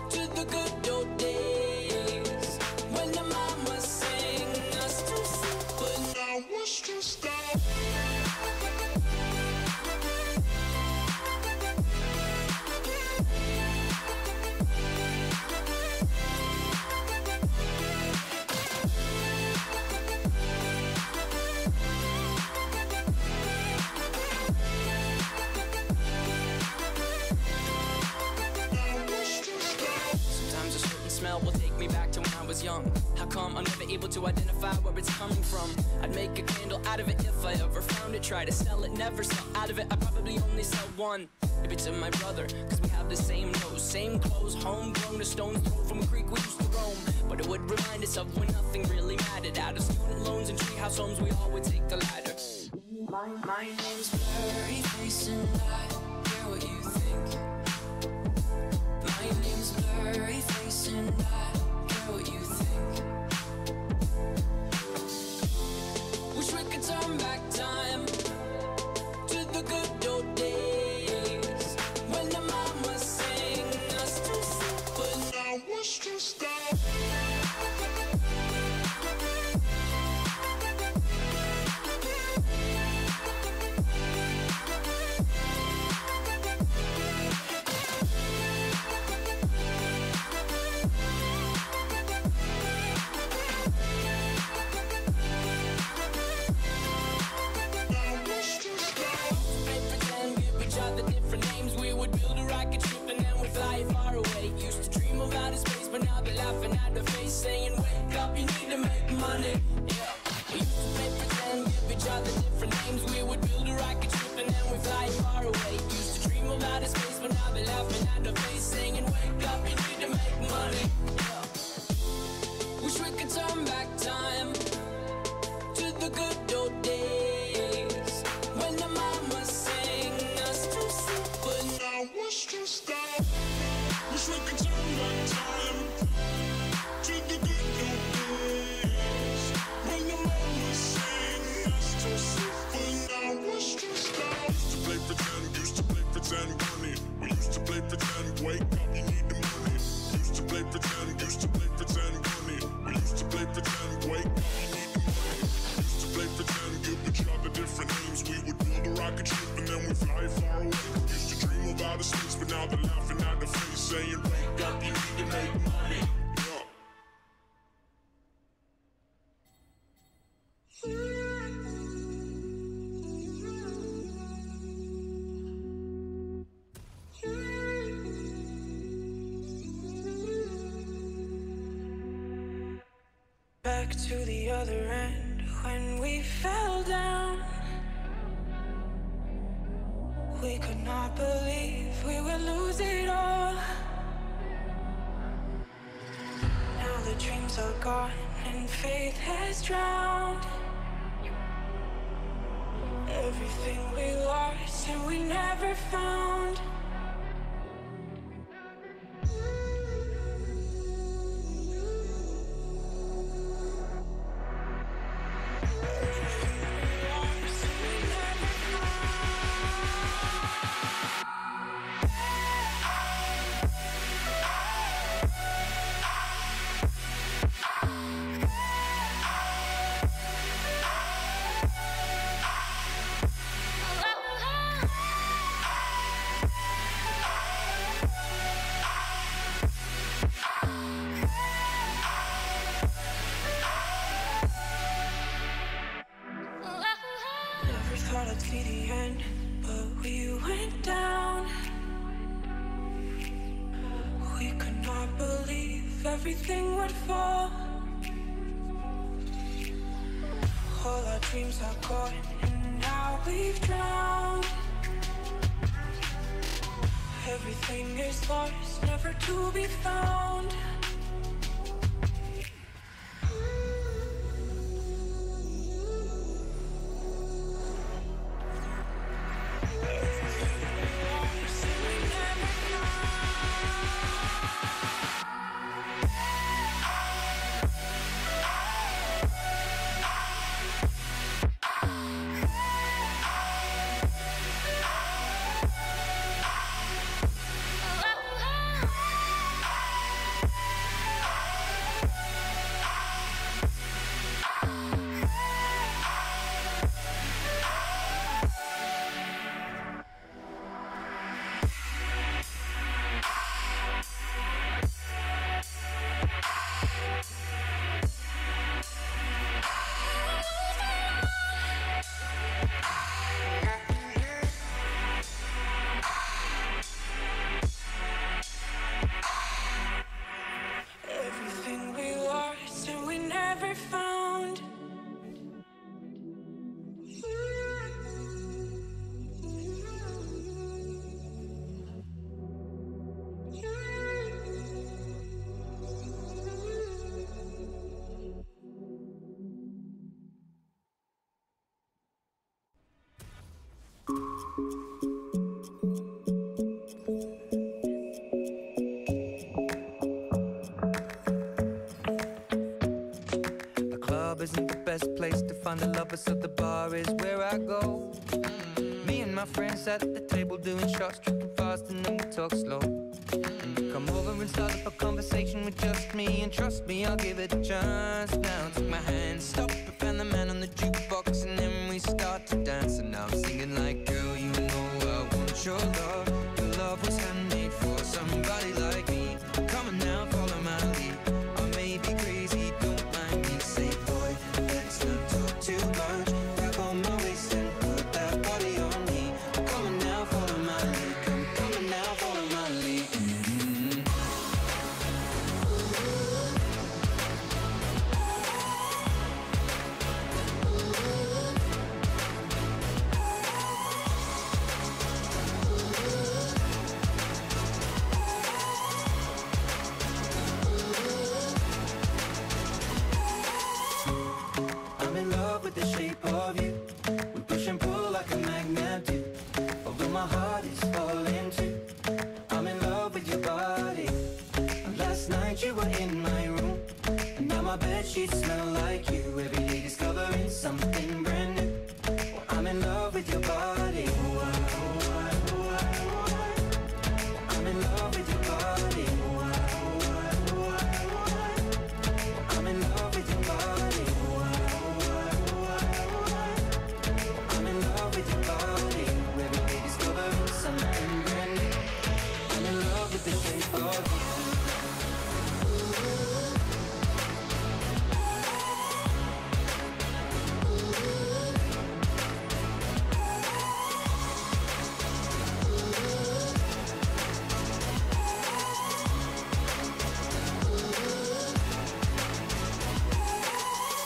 Speaker 16: to the good old days when the mama sang us to sleep, but now we're stressed out. Smell will take me back to when I was young. How come I'm never able to identify where it's coming from? I'd make a candle out of it if I ever found it. Try to sell it, never sell out of it. I probably only sell one. Maybe to my brother, cause we have the same nose, same clothes, homegrown, a stone's throw from a creek we used to roam. But it would remind us of when nothing really mattered. Out of student loans and treehouse homes, we all would take the ladder. My name's Blurry Face and I care what you think. My name's Blurry Face and I care what you think. Wish we could turn back time to the good old days when the mama sang us to sleep, but now we're stressed out. Saying wake up, you need to make money. Yeah, we used to play pretend, give each other different names. We would build a rocket ship and then we fly far away. Used to dream of outer space, but now they're laughing at the face, saying wake up, you need to make money. Yeah. Wish we could turn back time to the good old days when the mama sang us to sleep, but now we're stressed out. Wish we could turn back time to the good old days when the mama sang us to sleep, but now we're stressed out. Used to play pretend, bunny. We used to play pretend, wake up, you need the money. Used to play pretend, bunny. We used to play pretend, wake up, you need the money. Used to play pretend, give each other different names. We would build a rocket ship and then we fly far away. Used to dream of outer space, but now they're laughing at the face, saying wake up, you need to make money.
Speaker 6: Back to the other end when we fell down. We could not believe we would lose it all. Now the dreams are gone and faith has drowned. Everything we lost and we never found. Thought I'd see the end, but we went down. We could not believe everything would fall. All our dreams are gone, and now we've drowned. Everything is lost, never to be found. Everything we lost and we never found.
Speaker 17: The club isn't the best place to find a lover, so the bar is where I go. Me and my friends at the table doing shots, tripping fast, and then we talk slow. And you come over and start up a conversation with just me, and trust me, I'll give it a chance. Now take my hand, stop it, and the man on the jukebox, and then we start to dance. And now I'm singing like, girl, you know I want your love. Your love was handmade for somebody like me. Come on now, follow my lead. I may be crazy, don't mind me. Say, boy, let's not talk too much. Grab on my waist and put that body on me. Come on now, follow my lead. Come on now, follow my lead. I'm in love with the shape of you. We push and pull like a magnet do. Although my heart is falling too. I'm in love with your body. And last night you were in my room, and now my bedsheets smell like you. Every day discovering something brand new. Well, I'm in love with your body. I'm in love with your body. I'm in love with your body. I'm in love with your body. Every day discovering something brand new. I'm in love with the shape of you.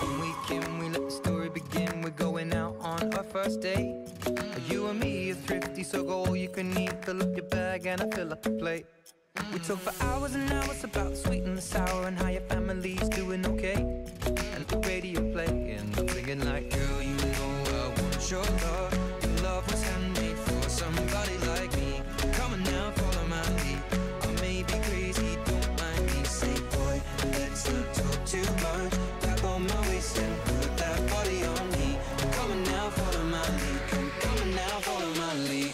Speaker 17: When we can, we let the story begin. We're going out on our first date. You and me are thrifty, so go all you can eat. Fill up your bag and I fill up the plate. We talk for hours and hours about the sweet and the sour, and how your family's doing okay. And the radio playing, I'm thinking like, girl, you know I want your love. Your love was handmade for somebody like me. Come on now, follow my lead. I may be crazy, don't mind me. Say, boy, let's not talk too much. Grab on my waist and put that body on me. Come on now, follow my lead. Come on now, follow my lead.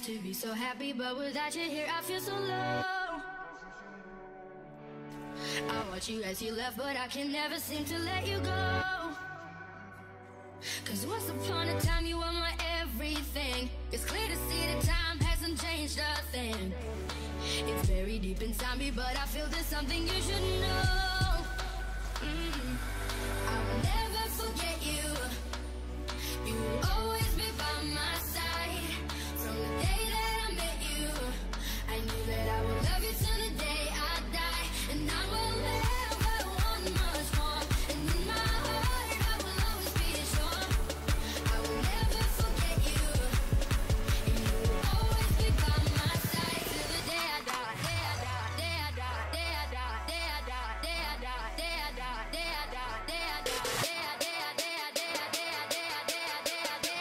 Speaker 7: used to be so happy, but without you here I feel so low. I watch you as you left, but I can never seem to let you go. Cause once upon a time you were my everything. It's clear to see that time hasn't changed a thing. It's very deep inside me, but I feel there's something you should know. I will never forget you. You will always be by my side. From the day that I met you, I knew that I would love you till the day I die. And I will never want much more. And in my heart I will always be sure. I will never forget you. And you will always be by my side till the day I die. Day I die, day I die, day I die, day I die, day I die, day I die, day I die, day I die, day I day I day I day I day I day I day I day I day I day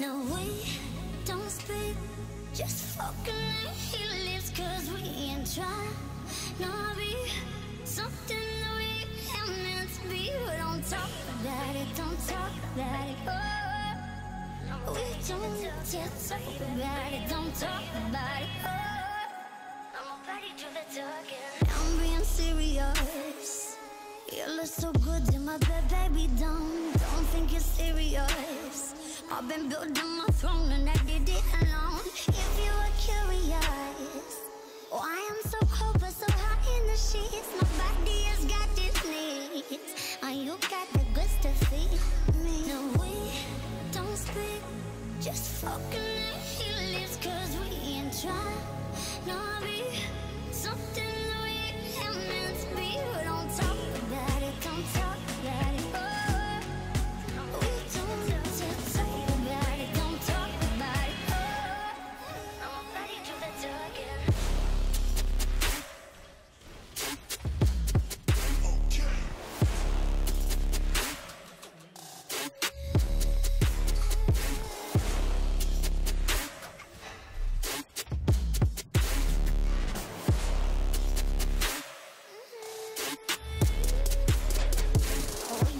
Speaker 3: No, we don't speak, just fucking like he lives, cause we ain't trying. No, I'll be something that we ain't meant to be. But don't talk about it, don't talk about it. Oh, we don't need to talk about it, don't talk about it. Oh, I'm ready to the talking. I'm being serious. You look so good in my bed, baby, don't think you're serious. I've been building my throne and I did it alone. If you were curious, why I'm so cold but so hot in the sheets. My body has got its needs, and you got the good to feed me. No, we don't speak, just fucking like he lives, cause we ain't trying. No, I'll be something that we ain't meant to be. But don't talk
Speaker 7: don't talk about it. Oh, we don't need to talk about it. Don't talk about it. Oh, I'm afraid to the talking.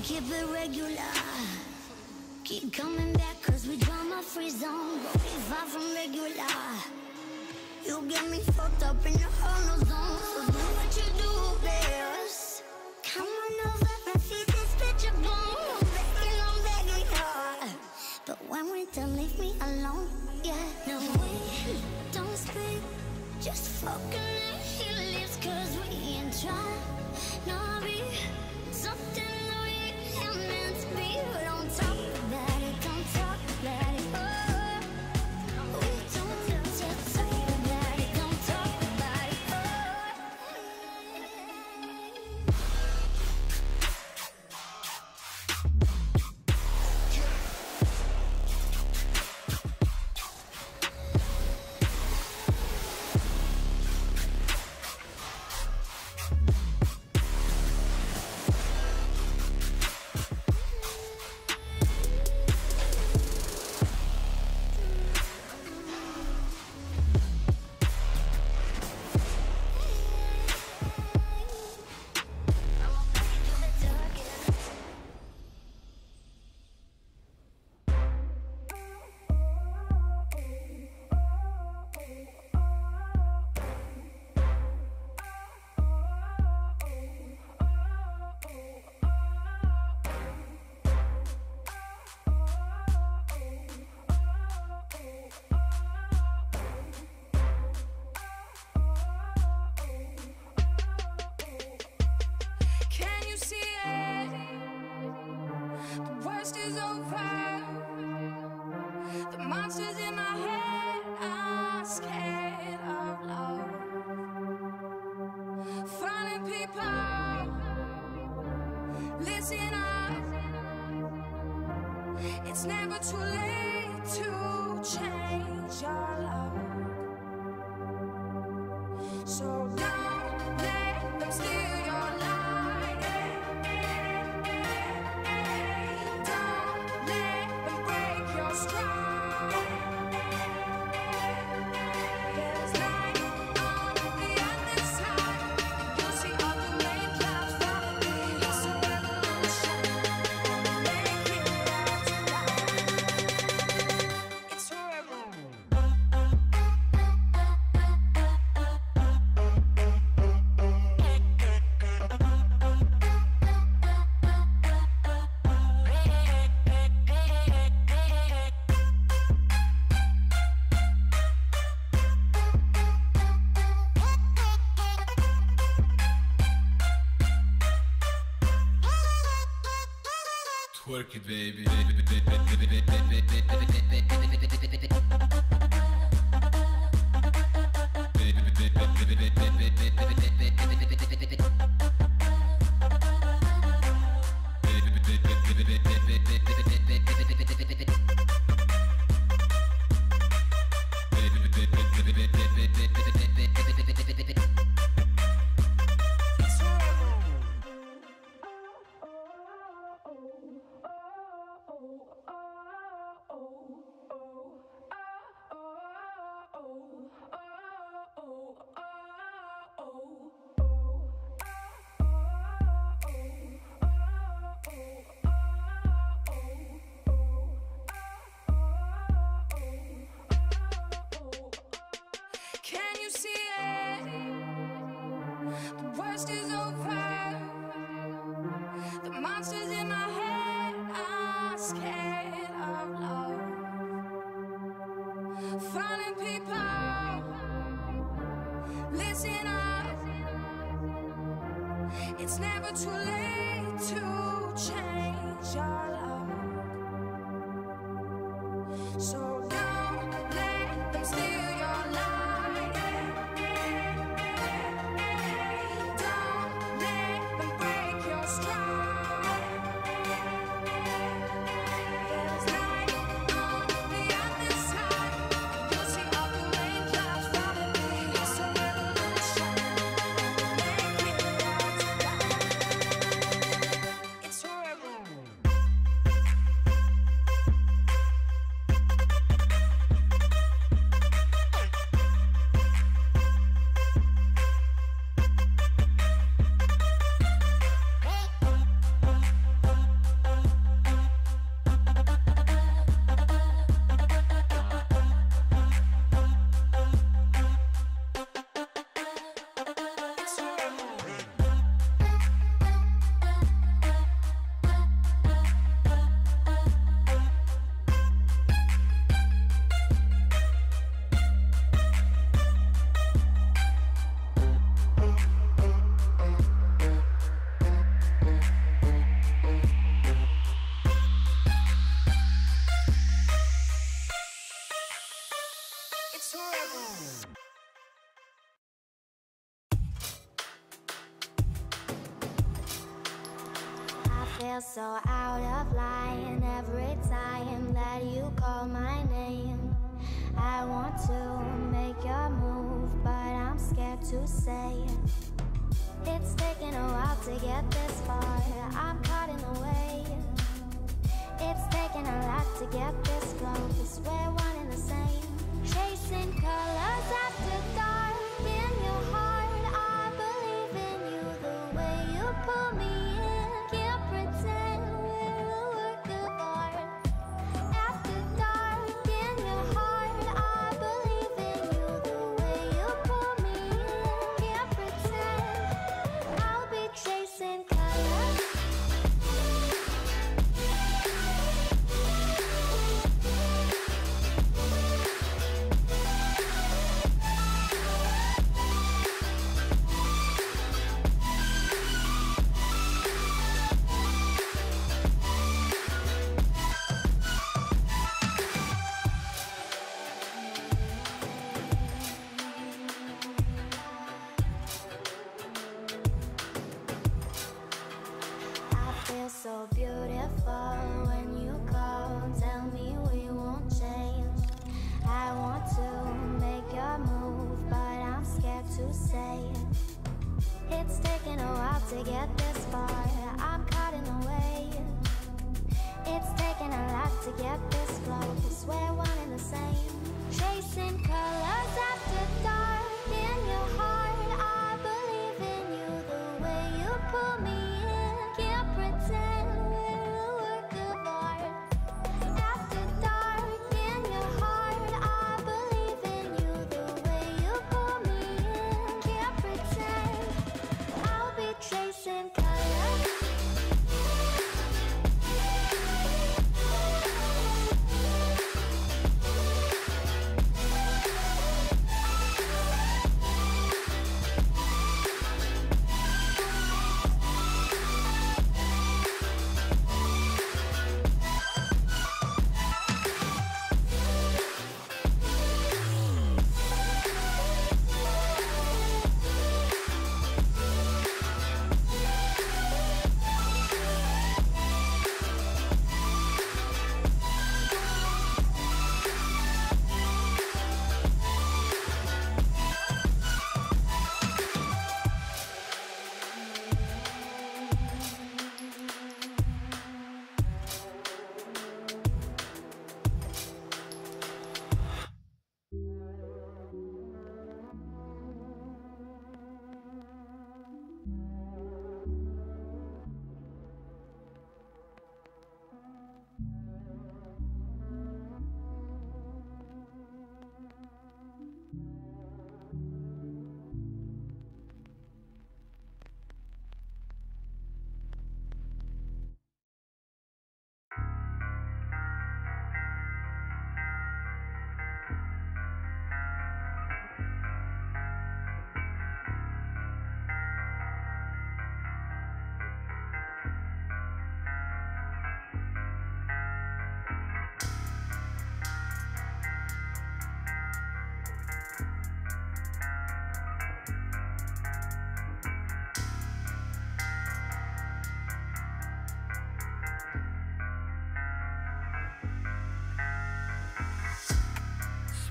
Speaker 7: Keep it regular. Keep coming back cause we drama free zone. But we far from regular. You get me fucked up in the hollow zone. So do what you do best. Come on over and feed this bitch a bone. I'm begging her. But when we done, leave me alone. Yeah, no, we don't speak. Just fucking let he lives cause we ain't trying. No, be something. Don't talk about it, don't talk about it. Oh, we don't need to talk about it, don't talk about it.
Speaker 13: It's never too late to change your love. So don't let them steal your light. Don't let them break your stride. There's light on the other side. You'll see all the rain clouds falling. It's a revolution. Make it it's a revolution.
Speaker 18: Twerk it, baby. Can you see it? The worst is over. The monsters in my head are scared of love. Finding people, listen up. It's never too late to change your love. So don't let them steal your light. Don't let them break your stride. It's forever.
Speaker 7: I feel so out of line every time that you call my name. I want to make your move, but I'm scared to say it. It's taken a while to get this far. I'm caught in the way. It's taken a lot to get this close. We're one and the same. Chasing colors after dark in your heart. I believe in you the way you pull me in. Can't pretend we're a work of art. After dark in your heart. I believe in you the way you pull me in. Can't pretend I'll be chasing colors. So beautiful when you call, tell me we won't change. I want to make your move, but I'm scared to say it. It's taken a while to get this far. I'm caught in the way. It's taken a lot to get this close. We're one and the same. Chasing colors after dark in your heart. I believe in you the way you pull me in. Can't pretend we're a work of art. After dark in your heart. I believe in you the way you pull me in. Can't pretend I'll be chasing colors.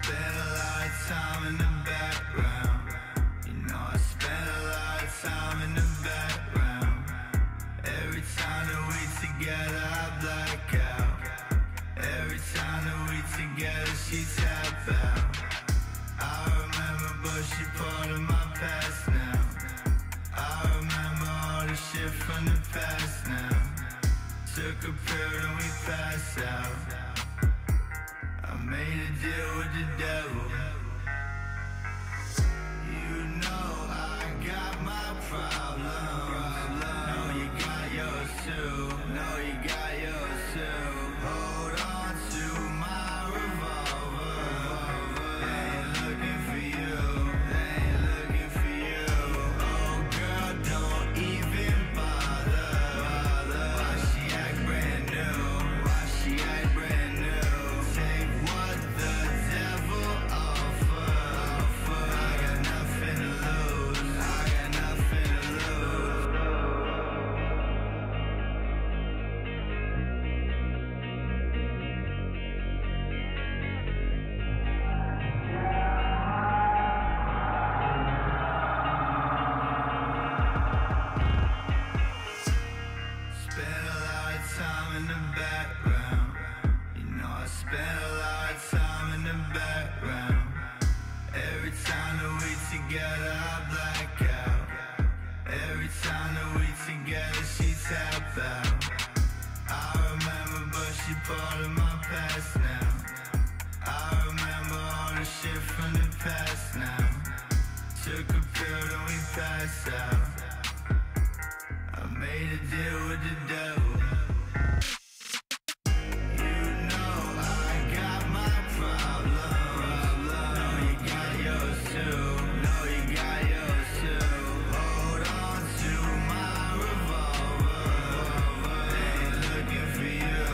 Speaker 12: Spend a lot of time in the background. You know I spend a lot of time in the background. Every time that we together I black out. Every time that we together she tap out. I remember but she part of my past now. I remember all the shit from the past now. Took a pill and we passed out. I made a deal with the devil. You know I got my problems. Know you got yours too. Know you got yours too. Hold on to my revolver. They ain't looking for you. They ain't looking for you. Oh girl, don't even bother. Why she act brand new? Why she act brand new? Take what the devil shit from the past now. Took a pill, then we passed out. I made a deal with the devil. You know I got my problems. Know you got yours too. Know you got yours too. Hold on to my revolver. They ain't looking for you.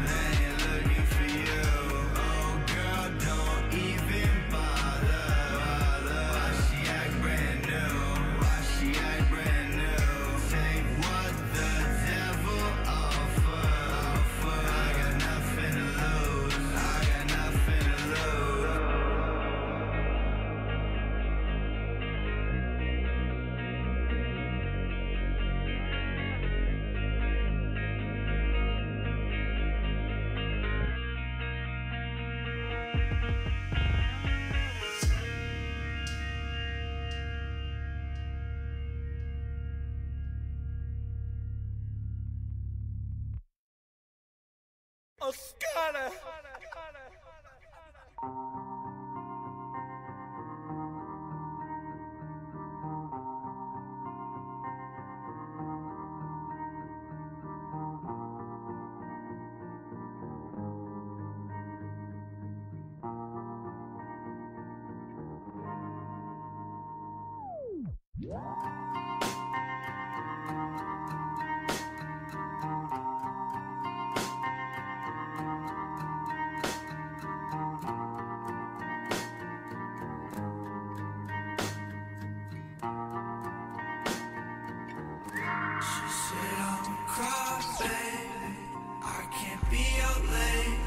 Speaker 12: They ain't looking for you. Oh girl, don't even bother. Why she act brand new? Why she act brand new? Take what the devil offer. I got nothing to lose. I got nothing to lose.
Speaker 8: Oscar!
Speaker 12: She said I'm a crybaby, I can't be out late.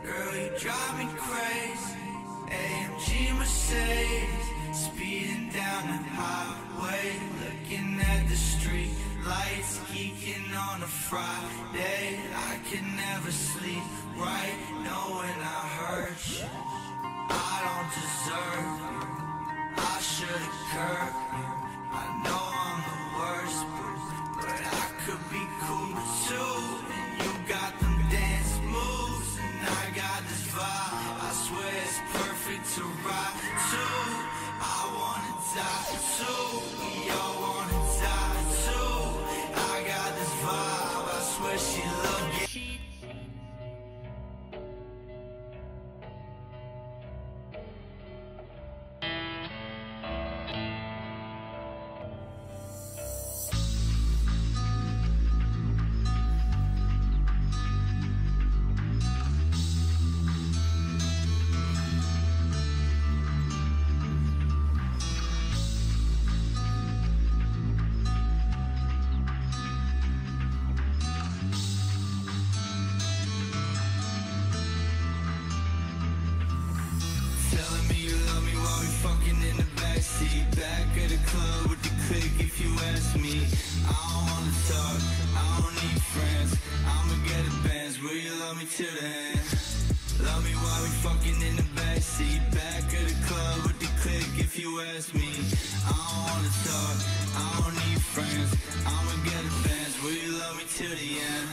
Speaker 12: Girl, you drive me crazy. AMG Mercedes, speeding down the highway, looking at the street lights, geeking on a Friday. I could never sleep right, knowing I hurt you. I don't deserve you. I should've curbed you. I know I'm the worst, but I could be cool too. And you got them dance moves, and I got this vibe. I swear it's perfect to ride to. I wanna die too. We all wanna die too. I got this vibe. I swear she love it. Telling me you love me while we fucking in the backseat. Back at the club with the clique if you ask me. I don't wanna talk, I don't need friends. I'ma get a Benz, will you love me till the end? Love me while we fucking in the backseat. Back at the club with the clique if you ask me. I don't wanna talk, I don't need friends. I'ma get a Benz, will you love me till the end?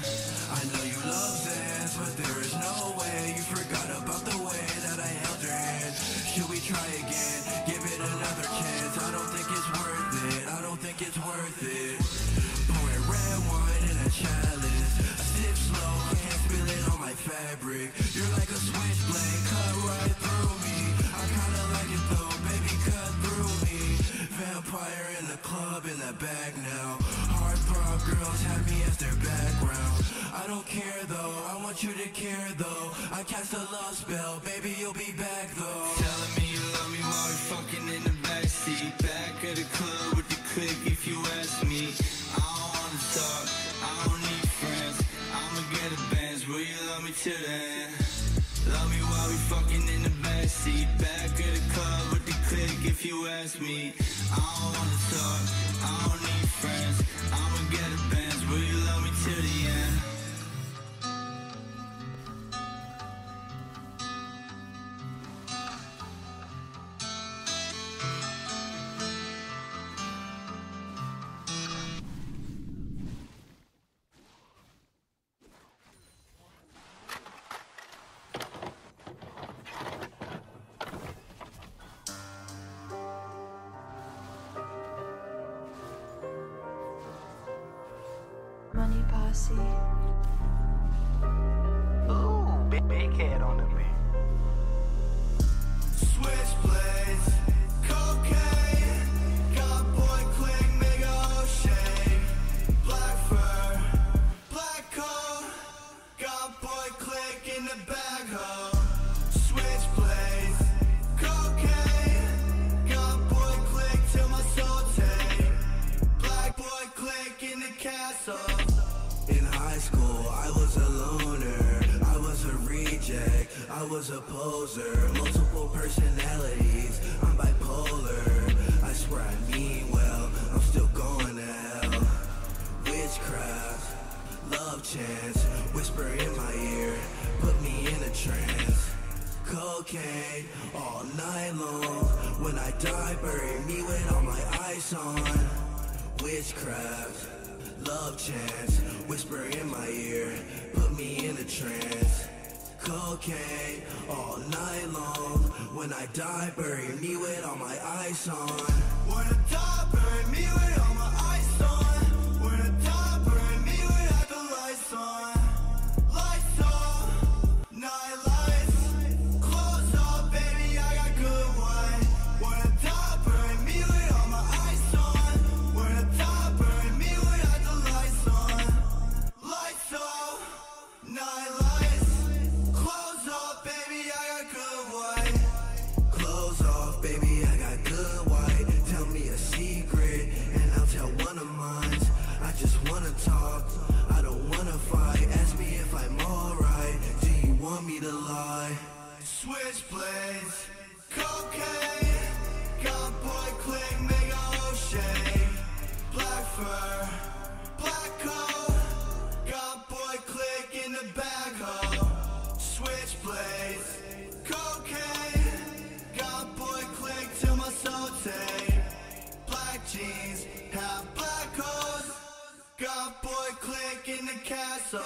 Speaker 12: I know you love dance, but there is no way you forgot about the way that I held your hand. Should we try again? Give it another chance. I don't think it's worth it. I don't think it's worth it. Pouring red wine in a chalice. I sip slow, can't spill it on my fabric. You're like a switchblade, cut right through me. I kinda like it though, baby, cut through me. Vampire in the club in the back now. Heartthrob girls have me as their background. I don't care though, I want you to care though. I cast a love spell, baby, you'll be back though. Telling me you love me while we fucking in the backseat. Back at the club with the clique if you ask me. I don't wanna talk, I don't need friends. I'ma get a Benz, will you love me till the end? Love me while we fucking in the backseat. Back at the club with the clique if you ask me. I don't wanna talk, I don't need friends. I'ma get a Benz, will you love me till the end?
Speaker 18: Classy.
Speaker 5: Ooh, big head on the beat. Switchblades, cocaine, got boy click, mega O'Shea, black fur, black coat, got boy click in the bag ho. Switchblades, cocaine, got boy click till my soul take, black boy click in the castle. In high school, I was a loner, I was a reject, I was a poser, multiple personalities, I'm bipolar, I swear I mean well, I'm still going to hell. Witchcraft, love chance, whisper in my ear, put me in a trance. Cocaine, all night long, when I die, bury me with all my ice on. Witchcraft, love chance, whisper in my ear, put me in a trance. Cocaine, all night long, when I die, bury me with all my ice on. When I die, bury me with all my ice on. When I die, bury me without the lights on. Lights on, night lights, clothes off, baby, I got good wine. When I die, bury me with all my ice on. When I die, bury me without the lights on. Lights off, night lights, clothes off, baby, I got good white. Clothes off, baby, I got good white. Tell me a secret, and I'll tell one of mine. I just wanna talk, I don't wanna fight. Ask me if I'm alright, do you want me to lie? Switchblades, cocaine, got boy click, mega O'Shea, black fur, black coat, got boy click in the bag ho. Switchblades, cocaine, got boy click till my soul take. Black jeans, have black coats, got boy click in the castle.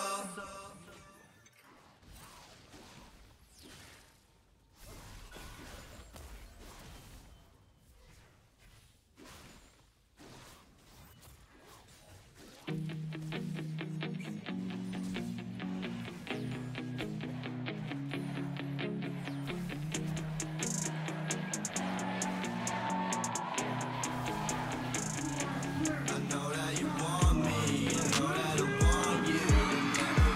Speaker 5: I know that you want me, I know that I want you. Never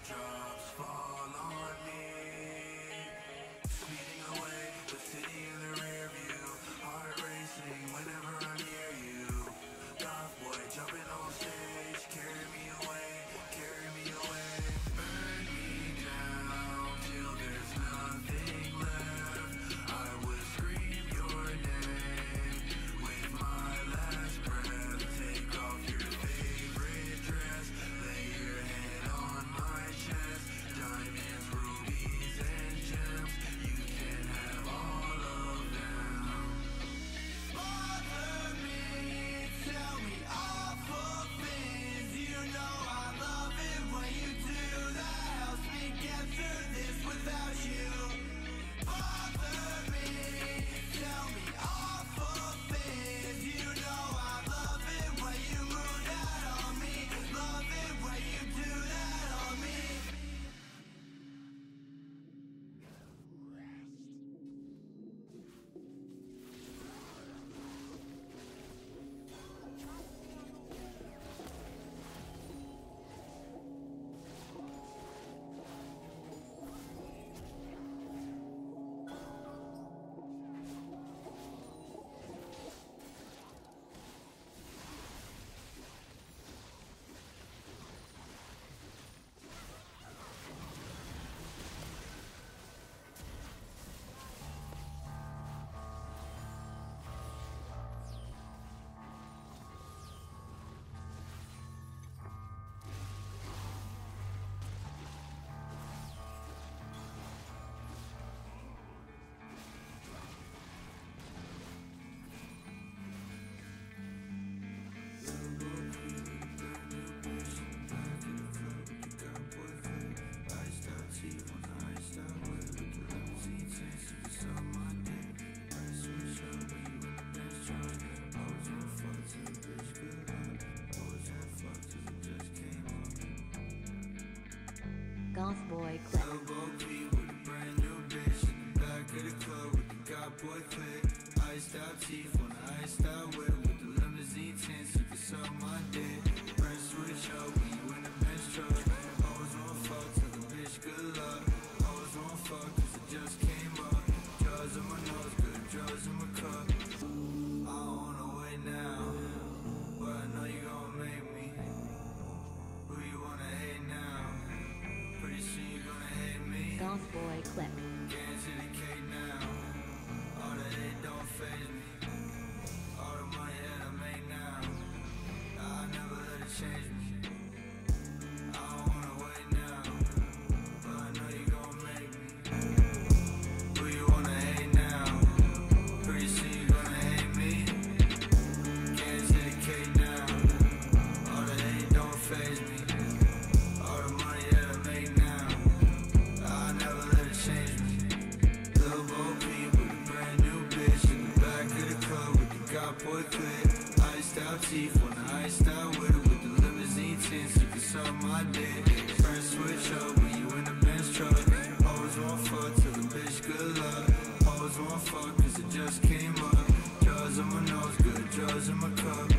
Speaker 5: raindrops fall on me. Speeding away, the city in the rear view. Heart racing whenever I'm near you. Goth boy jumping on stage. Carry me away, carry me away. Burn me down till there's nothing left. I would scream your name with my last breath. Take off your favorite dress. Lay your head on my chest. Diamonds, rubies, and gems. You can have all of them. Bother me, tell me awful things. You know I love it when you do that. Helps me get through this without you. Bother me, tell me awful things. You know I love it when you move that on me. Love it when you do that on me.
Speaker 19: Goth boy clip.
Speaker 5: Elbow P with a brand new bitch in the back of the club with the God boy clip. Iced out teeth on the iced out whip with the limousine tints. You can suck my dick. Press switch up when you in the Benz truck. Always wanna fuck, tell the bitch good luck. Always wanna fuck 'cause it just came up. Drugs in my nose, good drugs in my cup. I don't wanna wait now, but I know you gon' make me. Who you wanna hate now? Pretty soon you gonna hate me.
Speaker 19: Goth boy clip.
Speaker 5: Get into the cake now. All the hate don't faze me. All the money that I make now, I never let it change me. I don't wanna wait now, but I know you gon' make me. Who you wanna hate now? Pretty soon you gonna hate me. Get into the cake now. All the hate don't faze me. All the money that I make now, I never let it change me. Lil' Bo Peep with a brand new bitch in the back of the club with the God boy clip. Iced out teeth on the iced out whip with the limousine tints. You can suck my dick. Press switch up when you in the Benz truck. Always wanna fuck, tell the bitch good luck. Always wanna fuck 'cause it just came up. Drugs in my nose, good drugs in my cup.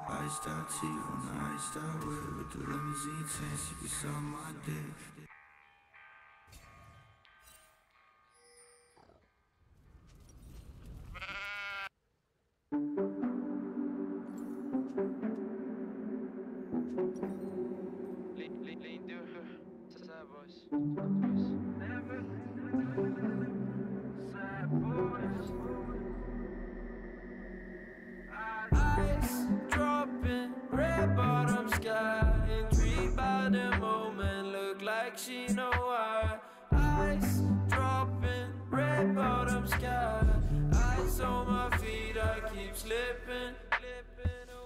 Speaker 5: Iced out teeth on the iced out whip with the limousine tints. You can suck my dick.
Speaker 8: Ice dropping, red bottom sky, 3 by by the moment, look like she know why. Ice dropping, red bottom sky. Ice on my feet, I keep slipping.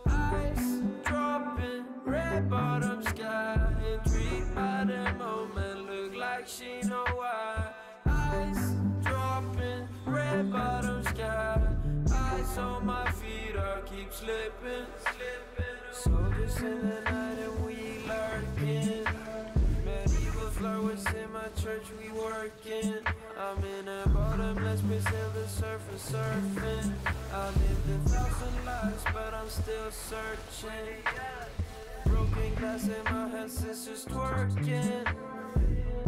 Speaker 8: Ice dropping, red bottom sky. Intrigued by the moment, look like she know why. Ice dropping, red bottom sky. Ice on my feet, I keep slipping. Soldiers in the night and we lurking. Medieval flowers in my church, we working. I'm in a bottomless pit, still the surface surfing. I lived 1,000 lives, but I'm still searching. Broken glass in my hand, sisters twerking.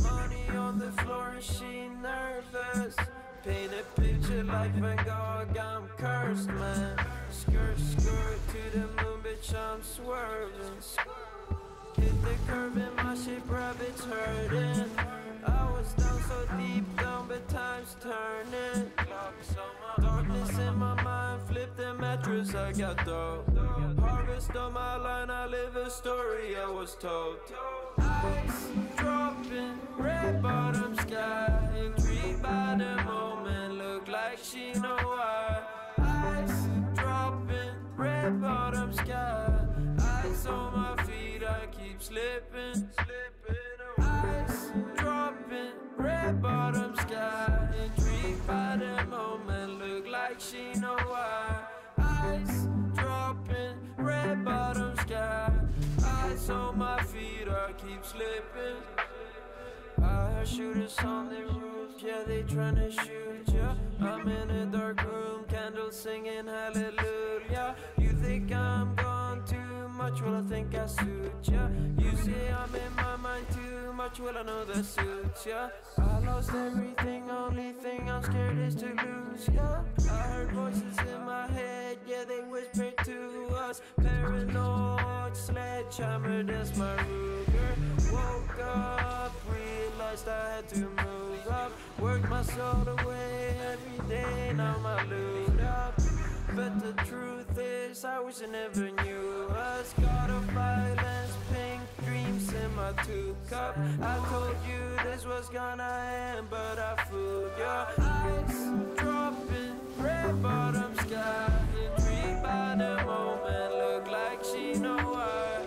Speaker 8: Money on the floor and she nervous. Paint a picture like Van Gogh, I'm cursed, man. Skirt, skirt to the moon, bitch, I'm swerving. Hit the curb and my shape rabbits hurting. I was down so deep down, but time's turning. Darkness in my mind, flip the mattress, I got dough. Harvest on my line, I live a story I was told. Ice dropping, red bottom sky. Intrigued by the moment, look like she know why. Ice dropping, red bottom sky. Ice on my feet, I keep slipping. Ice dropping, red bottom sky. Intrigued by the moment, look like she know why. Ice dropping, red bottom sky. Ice on my feet, I keep slipping. I heard shooters on the roof, yeah, they tryna shoot ya. I'm in a dark room, candles singing hallelujah. You think I'm gone too much, well I think I suit ya. You say I'm in my mind too much, well I know that suits ya. I lost everything, only thing I'm scared is to lose ya. I heard voices in my head, yeah they whispered to us. Paranoid sledgehammer, that's my Ruger. Woke up, realized I had to move up. Worked my soul away every day, now my loot up. But the truth is, I wish I never knew us. God of violence, pink dreams in my 2-cup. I told you this was gonna end, but I fooled ya. Ice dropping, red bottom sky. Intrigued by the moment, look like she know why.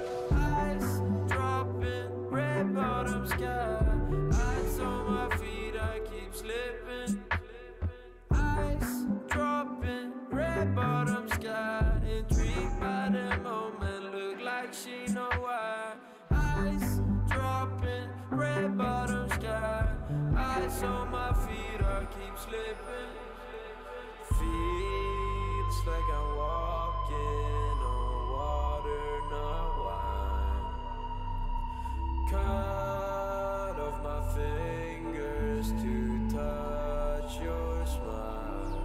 Speaker 8: Ice dropping, red bottom sky. Ice on my feet, I keep slipping. Ice dropping, red bottom sky. Intrigued by the moment, look like she know why. Ice dropping, red bottom sky. Ice on my feet, I keep slipping. Feels like I'm walking on water, not wine. Cut off my fingers to touch your smile.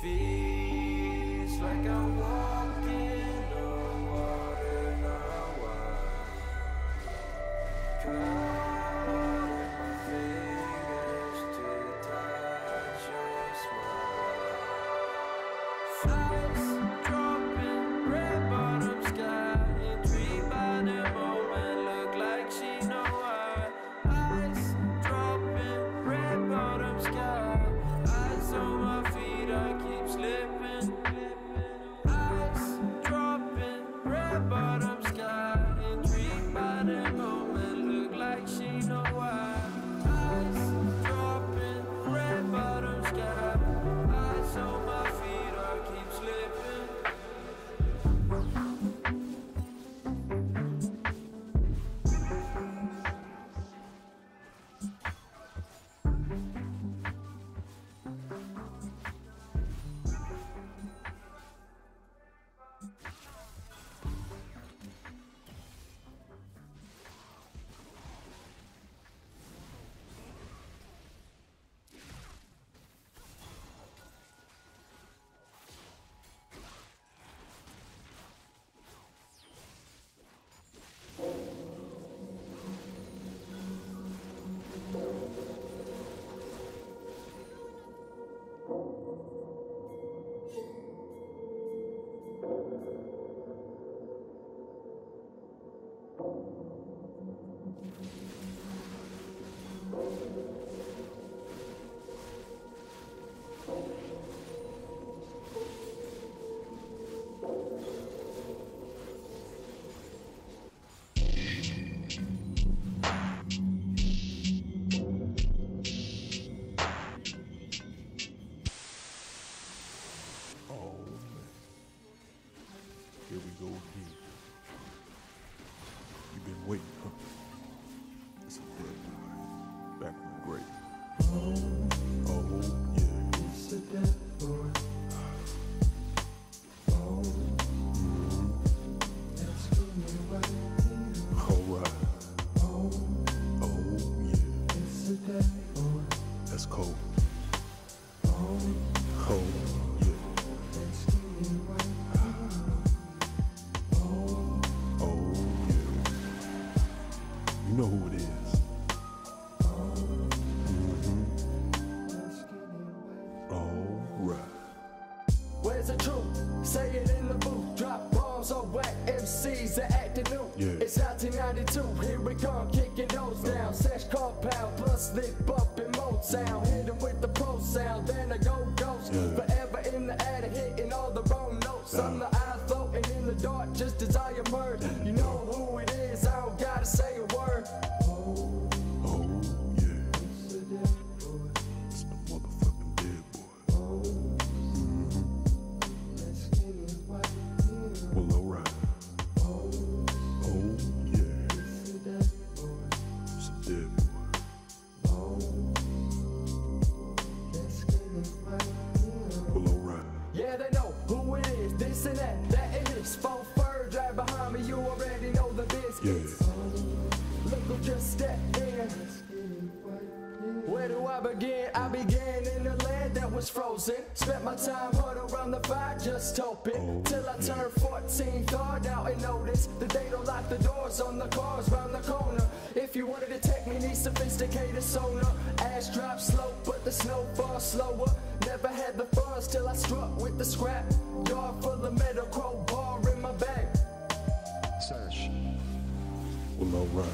Speaker 8: Feels like I'm walking on water, not wine. Cut off my fingers to touch your smile. Ice dropping, red bottom sky. Intrigued by the moment, look like she know why. Ice dropping, red bottom sky. Ice on my feet, I keep slipping. Ice dropping, red bottom sky. Intrigued by the moment, look like she know why. Ice dropping, red bottom sky. Ice on my feet, I keep slipping.
Speaker 20: Here we go again. You've been waiting, huh? It's a dead boy. Back from the grave. Oh, yeah. It's a dead boy. Oh, that's going right here. All right. Oh, yeah. It's a dead boy. That's cold. Oh, yeah. That's going right here. You know who it is. All right.
Speaker 21: Where's the truth? Say it in the booth. Drop bombs on whack MCs that acting new.
Speaker 20: Yeah.
Speaker 21: It's 1992. Here we come, kicking those down. Sesh compound plus slip up in Motown. Hit 'em with the pro sound, then I go ghost.
Speaker 20: Yeah.
Speaker 21: Forever in the attic, hitting all the wrong notes. I'm the eyes floating in the dark, just as I emerge. You know who it is. I don't gotta say a word. Where do I begin? I began in the land that was frozen. Spent my time huddled around the fire just hoping. Till I turned 14, thawed out and noticed that they don't lock the doors on the cars round the corner. If you wanted to detect me, need sophisticated sonar. Ash drop slow, but the snow falls slower. Never had the funds till I struck with the scrap. Yard full of metal, crowbar in my bag.
Speaker 20: Sash. Well, all right.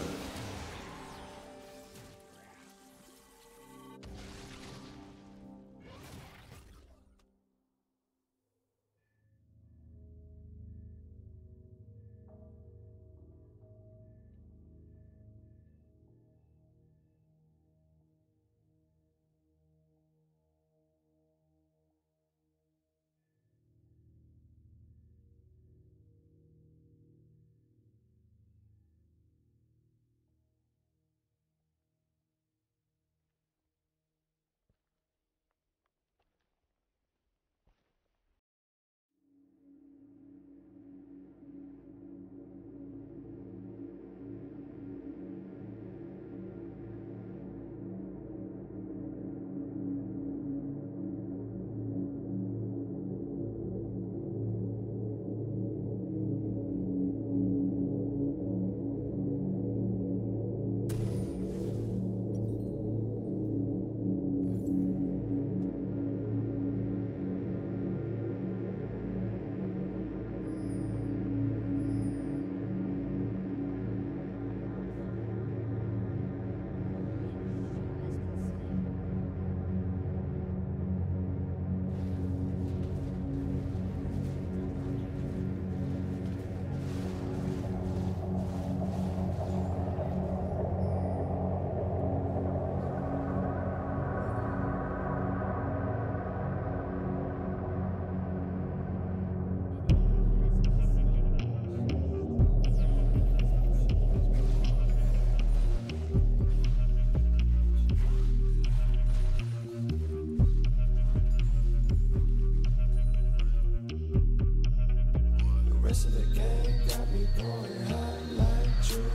Speaker 5: rest of the game got me going hot like jewelry.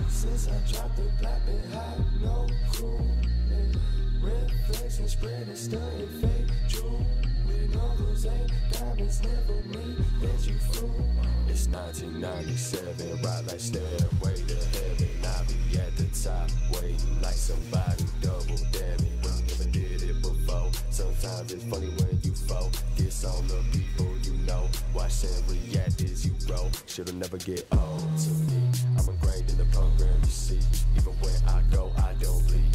Speaker 5: Since I dropped the black, been hot, no cooling. Red flags and spread and studying fake jewelry. No, those ain't diamonds, never me that you fool.
Speaker 11: It's 1997, ride like Stairway to Heaven. I be at the top, waiting like somebody double damn it. When you never did it before, sometimes it's funny when you fall. Gets on the people you know, watch and react as you roll. Shit'll never get old to me. I'm ingrained in the program, you see. Even when I go, I don't leave.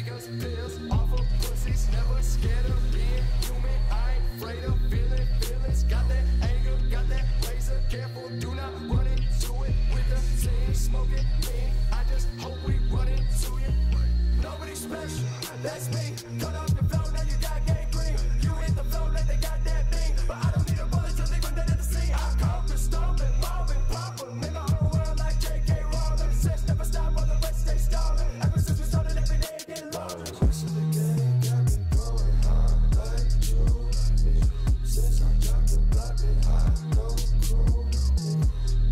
Speaker 21: niggas pills off of pussies, never scared of being human. I ain't afraid of feeling feelings. Got that anger, got that razor. Careful, do not run into it with the scene. Smoking me, I just hope we run into you. Nobody special, that's me. Cut off the flow, now you got gangrene. You hit the flow like they got that thing, but I don't need a bullet to think when they're at the scene. I come to stomp and mob and pop 'em. In my whole world like J.K. Rowling. Sex never stop, while the rest stay stalling. Ever since we started, every day it get longer. Push of the game got me going hard like you. Since I dropped the block and hot, no crew.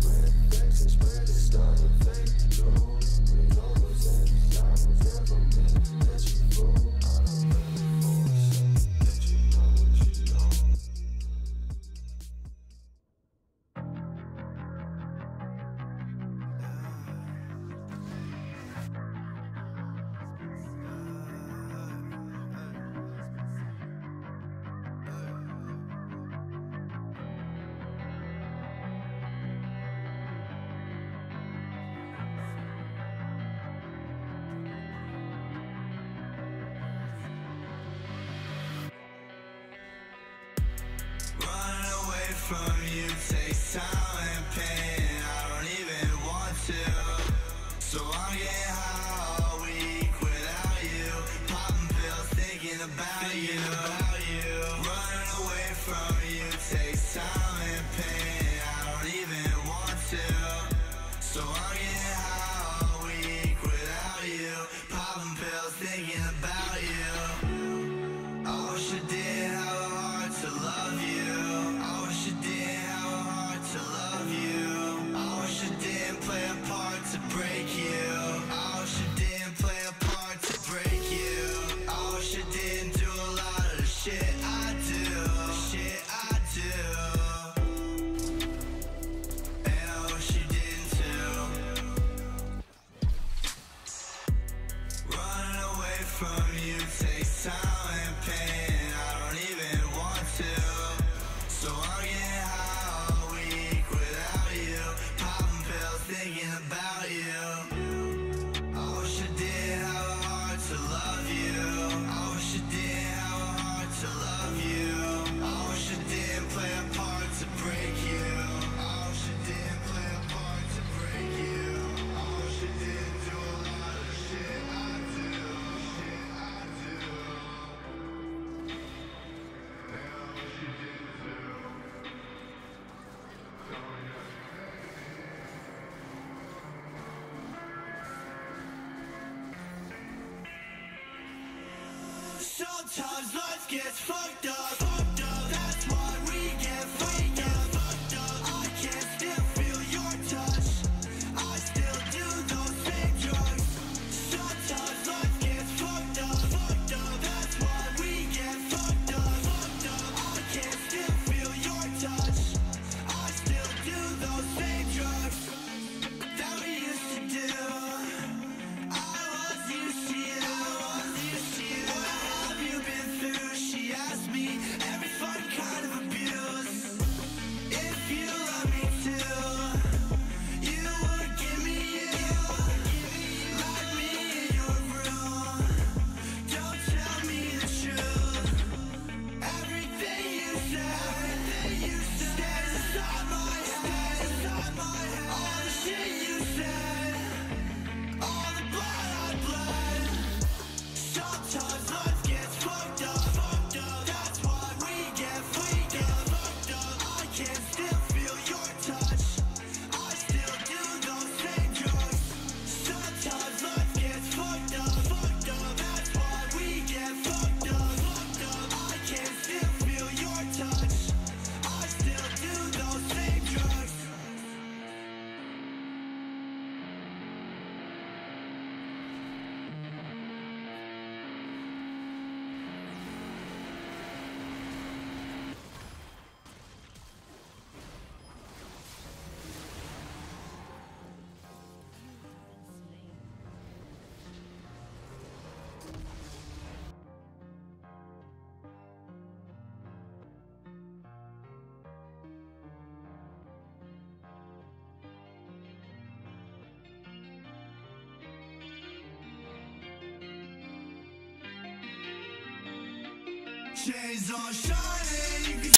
Speaker 21: Red facts and spread it, started fake news. Rollovers and diamonds, never meant that you fool. I don't really bullshit, that you know what you don't.
Speaker 12: Running away from you takes time and pain. I don't even want to. So I'm getting high all week without you. Popping pills, thinking about you. Running away from you takes time and pain. I don't even want to. So I'm getting high all week without you. Popping pills, thinking about you. I wish I did have a heart to love you. I wish I did have a heart to love you. I wish I didn't play a part to break you. I wish I didn't play a part to break you. I wish I didn't do a lot of the shit I do. Shit I do. And I wish you didn't too. Running away from you takes time and pain. I don't even want to. So I'm getting high all week without you. Popping pills, thinking about you. I wish I did have a heart to love you. I wish I did have a heart to love you. I wish I didn't play a part to break you. I wish I didn't play a part to break you. I wish I didn't do a lot of shit I do. Shit I do. And I wish you didn't too. Sometimes life gets fucked up. That's why we get fucked up. I can still feel your touch. I still do those same drugs. Sometimes life gets fucked up. That's why we get fucked up. I can still feel your touch. I still do those same drugs that we used to do. I was used to you. What have you been through? She asked me.
Speaker 5: Chains are shining, you can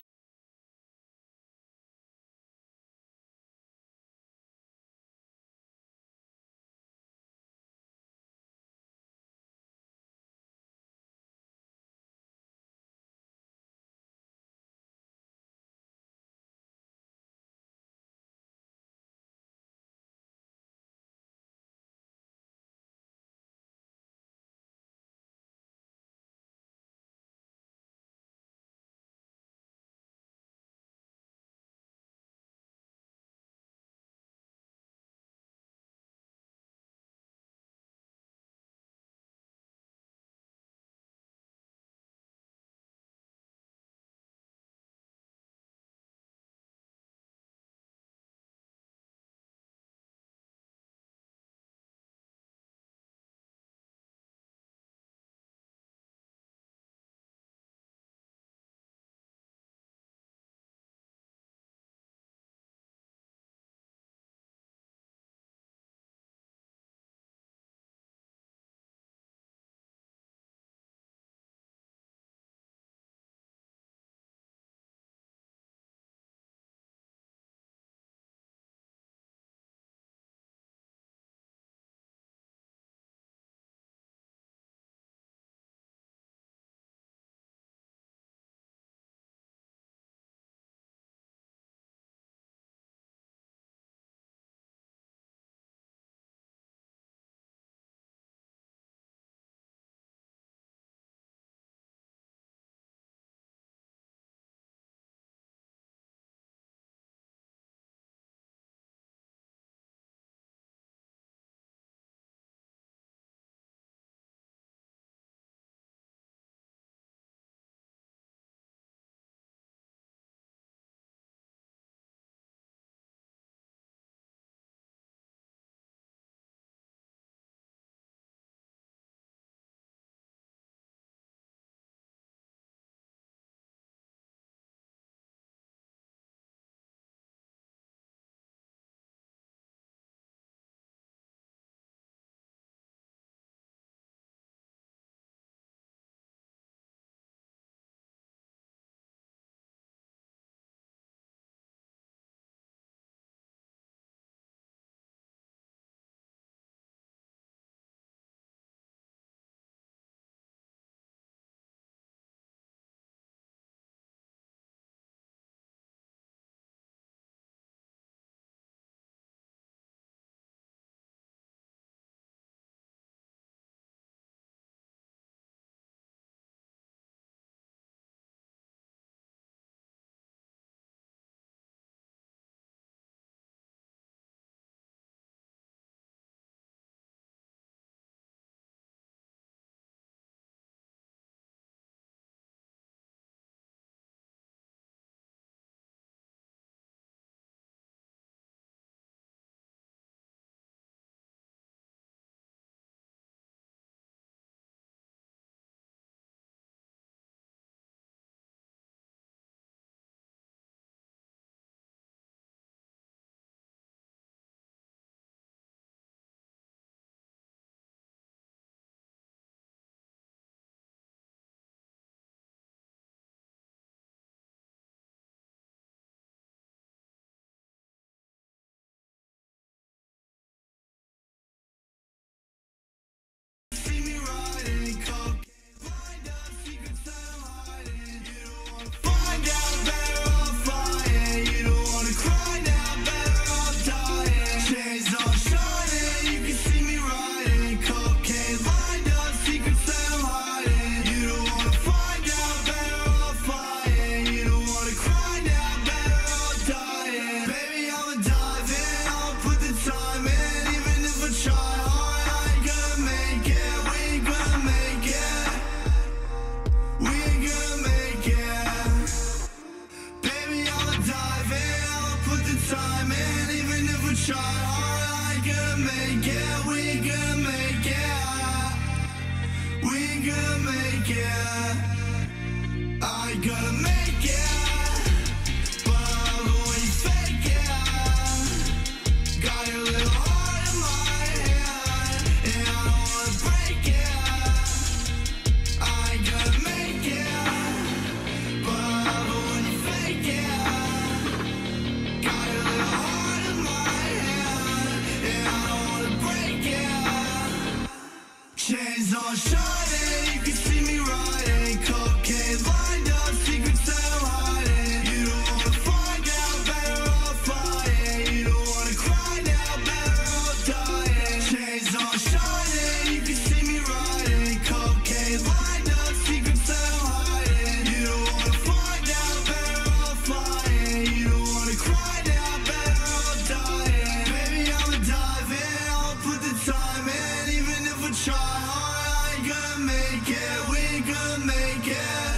Speaker 12: Chains on shining, you can see me riding. Cocaine lined up, secrets that I'm hiding. You don't wanna find out, better off flying. You don't wanna cry now, better off dying. Chains on shining, you can see me riding. Cocaine lined up, secrets that I'm hiding. You don't wanna find out, better off flying. You don't wanna cry now, better off dying. Baby, I'ma dive in, I'll put the time in. Even if I try hard, I ain't gonna make it. We ain't gonna make it.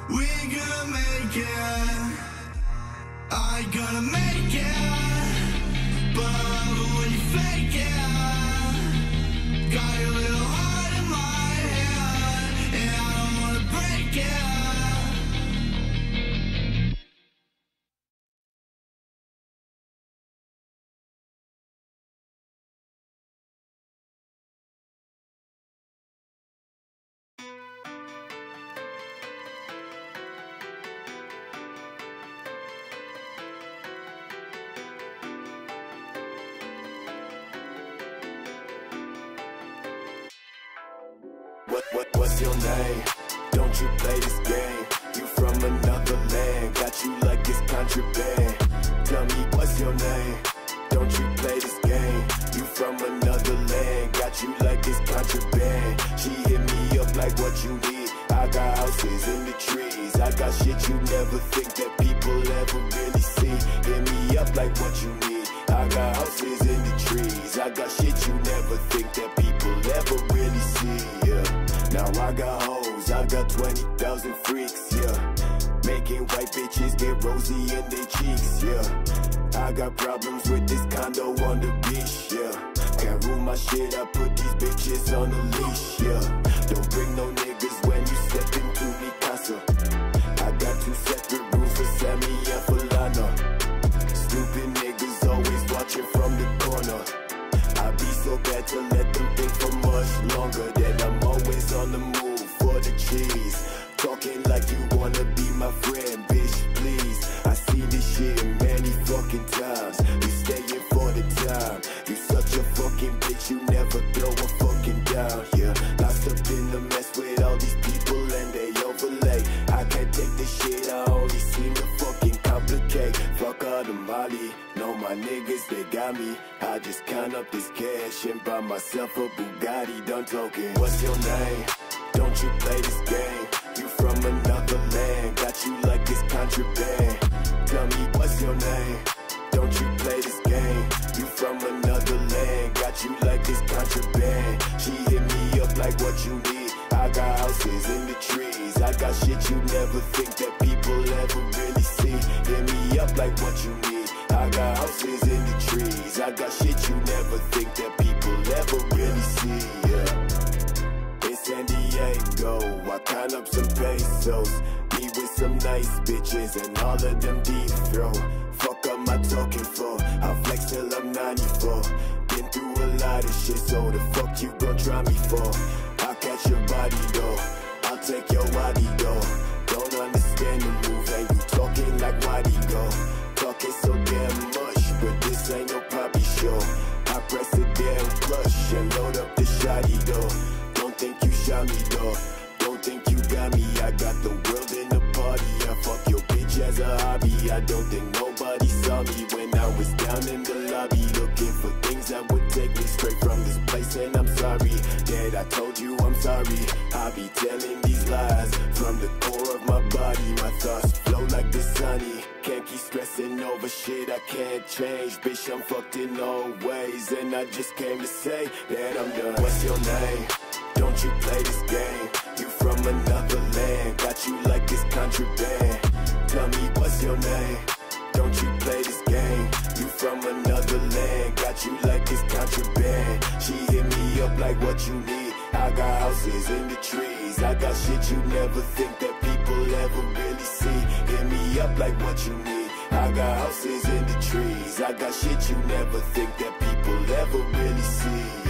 Speaker 12: We ain't gonna make it. I ain't gonna make it. But I love it when you fake it. Got your little heart in my hand, and I don't wanna break it.
Speaker 1: What's your name? Don't you play this game? You from another land, got you like it's contraband. Tell me what's your name? Don't you play this game? You from another land, got you like it's contraband. She hit me up like what you need. I got houses in the trees. I got shit you never think that people ever really see. Hit me up like what you need. I got houses in the trees. I got shit you never think that people ever really see. Yeah. Now I got hoes, I got 20,000 freaks, yeah. Making white bitches get rosy in their cheeks, yeah. I got problems with this condo on the beach, yeah. Can't rule my shit, I put these bitches on a leash, yeah. Don't bring no niggas when you step into me casa. I got 2 separate rooms for Sammy and Falana. Stupid niggas always watching from the corner. I be so bad to let them think for much longer. That I'm always on the move for the cheese. Talking like you wanna be my friend, bitch, please. I seen this shit many fucking times. You staying for the time. You such a fucking bitch, you never throw a fucking down, yeah. Lost up in the mess with all these people and they overlay. I can't take this shit, I only seem to fucking complicate. Fuck all the Molly, know my niggas, they got me. I just count up this cash and buy myself a Bugatti, done talking. What's your name? Don't you play this game? You from another land, got you like it's contraband. Tell me what's your name? Don't you play this game? You from another land, got you like it's contraband. She hit me up like what you need. I got houses in the trees. I got shit you never think that people ever really see. Hit me up like what you need. I got houses in the trees. I got shit you never think that people ever really see, yeah. In San Diego, I count up some pesos. Me with some nice bitches and all of them deep throw. Fuck up my talking for. I'll flex till I'm 94. Been through a lot of shit, so the fuck you gon' try me for? I'll catch your body though. I'll take your body though. Don't understand the move, and you talking like why'd go? Talking so damn much, but this ain't no poppy show. I press a damn clutch and load up the shotty though. Don't think you shot me though. Don't think you got me. I got the world in the party. I fuck your bitch as a hobby. I don't think nobody saw me when I was down in the lobby, looking for things that would take me straight from this place. And I'm sorry that I told you I'm sorry. I be telling these lies from the core of my body. My thoughts flow like the sunny. Can't keep stressing over shit I can't change. Bitch, I'm fucked in all ways, and I just came to say that I'm done. What's your name? Don't you play this game? You from another land, got you like it's contraband. Tell me what's your name? Don't you play this game? You from another land, got you like it's contraband. She hit me up like what you need. I got houses in the trees. I got shit you never think that people ever really see. Hit me up like what you need. I got houses in the trees. I got shit you never think that people ever really see.